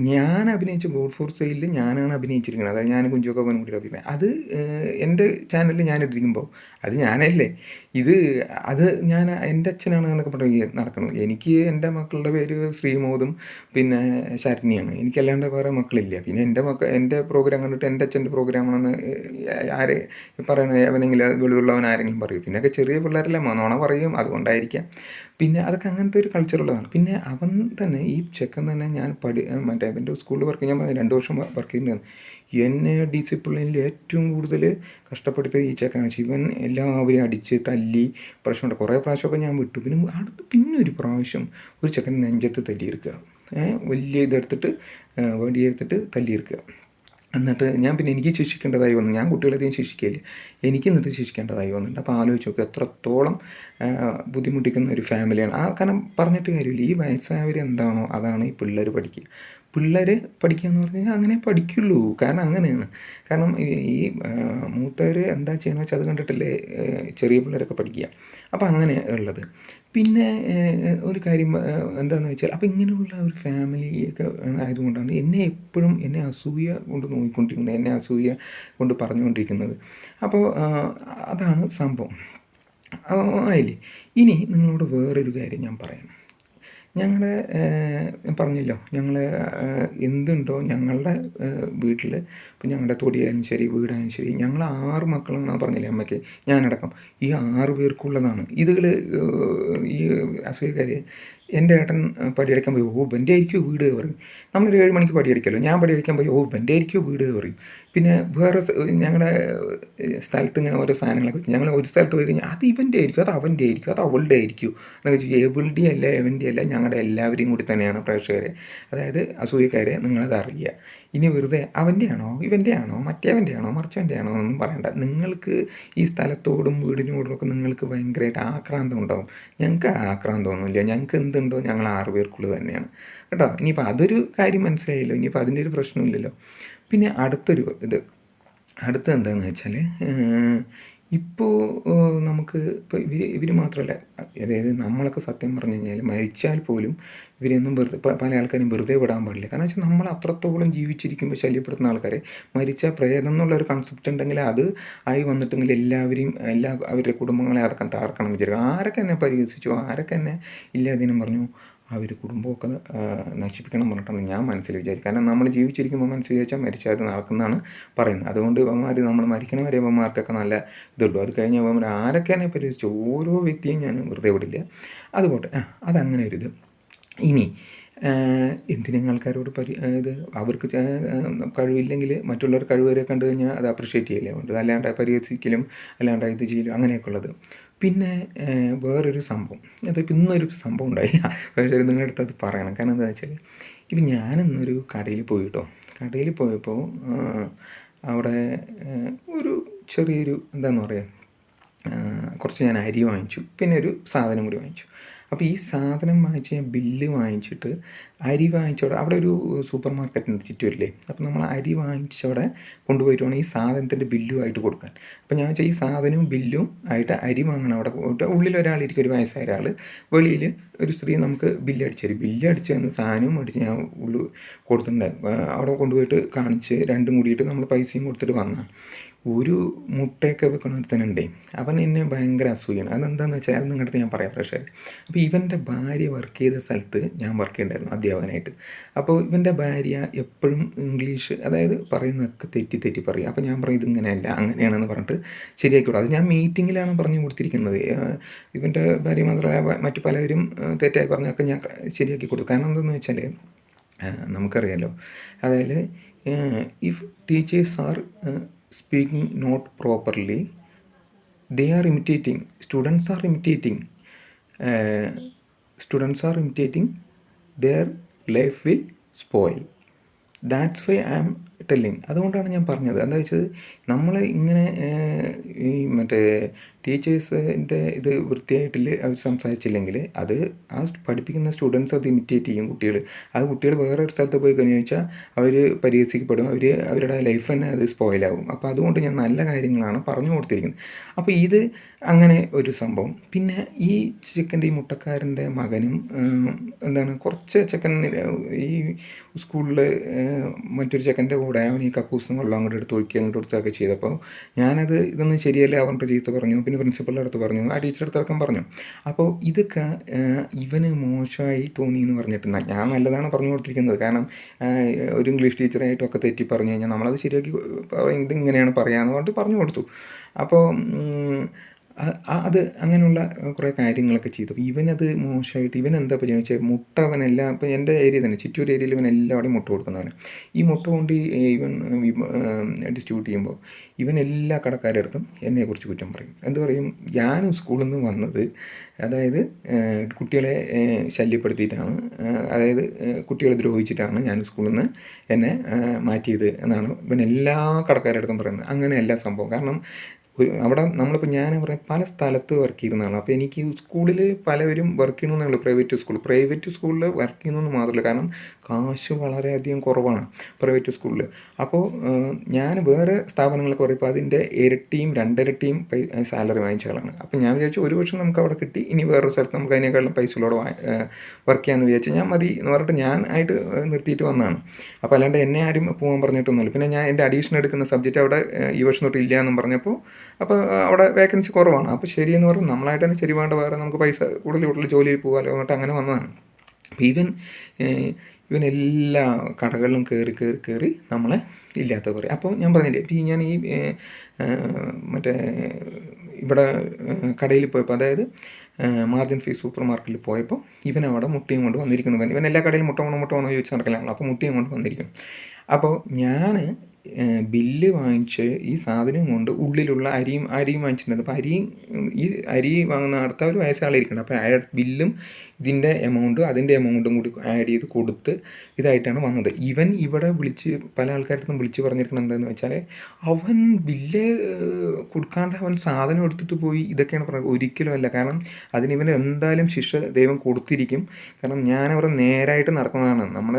ഞാൻ അഭിനയിച്ച ഗോഡ് ഫോർ സെയിലിൽ ഞാനാണ് അഭിനയിച്ചിരിക്കുന്നത്. അതായത് ഞാൻ കുഞ്ചാക്കോവൻ കൂടി അഭിനയം. അത് എൻ്റെ ചാനലിൽ ഞാനിട്ടിരിക്കുമ്പോൾ അത് ഞാനല്ലേ അത് ഞാൻ എൻ്റെ അച്ഛനാണ് എന്നൊക്കെ പറഞ്ഞ് നടക്കണം. എനിക്ക് എൻ്റെ മക്കളുടെ പേര് ശ്രീമോദും പിന്നെ ശരണ്യാണ്. എനിക്കല്ലാണ്ട് വേറെ മക്കളില്ല. പിന്നെ എൻ്റെ പ്രോഗ്രാം കണ്ടിട്ട് എൻ്റെ അച്ഛൻ്റെ പ്രോഗ്രാമാണെന്ന് ആരെ പറയണ എവനെങ്കിലും വെളിവുള്ളവൻ ആരെങ്കിലും പറയും. പിന്നെയൊക്കെ ചെറിയ പിള്ളേരെല്ലാം നോണ പറയും, അതുകൊണ്ടായിരിക്കാം. പിന്നെ അതൊക്കെ അങ്ങനത്തെ ഒരു കൾച്ചറുള്ളതാണ്. പിന്നെ അവൻ തന്നെ ഈ ചെക്കൻ തന്നെ ഞാൻ മറ്റേ എൻ്റെ സ്കൂളിൽ വർക്ക് ചെയ്യാൻ 2 വർഷം വർക്ക് ചെയ്യുന്നതാണ്. എന്നെ ഡിസിപ്ലിനിൽ ഏറ്റവും കൂടുതൽ കഷ്ടപ്പെടുത്തിയത് ഈ ചെക്കനാണ്. ഇവൻ എല്ലാവരെയും അടിച്ച് തല്ലി പ്രശ്നമുണ്ട്. കുറേ പ്രാവശ്യമൊക്കെ ഞാൻ വിട്ടു. പിന്നെ ഒരു പ്രാവശ്യം ഒരു ചെക്കൻ നെഞ്ചത്ത് തല്ലിയെടുക്കുക, വലിയ ഇതെടുത്തിട്ട് വടിയെടുത്തിട്ട് തല്ലിയെടുക്കുക. എന്നിട്ട് എനിക്ക് ശിക്ഷിക്കേണ്ടതായി വന്നു. ഞാൻ കുട്ടികളെയും ശിക്ഷിക്കില്ല, എനിക്ക് എന്നിട്ട് ശിക്ഷിക്കേണ്ടതായി വന്നിട്ടുണ്ട്. അപ്പോൾ ആലോചിച്ച് നോക്കുക എത്രത്തോളം ബുദ്ധിമുട്ടിക്കുന്ന ഒരു ഫാമിലിയാണ്. കാരണം പറഞ്ഞിട്ട് കാര്യമില്ല, ഈ വയസ്സായവർ എന്താണോ അതാണ് ഈ പിള്ളേർ പഠിക്കുക. പിള്ളേർ പഠിക്കുക എന്ന് പറഞ്ഞു കഴിഞ്ഞാൽ അങ്ങനെ പഠിക്കുള്ളൂ. കാരണം അങ്ങനെയാണ്. കാരണം ഈ മൂത്തവർ എന്താ ചെയ്യണമെന്ന് വെച്ചാൽ അത് കണ്ടിട്ടല്ലേ ചെറിയ പിള്ളേരൊക്കെ പഠിക്കുക. അപ്പോൾ അങ്ങനെ ഉള്ളത്. പിന്നെ ഒരു കാര്യം എന്താണെന്ന് വെച്ചാൽ, അപ്പോൾ ഇങ്ങനെയുള്ള ഒരു ഫാമിലിയൊക്കെ ആയതുകൊണ്ടാണ് എന്നെ അസൂയ കൊണ്ട് നോക്കിക്കൊണ്ടിരിക്കുന്നത്, എന്നെ അസൂയ കൊണ്ട് പറഞ്ഞുകൊണ്ടിരിക്കുന്നത്. അപ്പോൾ അതാണ് സംഭവം. ആയില്ലേ. ഇനി നിങ്ങളോട് വേറൊരു കാര്യം ഞാൻ പറയാം. ഞാൻ പറഞ്ഞല്ലോ, ഞങ്ങൾ എന്തുണ്ടോ ഞങ്ങളുടെ വീട്ടിൽ, ഇപ്പം ഞങ്ങളുടെ തൊടിയായാലും ശരി വീടായാലും ശരി, ഞങ്ങൾ 6 മക്കളാണെന്ന് പറഞ്ഞില്ലേ അമ്മയ്ക്ക്, ഞാനടക്കം. ഈ 6 പേർക്കുള്ളതാണ് ഇതുകൾ. ഈ അസൂയക്കാർ എൻ്റെ ഏട്ടൻ പടിയടയ്ക്കാൻ പോയി, ഇവൻ്റെ ആയിരിക്കും വീട് പറയും. നമ്മളൊരു 7 മണിക്ക് പടിയടിക്കല്ലോ, ഞാൻ പടിയടിക്കാൻ പോയി, ഇവൻ്റെ ആയിരിക്കും വീട് പറയും. പിന്നെ വേറെ ഞങ്ങളുടെ സ്ഥലത്ത് ഇങ്ങനെ ഓരോ സാധനങ്ങളൊക്കെ വെച്ച് ഞങ്ങൾ ഒരു സ്ഥലത്ത് പോയി കഴിഞ്ഞാൽ അത് ഇവൻ്റെ ആയിരിക്കും, അത് അവൻ്റെ ആയിരിക്കും, അത് അവളുടെ ആയിരിക്കും എന്നൊക്കെ ചോദിച്ചു. എവളുടെ അല്ല എവൻ്റെ അല്ല, ഞങ്ങളുടെ എല്ലാവരെയും കൂടി തന്നെയാണ് പ്രേക്ഷകരെ, അതായത് അസൂയക്കാരെ നിങ്ങളത് അറിയുക. ഇനി വെറുതെ അവൻ്റെ ആണോ ഇവൻ്റെ ആണോ മറ്റേവൻ്റെ ആണോ മറിച്ചവൻ്റെ ആണോ എന്നൊന്നും പറയണ്ട. നിങ്ങൾക്ക് ഈ സ്ഥലത്തോടും വീടിനോടും ഒക്കെ നിങ്ങൾക്ക് ഭയങ്കരമായിട്ട് ആക്രാന്തം ഉണ്ടാവും. ഞങ്ങൾക്ക് ആക്രാന്തമൊന്നുമില്ല. ഞങ്ങൾക്ക് എന്തുണ്ടോ ഞങ്ങൾ 6 പേർക്കുള്ളത് തന്നെയാണ് കേട്ടോ. ഇനിയിപ്പോൾ അതൊരു കാര്യം മനസ്സിലായല്ലോ. ഇനിയിപ്പോൾ അതിൻ്റെ ഒരു പ്രശ്നമില്ലല്ലോ. പിന്നെ അടുത്തത് എന്താണെന്ന് വെച്ചാൽ, ഇപ്പോൾ നമുക്ക് ഇപ്പോൾ ഇവർ മാത്രമല്ല, അതായത് നമ്മളൊക്കെ സത്യം പറഞ്ഞു കഴിഞ്ഞാൽ മരിച്ചാൽ പോലും ഇവരെയൊന്നും പല ആൾക്കാരും വെറുതെ വിടാൻ പാടില്ല. കാരണം വെച്ചാൽ നമ്മൾ അത്രത്തോളം ജീവിച്ചിരിക്കുമ്പോൾ ശല്യപ്പെടുത്തുന്ന ആൾക്കാരെ മരിച്ചാൽ പ്രേതം എന്നുള്ളൊരു കൺസെപ്റ്റ് ഉണ്ടെങ്കിൽ അത് ആയി വന്നിട്ടെങ്കിൽ അവരുടെ കുടുംബങ്ങളെ അതൊക്കെ തകർക്കണം വിചാരിക്കും. ആരൊക്കെ എന്നെ പരിഹസിച്ചു, ആരൊക്കെ എന്നെ ഇല്ലാതിനും പറഞ്ഞു, അവർ കുടുംബമൊക്കെ നശിപ്പിക്കണം പറഞ്ഞിട്ടാണ് ഞാൻ മനസ്സിൽ വിചാരിക്കും. കാരണം നമ്മൾ ജീവിച്ചിരിക്കുമ്പോൾ മനസ്സിൽ വിചാരിച്ചാൽ മരിച്ചാൽ അത് നടക്കുന്നതാണ് പറയുന്നത്. അതുകൊണ്ട് നമ്മൾ മരിക്കണ വരെ ഇവന്മാർക്കൊക്കെ നല്ല ഇതുള്ളൂ. അത് കഴിഞ്ഞ് ഇവന്മാർ ആരൊക്കെ എന്നെ പരിഹസിച്ചു ഓരോ വ്യക്തിയും ഞാൻ വെറുതെ വിടില്ല. അതുപോട്ടെ, അതങ്ങനെ ഒരിത്. ഇനി എന്തിനും ആൾക്കാരോട് ഇത് അവർക്ക് കഴിവില്ലെങ്കിൽ മറ്റുള്ളവർ കഴിവരെ കണ്ടു കഴിഞ്ഞാൽ അത് അപ്രിഷ്യേറ്റ് ചെയ്യല്ലേ ഉണ്ട്, അല്ലാണ്ട് പരിഹസിക്കലും അല്ലാണ്ട് ഇത് ചെയ്യലും അങ്ങനെയൊക്കെ ഉള്ളത്. പിന്നെ വേറൊരു സംഭവം, അതിപ്പോൾ ഇന്നൊരു സംഭവം ഉണ്ടായി, പക്ഷേ നിങ്ങളുടെ അടുത്ത് അത് പറയണം. കാരണം എന്താണെന്ന് വെച്ചാൽ ഇപ്പം ഞാനിന്നൊരു കടയിൽ പോയി കേട്ടോ. കടയിൽ പോയപ്പോൾ അവിടെ ഒരു ചെറിയൊരു എന്താണെന്ന് പറയുക, കുറച്ച് ഞാൻ അരി വാങ്ങിച്ചു, പിന്നെ ഒരു സാധനം കൂടി വാങ്ങിച്ചു. അപ്പോൾ ഈ സാധനം വാങ്ങിച്ച് ഞാൻ ബില്ല് വാങ്ങിച്ചിട്ട് അരി വാങ്ങിച്ചവിടെ അവിടെ ഒരു സൂപ്പർ മാർക്കറ്റുണ്ട് ചുറ്റൂരില്ലേ. അപ്പോൾ നമ്മൾ അരി വാങ്ങിച്ചവിടെ കൊണ്ടുപോയിട്ട് വേണം ഈ സാധനത്തിൻ്റെ ബില്ലുമായിട്ട് കൊടുക്കാൻ. അപ്പോൾ ഞാൻ വെച്ചാൽ ഈ സാധനവും ബില്ലും ആയിട്ട് അരി വാങ്ങണം. അവിടെ പോയിട്ട് ഉള്ളിലൊരാളിരിക്കും, ഒരു വയസ്സായ ഒരാൾ, വെളിയിൽ ഒരു സ്ത്രീ നമുക്ക് ബില്ലടിച്ച് തരും. ബില്ലടിച്ച് തന്ന് സാധനവും അടിച്ച് ഞാൻ ഉള്ളു കൊടുത്തിട്ടുണ്ടായിരുന്നു. അവിടെ കൊണ്ടുപോയിട്ട് കാണിച്ച് രണ്ടും കൂടിയിട്ട് നമ്മൾ പൈസയും കൊടുത്തിട്ട് വന്നാൽ ഒരു മുട്ടയൊക്കെ വെക്കണ ഒരുത്തനുണ്ടേ. അവൻ എന്നെ ഭയങ്കര അസൂയാണ്. അതെന്താണെന്ന് വെച്ചാൽ അത് നിങ്ങളുടെ അടുത്ത് ഞാൻ പറയാം പക്ഷേ. അപ്പോൾ ഇവൻ്റെ ഭാര്യ വർക്ക് ചെയ്ത സ്ഥലത്ത് ഞാൻ വർക്ക് ചെയ്തിട്ടുണ്ടായിരുന്നു അധ്യാപകനായിട്ട്. അപ്പോൾ ഇവൻ്റെ ഭാര്യ എപ്പോഴും ഇംഗ്ലീഷ്, അതായത് പറയുന്നതൊക്കെ തെറ്റി പറയും. അപ്പോൾ ഞാൻ പറയും ഇതിങ്ങനെയല്ല അങ്ങനെയാണെന്ന് പറഞ്ഞിട്ട് ശരിയാക്കി. അത് ഞാൻ മീറ്റിങ്ങിലാണ് പറഞ്ഞു കൊടുത്തിരിക്കുന്നത്. ഇവൻ്റെ ഭാര്യ മാത്രമല്ല മറ്റു പലരും തെറ്റായി പറഞ്ഞൊക്കെ ഞാൻ ശരിയാക്കി കൊടുത്തു. കാരണം എന്താണെന്ന് വെച്ചാൽ നമുക്കറിയാലോ, അതായത് if teachers are speaking not properly, they are imitating, students are imitating, their life will spoil. That's why I am telling. അതുകൊണ്ടാണ് ഞാൻ പറഞ്ഞത്. എന്താ വെച്ചത്, നമ്മൾ ഇങ്ങനെ ഈ മറ്റേ ടീച്ചേഴ്സിൻ്റെ ഇത് വൃത്തിയായിട്ടില്ല അവർ സംസാരിച്ചില്ലെങ്കിൽ അത് ആ പഠിപ്പിക്കുന്ന സ്റ്റുഡൻസ് അത് ഇമിറ്റേറ്റ് ചെയ്യും കുട്ടികൾ. അത് കുട്ടികൾ വേറൊരു സ്ഥലത്ത് പോയി കഴിഞ്ഞു വെച്ചാൽ അവർ പരിഹസിക്കപ്പെടും, അവരുടെ ലൈഫ് തന്നെ അത് സ്പോയിലാകും. അപ്പോൾ അതുകൊണ്ട് ഞാൻ നല്ല കാര്യങ്ങളാണ് പറഞ്ഞു കൊടുത്തിരിക്കുന്നത്. അപ്പോൾ ഇത് അങ്ങനെ ഒരു സംഭവം. പിന്നെ ഈ ചെക്കൻ്റെ ഈ മുട്ടക്കാരൻ്റെ മകനും എന്താണ് കുറച്ച് ചെക്കൻ ഈ സ്കൂളിൽ മറ്റൊരു ചെക്കൻ്റെ കൂടെ അവൻ ഈ കക്കൂസും വെള്ളം അങ്ങോട്ട് എടുത്ത് ഒഴുക്കി അങ്ങോട്ട് കൊടുത്തൊക്കെ ചെയ്തപ്പോൾ ഞാനത് ഇതൊന്നും ശരിയല്ല അവരുടെ ചീത്ത പറഞ്ഞു. പിന്നെ പ്രിൻസിപ്പളിൻ്റെ അടുത്ത് പറഞ്ഞു, ആ ടീച്ചറുടെ അടുത്തൊക്കെ പറഞ്ഞു. അപ്പോൾ ഇതൊക്കെ ഇവന് മോശമായി തോന്നി എന്ന് പറഞ്ഞിട്ട് ഞാൻ നല്ലതാണ് പറഞ്ഞു കൊടുത്തിരിക്കുന്നത്. കാരണം ഒരു ഇംഗ്ലീഷ് ടീച്ചറായിട്ടൊക്കെ തെറ്റി പറഞ്ഞു കഴിഞ്ഞാൽ നമ്മളത് ശരിയാക്കി ഇതിങ്ങനെയാണ് പറയാമെന്ന് പറഞ്ഞിട്ട് പറഞ്ഞു കൊടുത്തു. അപ്പോൾ അത് അങ്ങനെയുള്ള കുറേ കാര്യങ്ങളൊക്കെ ചെയ്തു. ഇവനത് മോശമായിട്ട് ഇവനെന്താ ഇപ്പോൾ ചോദിച്ചാൽ മുട്ട അവനെല്ലാം ഇപ്പോൾ എൻ്റെ ഏരിയ തന്നെ ചിറ്റൂർ ഏരിയയിൽ ഇവൻ എല്ലാവരുടെയും മുട്ട കൊടുക്കുന്നവന്. ഈ മുട്ട കൊണ്ട് ഇവൻ ഡിസ്ട്രിബ്യൂട്ട് ചെയ്യുമ്പോൾ ഇവൻ എല്ലാ കടക്കാരുടെ അടുത്തും എന്നെക്കുറിച്ച് കുറ്റം പറയും. എന്ത് പറയും, ഞാനും സ്കൂളിൽ നിന്ന് വന്നത് അതായത് കുട്ടികളെ ശല്യപ്പെടുത്തിയിട്ടാണ്, അതായത് കുട്ടികളെ ദ്രോഹിച്ചിട്ടാണ് ഞാൻ സ്കൂളിൽ നിന്ന് എന്നെ മാറ്റിയത് എന്നാണ് ഇവൻ എല്ലാ കടക്കാരുടെ അടുത്തും പറയുന്നത്. അങ്ങനെയല്ല സംഭവം. കാരണം അവിടെ നമ്മളിപ്പോൾ ഞാൻ പറയാം പല സ്ഥലത്ത് വർക്ക് ചെയ്യുന്നതാണ്. അപ്പോൾ എനിക്ക് സ്കൂളിൽ പലവരും വർക്ക് ചെയ്യണമെന്നുള്ളൂ. പ്രൈവറ്റ് സ്കൂളിൽ വർക്ക് ചെയ്യുന്നതെന്ന് മാത്രമല്ല, കാരണം കാശ് വളരെയധികം കുറവാണ് പ്രൈവറ്റ് സ്കൂളിൽ. അപ്പോൾ ഞാൻ വേറെ സ്ഥാപനങ്ങളൊക്കെ പറയുമ്പോൾ അതിൻ്റെ ഇരട്ടിയും രണ്ടിരട്ടിയും സാലറി വാങ്ങിച്ച ആളാണ്. അപ്പോൾ ഞാൻ വിചാരിച്ചു ഒരു വർഷം നമുക്ക് അവിടെ കിട്ടി, ഇനി വേറൊരു സ്ഥലത്ത് നമുക്ക് അതിനേക്കാളും പൈസകളോടെ വർക്ക് ചെയ്യാമെന്ന് വിചാരിച്ചു. ഞാൻ മതി എന്ന് പറഞ്ഞിട്ട് ഞാൻ ആയിട്ട് നിർത്തിയിട്ട് വന്നതാണ്. അപ്പോൾ അല്ലാണ്ട് എന്നെ ആരും പോകാൻ പറഞ്ഞിട്ടൊന്നുമില്ല. പിന്നെ ഞാൻ എൻ്റെ അഡീഷണൽ എടുക്കുന്ന സബ്ജക്റ്റ് അവിടെ ഈ വർഷം തൊട്ട് ഇല്ല എന്നും പറഞ്ഞപ്പോൾ അപ്പോൾ അവിടെ വേക്കൻസി കുറവാണ്. അപ്പോൾ ശരിയെന്ന് പറഞ്ഞ് നമ്മളായിട്ട് തന്നെ ശരി വേണ്ട, വേറെ നമുക്ക് പൈസ കൂടുതൽ ജോലിയിൽ പോകാമല്ലോ എന്നിട്ട് അങ്ങനെ വന്നതാണ്. അപ്പോൾ ഇവൻ എല്ലാ കടകളിലും കയറി നമ്മളെ ഇല്ലാത്ത പറയും. അപ്പോൾ ഞാൻ പറഞ്ഞില്ലേ, ഇപ്പോൾ ഞാൻ ഈ മറ്റേ ഇവിടെ കടയിൽ പോയപ്പോൾ, അതായത് മാർജിൻ ഫ്രീ സൂപ്പർ മാർക്കറ്റിൽ പോയപ്പോൾ ഇവൻ അവിടെ മുട്ടയും കൊണ്ട് വന്നിരിക്കുന്നു. ഇവൻ എല്ലാ കടയിലും മുട്ട വേണോ ചോദിച്ച് നടക്കലാണല്ലോ. അപ്പോൾ മുട്ടയും കൊണ്ട് വന്നിരിക്കും. അപ്പോൾ ഞാൻ ബില്ല് വാങ്ങിച്ച് ഈ സാധനം കൊണ്ട് ഉള്ളിലുള്ള അരിയും വാങ്ങിച്ചിട്ടുണ്ട്. അപ്പോൾ ഈ അരി വാങ്ങുന്ന അടുത്ത ഒരു വയസ്സാളിരിക്കണം. അപ്പോൾ അയാൾ ബില്ലും ഇതിൻ്റെ എമൗണ്ടും അതിൻ്റെ എമൗണ്ടും കൂടി ആഡ് ചെയ്ത് കൊടുത്ത് ഇതായിട്ടാണ് വന്നത്. ഇവൻ ഇവിടെ പല ആൾക്കാരുടെ വിളിച്ച് പറഞ്ഞിരിക്കണം എന്താണെന്ന് വെച്ചാൽ അവൻ ബില്ല് കൊടുക്കാണ്ട് അവൻ സാധനം എടുത്തിട്ട് പോയി ഇതൊക്കെയാണ് പറയുന്നത്. ഒരിക്കലും അല്ല. കാരണം അതിന് ഇവന് എന്തായാലും ശിക്ഷ ദൈവം കൊടുത്തിരിക്കും. കാരണം ഞാനവർ നേരായിട്ട് നടക്കുന്നതാണ്. നമ്മൾ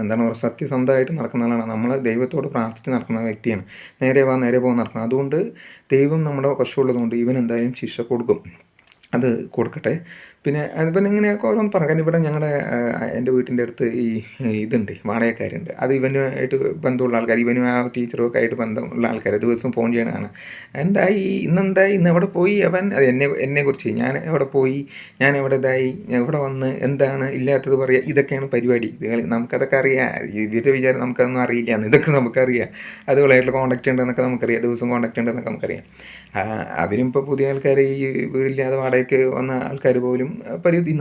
എന്താണ് പറയുക, സത്യസന്ധമായിട്ട് നടക്കുന്ന ആളാണ്. നമ്മൾ ദൈവത്തോട് പ്രാർത്ഥിച്ച് നടക്കുന്ന വ്യക്തിയാണ്. നേരെ പോകാൻ നടക്കണം. അതുകൊണ്ട് ദൈവം നമ്മുടെ വശമുള്ളതുകൊണ്ട് ഇവൻ എന്തായാലും ശിക്ഷ കൊടുക്കും. അത് കൊടുക്കട്ടെ. പിന്നെ അതിപ്പം ഇങ്ങനെയൊക്കെ ഓരോന്ന് പറയാം. കാരണം ഇവിടെ ഞങ്ങളുടെ എൻ്റെ വീട്ടിൻ്റെ അടുത്ത് ഈ ഇതുണ്ട്, വാടകക്കാരുണ്ട്. അത് ഇവനുമായിട്ട് ബന്ധമുള്ള ആൾക്കാർ, ഇവനും ആ ടീച്ചറും ഒക്കെ ആയിട്ട് ബന്ധമുള്ള ആൾക്കാർ ദിവസം ഫോൺ ചെയ്യണതാണ്. ഇന്ന് എവിടെ പോയി അവൻ, അത് എന്നെക്കുറിച്ച് ഞാൻ എവിടെ പോയി, ഞാൻ എവിടെ വന്ന്, എന്താണ് ഇല്ലാത്തത് പറയുക, ഇതൊക്കെയാണ് പരിപാടി. നമുക്കതൊക്കെ അറിയാം. ഇവരുടെ വിചാരം നമുക്കതൊന്നും അറിയില്ല, ഇതൊക്കെ നമുക്കറിയാം. അതുകളായിട്ടുള്ള കോൺടാക്റ്റ് ഉണ്ടെന്നൊക്കെ നമുക്കറിയാം, ദിവസം കോൺടാക്റ്റ് ഉണ്ടെന്നൊക്കെ നമുക്കറിയാം. അവരും ഇപ്പോൾ പുതിയ ആൾക്കാർ ഈ വീടില്ലാതെ വാടകയ്ക്ക് വന്ന ആൾക്കാർ പോലും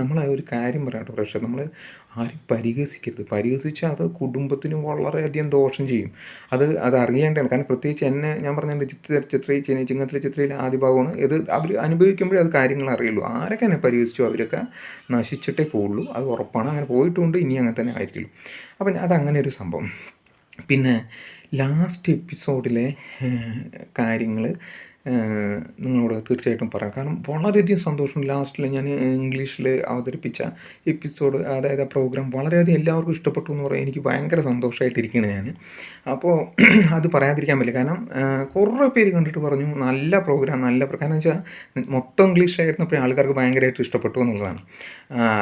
നമ്മളെ ഒരു കാര്യം പറയട്ടെ പ്രേക്ഷകർ, നമ്മൾ ആരും പരിഹസിക്കരുത്. പരിഹസിച്ചാൽ അത് കുടുംബത്തിന് വളരെയധികം ദോഷം ചെയ്യും. അത് അറിയേണ്ടതാണ്. കാരണം പ്രത്യേകിച്ച് എന്നെ ഞാൻ പറഞ്ഞിട്ടുണ്ട്, ചിത്രയിൽ ചിങ്ങത്തിലെ ചിത്രയിൽ ആദ്യ ഭാഗമാണ് ഇത്. അവർ അനുഭവിക്കുമ്പോഴേ അത് കാര്യങ്ങൾ അറിയുള്ളൂ. ആരൊക്കെ എന്നെ പരിഹസിച്ചോ അവരൊക്കെ നശിച്ചിട്ടേ പോവുള്ളൂ, അത് ഉറപ്പാണ്. അങ്ങനെ പോയിട്ടുണ്ട്, ഇനി അങ്ങനെ തന്നെ ആയിരിക്കുള്ളൂ. അപ്പം അതങ്ങനെ ഒരു സംഭവം. പിന്നെ ലാസ്റ്റ് എപ്പിസോഡിലെ കാര്യങ്ങൾ നിങ്ങളോട് തീർച്ചയായിട്ടും പറയാം. കാരണം വളരെയധികം സന്തോഷം. ലാസ്റ്റിൽ ഞാൻ ഇംഗ്ലീഷിൽ അവതരിപ്പിച്ച എപ്പിസോഡ്, അതായത് ആ പ്രോഗ്രാം വളരെയധികം എല്ലാവർക്കും ഇഷ്ടപ്പെട്ടു എന്ന് പറയാം. എനിക്ക് ഭയങ്കര സന്തോഷമായിട്ടിരിക്കുകയാണ് ഞാൻ. അപ്പോൾ അത് പറയാതിരിക്കാൻ പറ്റില്ല. കാരണം കുറേ പേര് കണ്ടിട്ട് പറഞ്ഞു നല്ല പ്രോഗ്രാം, കാരണം വെച്ചാൽ മൊത്തം ഇംഗ്ലീഷായിരുന്നപ്പോൾ ആൾക്കാർക്ക് ഭയങ്കരമായിട്ട് ഇഷ്ടപ്പെട്ടു എന്നുള്ളതാണ്.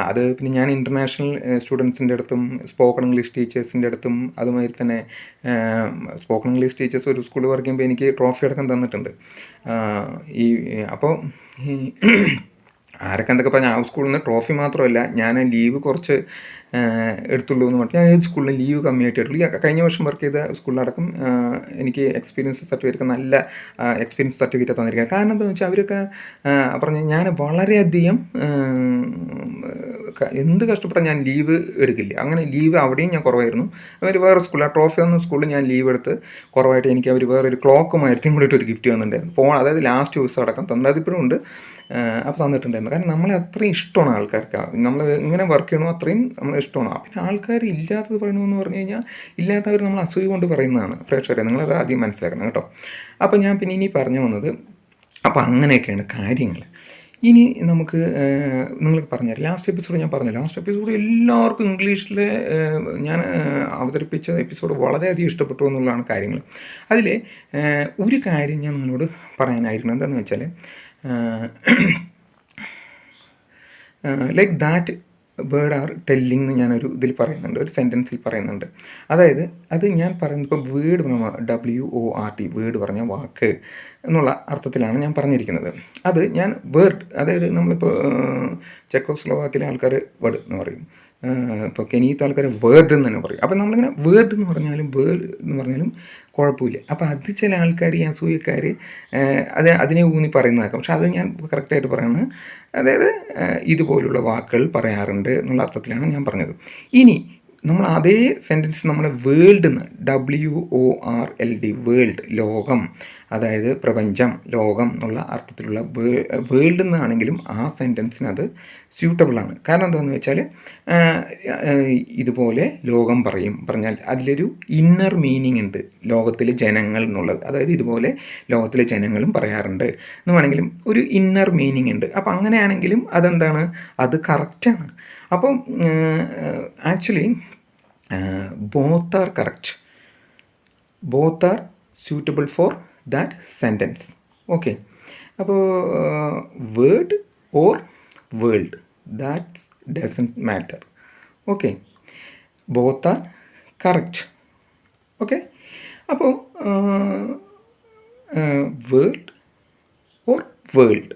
അത് പിന്നെ ഞാൻ ഇൻ്റർനാഷണൽ സ്റ്റുഡൻസിൻ്റെ അടുത്തും സ്പോക്കൺ ഇംഗ്ലീഷ് ടീച്ചേഴ്സിൻ്റെ അടുത്തും അതുമാതിരി തന്നെ സ്പോക്കൺ ഇംഗ്ലീഷ് ടീച്ചേഴ്സ് ഒരു സ്കൂളിൽ വർക്ക് ചെയ്യുമ്പോൾ എനിക്ക് ട്രോഫി അടക്കം തന്നിട്ടുണ്ട്. അപ്പോൾ ആരൊക്കെ എന്തൊക്കെ പറഞ്ഞാൽ ആ സ്കൂളിൽ നിന്ന് ട്രോഫി മാത്രമല്ല, ഞാൻ ലീവ് കുറച്ച് എടുത്തുള്ളൂ എന്ന് പറഞ്ഞാൽ ഞാൻ ഏത് സ്കൂളിലും ലീവ് കമ്മിയായിട്ട് എടുത്തുള്ളൂ. കഴിഞ്ഞ വർഷം വർക്ക് ചെയ്ത സ്കൂളിലടക്കം എനിക്ക് എക്സ്പീരിയൻസ് സർട്ടിഫിക്കറ്റ്, നല്ല എക്സ്പീരിയൻസ് സർട്ടിഫിക്കറ്റ് തന്നിരിക്കുക. കാരണം എന്താണെന്ന് വെച്ചാൽ അവരൊക്കെ പറഞ്ഞ് ഞാൻ വളരെയധികം എന്ത് കഷ്ടപ്പെട്ടാൽ ഞാൻ ലീവ് എടുക്കില്ല. അങ്ങനെ ലീവ് അവിടെയും ഞാൻ കുറവായിരുന്നു. അവർ വേറെ സ്കൂളിൽ, ആ ട്രോഫി തന്ന സ്കൂളിൽ ഞാൻ ലീവ് എടുത്ത് കുറവായിട്ട് എനിക്ക് അവർ വേറൊരു ക്ലോക്ക് മരത്തിനും കൂടിയിട്ട് ഒരു ഗിഫ്റ്റ് തന്നിട്ടുണ്ടായിരുന്നു. അതായത് ലാസ്റ്റ് ദിവസം അടക്കം തന്നത് ഇപ്പോഴും ഉണ്ട്. അപ്പോൾ തന്നിട്ടുണ്ടായിരുന്നു. കാരണം നമ്മളെ അത്രയും ഇഷ്ടമാണ് ആൾക്കാർക്ക്. നമ്മൾ ഇങ്ങനെ വർക്ക് ചെയ്യണോ അത്രയും നമ്മൾ ഇഷ്ടമാണ്. പിന്നെ ആൾക്കാർ ഇല്ലാത്തത് പറയണമെന്ന് പറഞ്ഞു കഴിഞ്ഞാൽ, ഇല്ലാത്തവർ നമ്മൾ അസൂയ കൊണ്ട് പറയുന്നതാണ്. പ്രേക്ഷകരെ നിങ്ങളത് ആദ്യം മനസ്സിലാക്കണം കേട്ടോ. അപ്പോൾ ഞാൻ പിന്നെ ഇനി പറഞ്ഞു വന്നത്, അപ്പോൾ അങ്ങനെയൊക്കെയാണ് കാര്യങ്ങൾ. ഇനി നമുക്ക് നിങ്ങൾ പറഞ്ഞുതരാം. ലാസ്റ്റ് എപ്പിസോഡ് ഞാൻ പറഞ്ഞു. ലാസ്റ്റ് എപ്പിസോഡ് എല്ലാവർക്കും ഇംഗ്ലീഷിൽ ഞാൻ അവതരിപ്പിച്ച എപ്പിസോഡ് വളരെയധികം ഇഷ്ടപ്പെട്ടു എന്നുള്ളതാണ് കാര്യങ്ങൾ. അതിൽ ഒരു കാര്യം ഞാൻ നിങ്ങളോട് പറയാനായിരുന്നു. എന്താണെന്ന് വെച്ചാൽ, like that word R telling എന്ന് ഞാനൊരു ഇതിൽ പറയുന്നുണ്ട്, ഒരു സെൻറ്റൻസിൽ പറയുന്നുണ്ട്. അതായത് അത് ഞാൻ പറയുന്നത് ഇപ്പോൾ വേർഡ് WORD, വേർഡ് പറഞ്ഞാൽ വാക്ക് എന്നുള്ള അർത്ഥത്തിലാണ് ഞാൻ പറഞ്ഞിരിക്കുന്നത്. അത് ഞാൻ വേർഡ്, അതായത് നമ്മളിപ്പോൾ ചെക്കോസ്ലോവാക്കിലെ ആൾക്കാർ വേർഡ് എന്ന് പറയും, ഇപ്പോൾ കെനിയത്തെ ആൾക്കാർ വേർഡ് എന്ന് തന്നെ പറയും. അപ്പം നമ്മളിങ്ങനെ വേർഡ് എന്ന് പറഞ്ഞാലും കുഴപ്പമില്ല. അപ്പോൾ അത് ചില ആൾക്കാർ, ഈ അസൂയക്കാർ അതിനെ ഊന്നി പറയുന്നതാക്കാം. പക്ഷെ അത് ഞാൻ കറക്റ്റായിട്ട് പറയുന്നത്, അതായത് ഇതുപോലുള്ള വാക്കുകൾ പറയാറുണ്ട് എന്നുള്ള അർത്ഥത്തിലാണ് ഞാൻ പറഞ്ഞത്. ഇനി നമ്മൾ അതേ സെൻറ്റൻസ് നമ്മൾ വേൾഡ് എന്ന്, WORLD, വേൾഡ്, ലോകം, അതായത് പ്രപഞ്ചം, ലോകം എന്നുള്ള അർത്ഥത്തിലുള്ള വേൾഡ് എന്നാണെങ്കിലും ആ സെൻറ്റൻസിന് അത് സ്യൂട്ടബിളാണ്. കാരണം എന്താണെന്ന് വെച്ചാൽ, ഇതുപോലെ ലോകം പറഞ്ഞാൽ അതിലൊരു ഇന്നർ മീനിങ് ഉണ്ട്, ലോകത്തിലെ ജനങ്ങൾ എന്നുള്ളത്. അതായത് ഇതുപോലെ ലോകത്തിലെ ജനങ്ങളും പറയാറുണ്ട് എന്ന് വേണമെങ്കിലും ഒരു ഇന്നർ മീനിങ് ഉണ്ട്. അപ്പം അങ്ങനെയാണെങ്കിലും അതെന്താണ്, അത് കറക്റ്റാണ്. അപ്പം actually both are correct, both are suitable for that sentence. Okay, അപ്പോൾ word or world, that doesn't matter. Okay, both are correct. Okay, അപ്പോൾ word or world,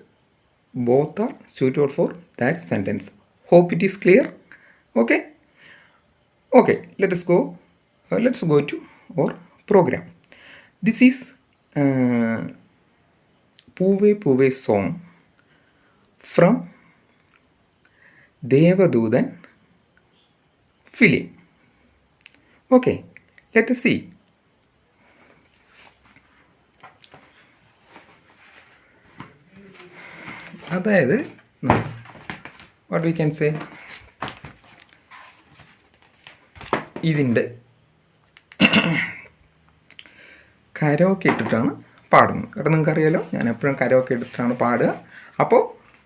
both are suitable for that sentence. Hope it is clear. Okay, let's go to our program. This is Poove Poove song from Devadudan film. Okay, let us see. അതായത് what we can say, ഇതിൻ്റെ karaoke ഇട്ടിട്ടാണ് പാടുന്നത് കേട്ടോ. നിങ്ങൾക്കറിയാലോ, ഞാൻ എപ്പോഴും karaoke ഇട്ടിട്ടാണ് പാടുക. അപ്പോൾ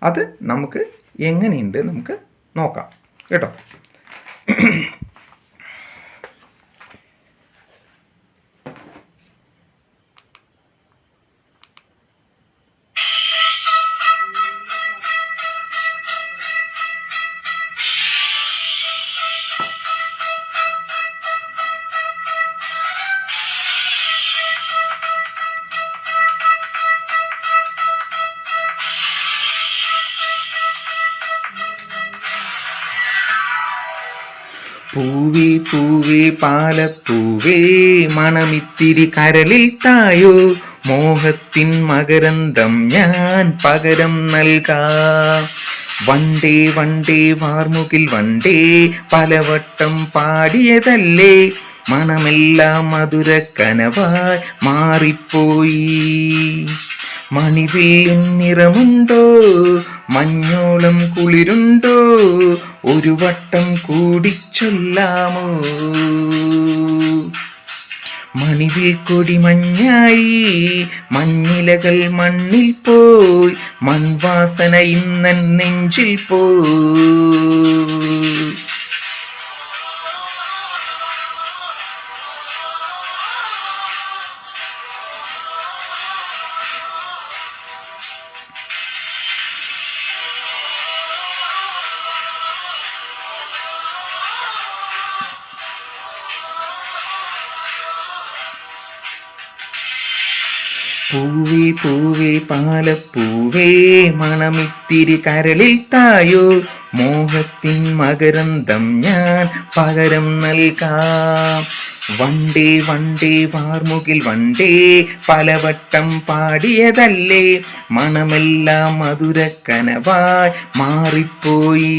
അത് നമുക്ക് എങ്ങനെയുണ്ട് നമുക്ക് നോക്കാം കേട്ടോ. പൂവേ പൂവേ പാലപ്പൂവേ മണമിത്തിരി കരളിൽ തായോ, മോഹത്തിൻ മകരന്തം ഞാൻ പകരം നൽകാം. വണ്ടേ വണ്ടേ വാർമുകിൽ വണ്ടേ പലവട്ടം പാടിയതല്ലേ, മണമെല്ലാം മധുര കനവായി മാറിപ്പോയി. മണിവില്ലിൻ നിറമുണ്ടോ, മഞ്ഞോളം കുളിരുണ്ടോ, ഒരു വട്ടം കൂടി ചൊല്ലാമോ. മണിവിൽ കൊടി മഞ്ഞായി, മഞ്ഞിലകൾ മണ്ണിൽ പോയി, മൺവാസന ഇന്നൻ നെഞ്ചിൽ പോയി. പൂവേ പൂവേ പാലപ്പൂവേ മണമിത്തിരി കരളിൽ തായോ, മോഹത്തിൻ മകരന്തം ഞാൻ പകരം നൽകാം. വണ്ടേ വണ്ടേ വാർമുകിൽ വണ്ടേ പലവട്ടം പാടിയതല്ലേ, മണമെല്ലാം മധുര കനവായി മാറിപ്പോയി.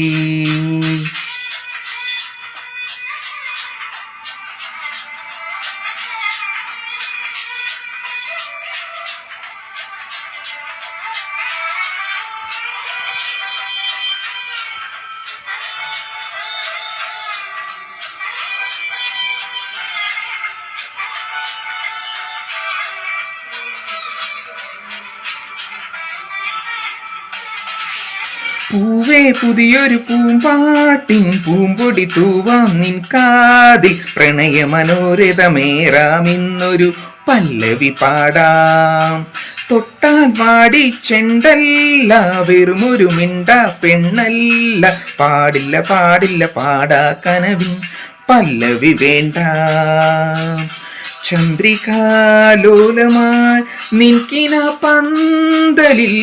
പൂവേ പുതിയൊരു പൂമ്പാട്ടിൻ പൂമ്പൊടി തൂവാം നിൻ കാതിൽ, പ്രണയ മനോരഥമേറാം ഇന്നൊരു പല്ലവി പാടാം. തൊട്ടാൽ വാടി ചെണ്ടല്ല, വെറുമൊരു മിണ്ട പെണ്ണല്ല, പാടില്ല പാടില്ല പാടാ കനവിൻ പല്ലവി വേണ്ട. ചന്ദ്രികാലോലമായി നിൻകിന പന്തലിൽ,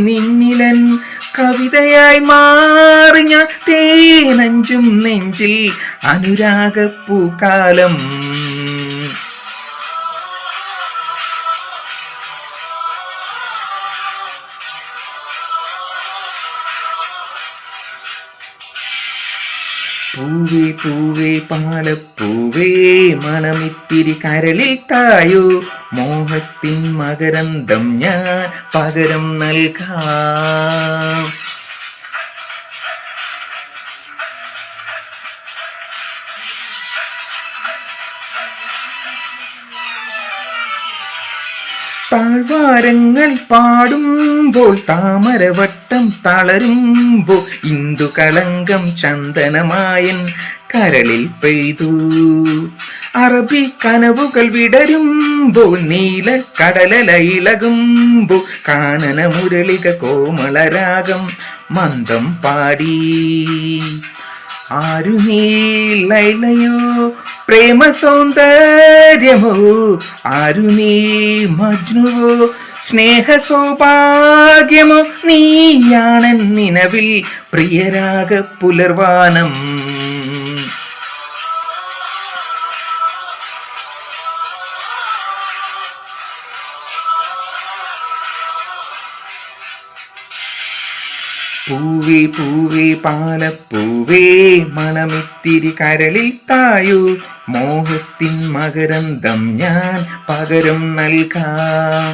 നിന്നിലൻ കവിതയായി മാറി ഞാൻ തേനഞ്ചും നെഞ്ചിൽ അനുരാഗപ്പൂക്കാലം. പൂവേ പൂവേ പാലപ്പൂവേ മണമിത്തിരി കരളിൽ തായോ, മോഹത്തിൻ മകരന്തം ഞാൻ പകരം നൽകാം. താഴ്വാരങ്ങൾ പാടുമ്പോൾ താമരവട്ടം തളരുമ്പോൾ, ഇന്ദുകളങ്കം ചന്ദനമായൻ കരളിൽ പെയ്തു. അറബി കനവുകൾ വിടരുമ്പോൾ, നീല കടലല ഇളകുമ്പോൾ, കാനന മുരളിക കോമളരാഗം മന്ദം പാടി. ആരു നീ ലൈലയോ പ്രേമ സൗന്ദര്യമോ, ആരു നീ മജ്നുവോ സ്നേഹ സൗഭാഗ്യമോ, നീയാണെൻ നിലവിൽ പ്രിയരാഗ പുലർവാനം. പൂവേ പൂവേ പാലപ്പൂവേ മണമിത്തിരി കരളിൽ തായോ, മോഹത്തിൻ മകരന്തം ഞാൻ പകരം നൽകാം.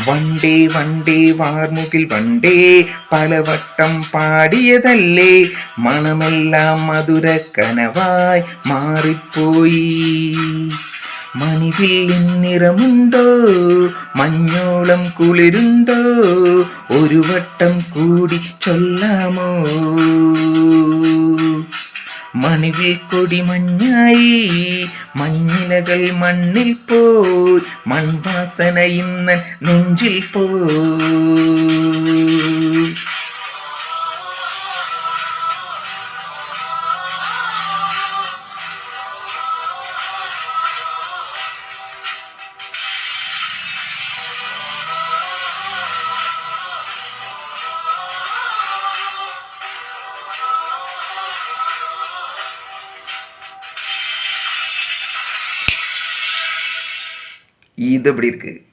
വണ്ടേ വണ്ടേ വാർമുകിൽ വണ്ടേ പലവട്ടം പാടിയതല്ലേ, മണമെല്ലാം മധുര കനവായി മാറിപ്പോയി. മണിവില്ലിൻ നിറമുണ്ടോ, മഞ്ഞോളം കുളിരുണ്ടോ, ഒരു വട്ടം കൂടി ചൊല്ലാമോ. മണിവിൽ കൊടി മഞ്ഞായി, മഞ്ഞിലകൾ മണ്ണിൽ പോയി, മൺവാസന ഇന്ന് നെഞ്ചിൽ പോയി. இது எப்படி இருக்குது?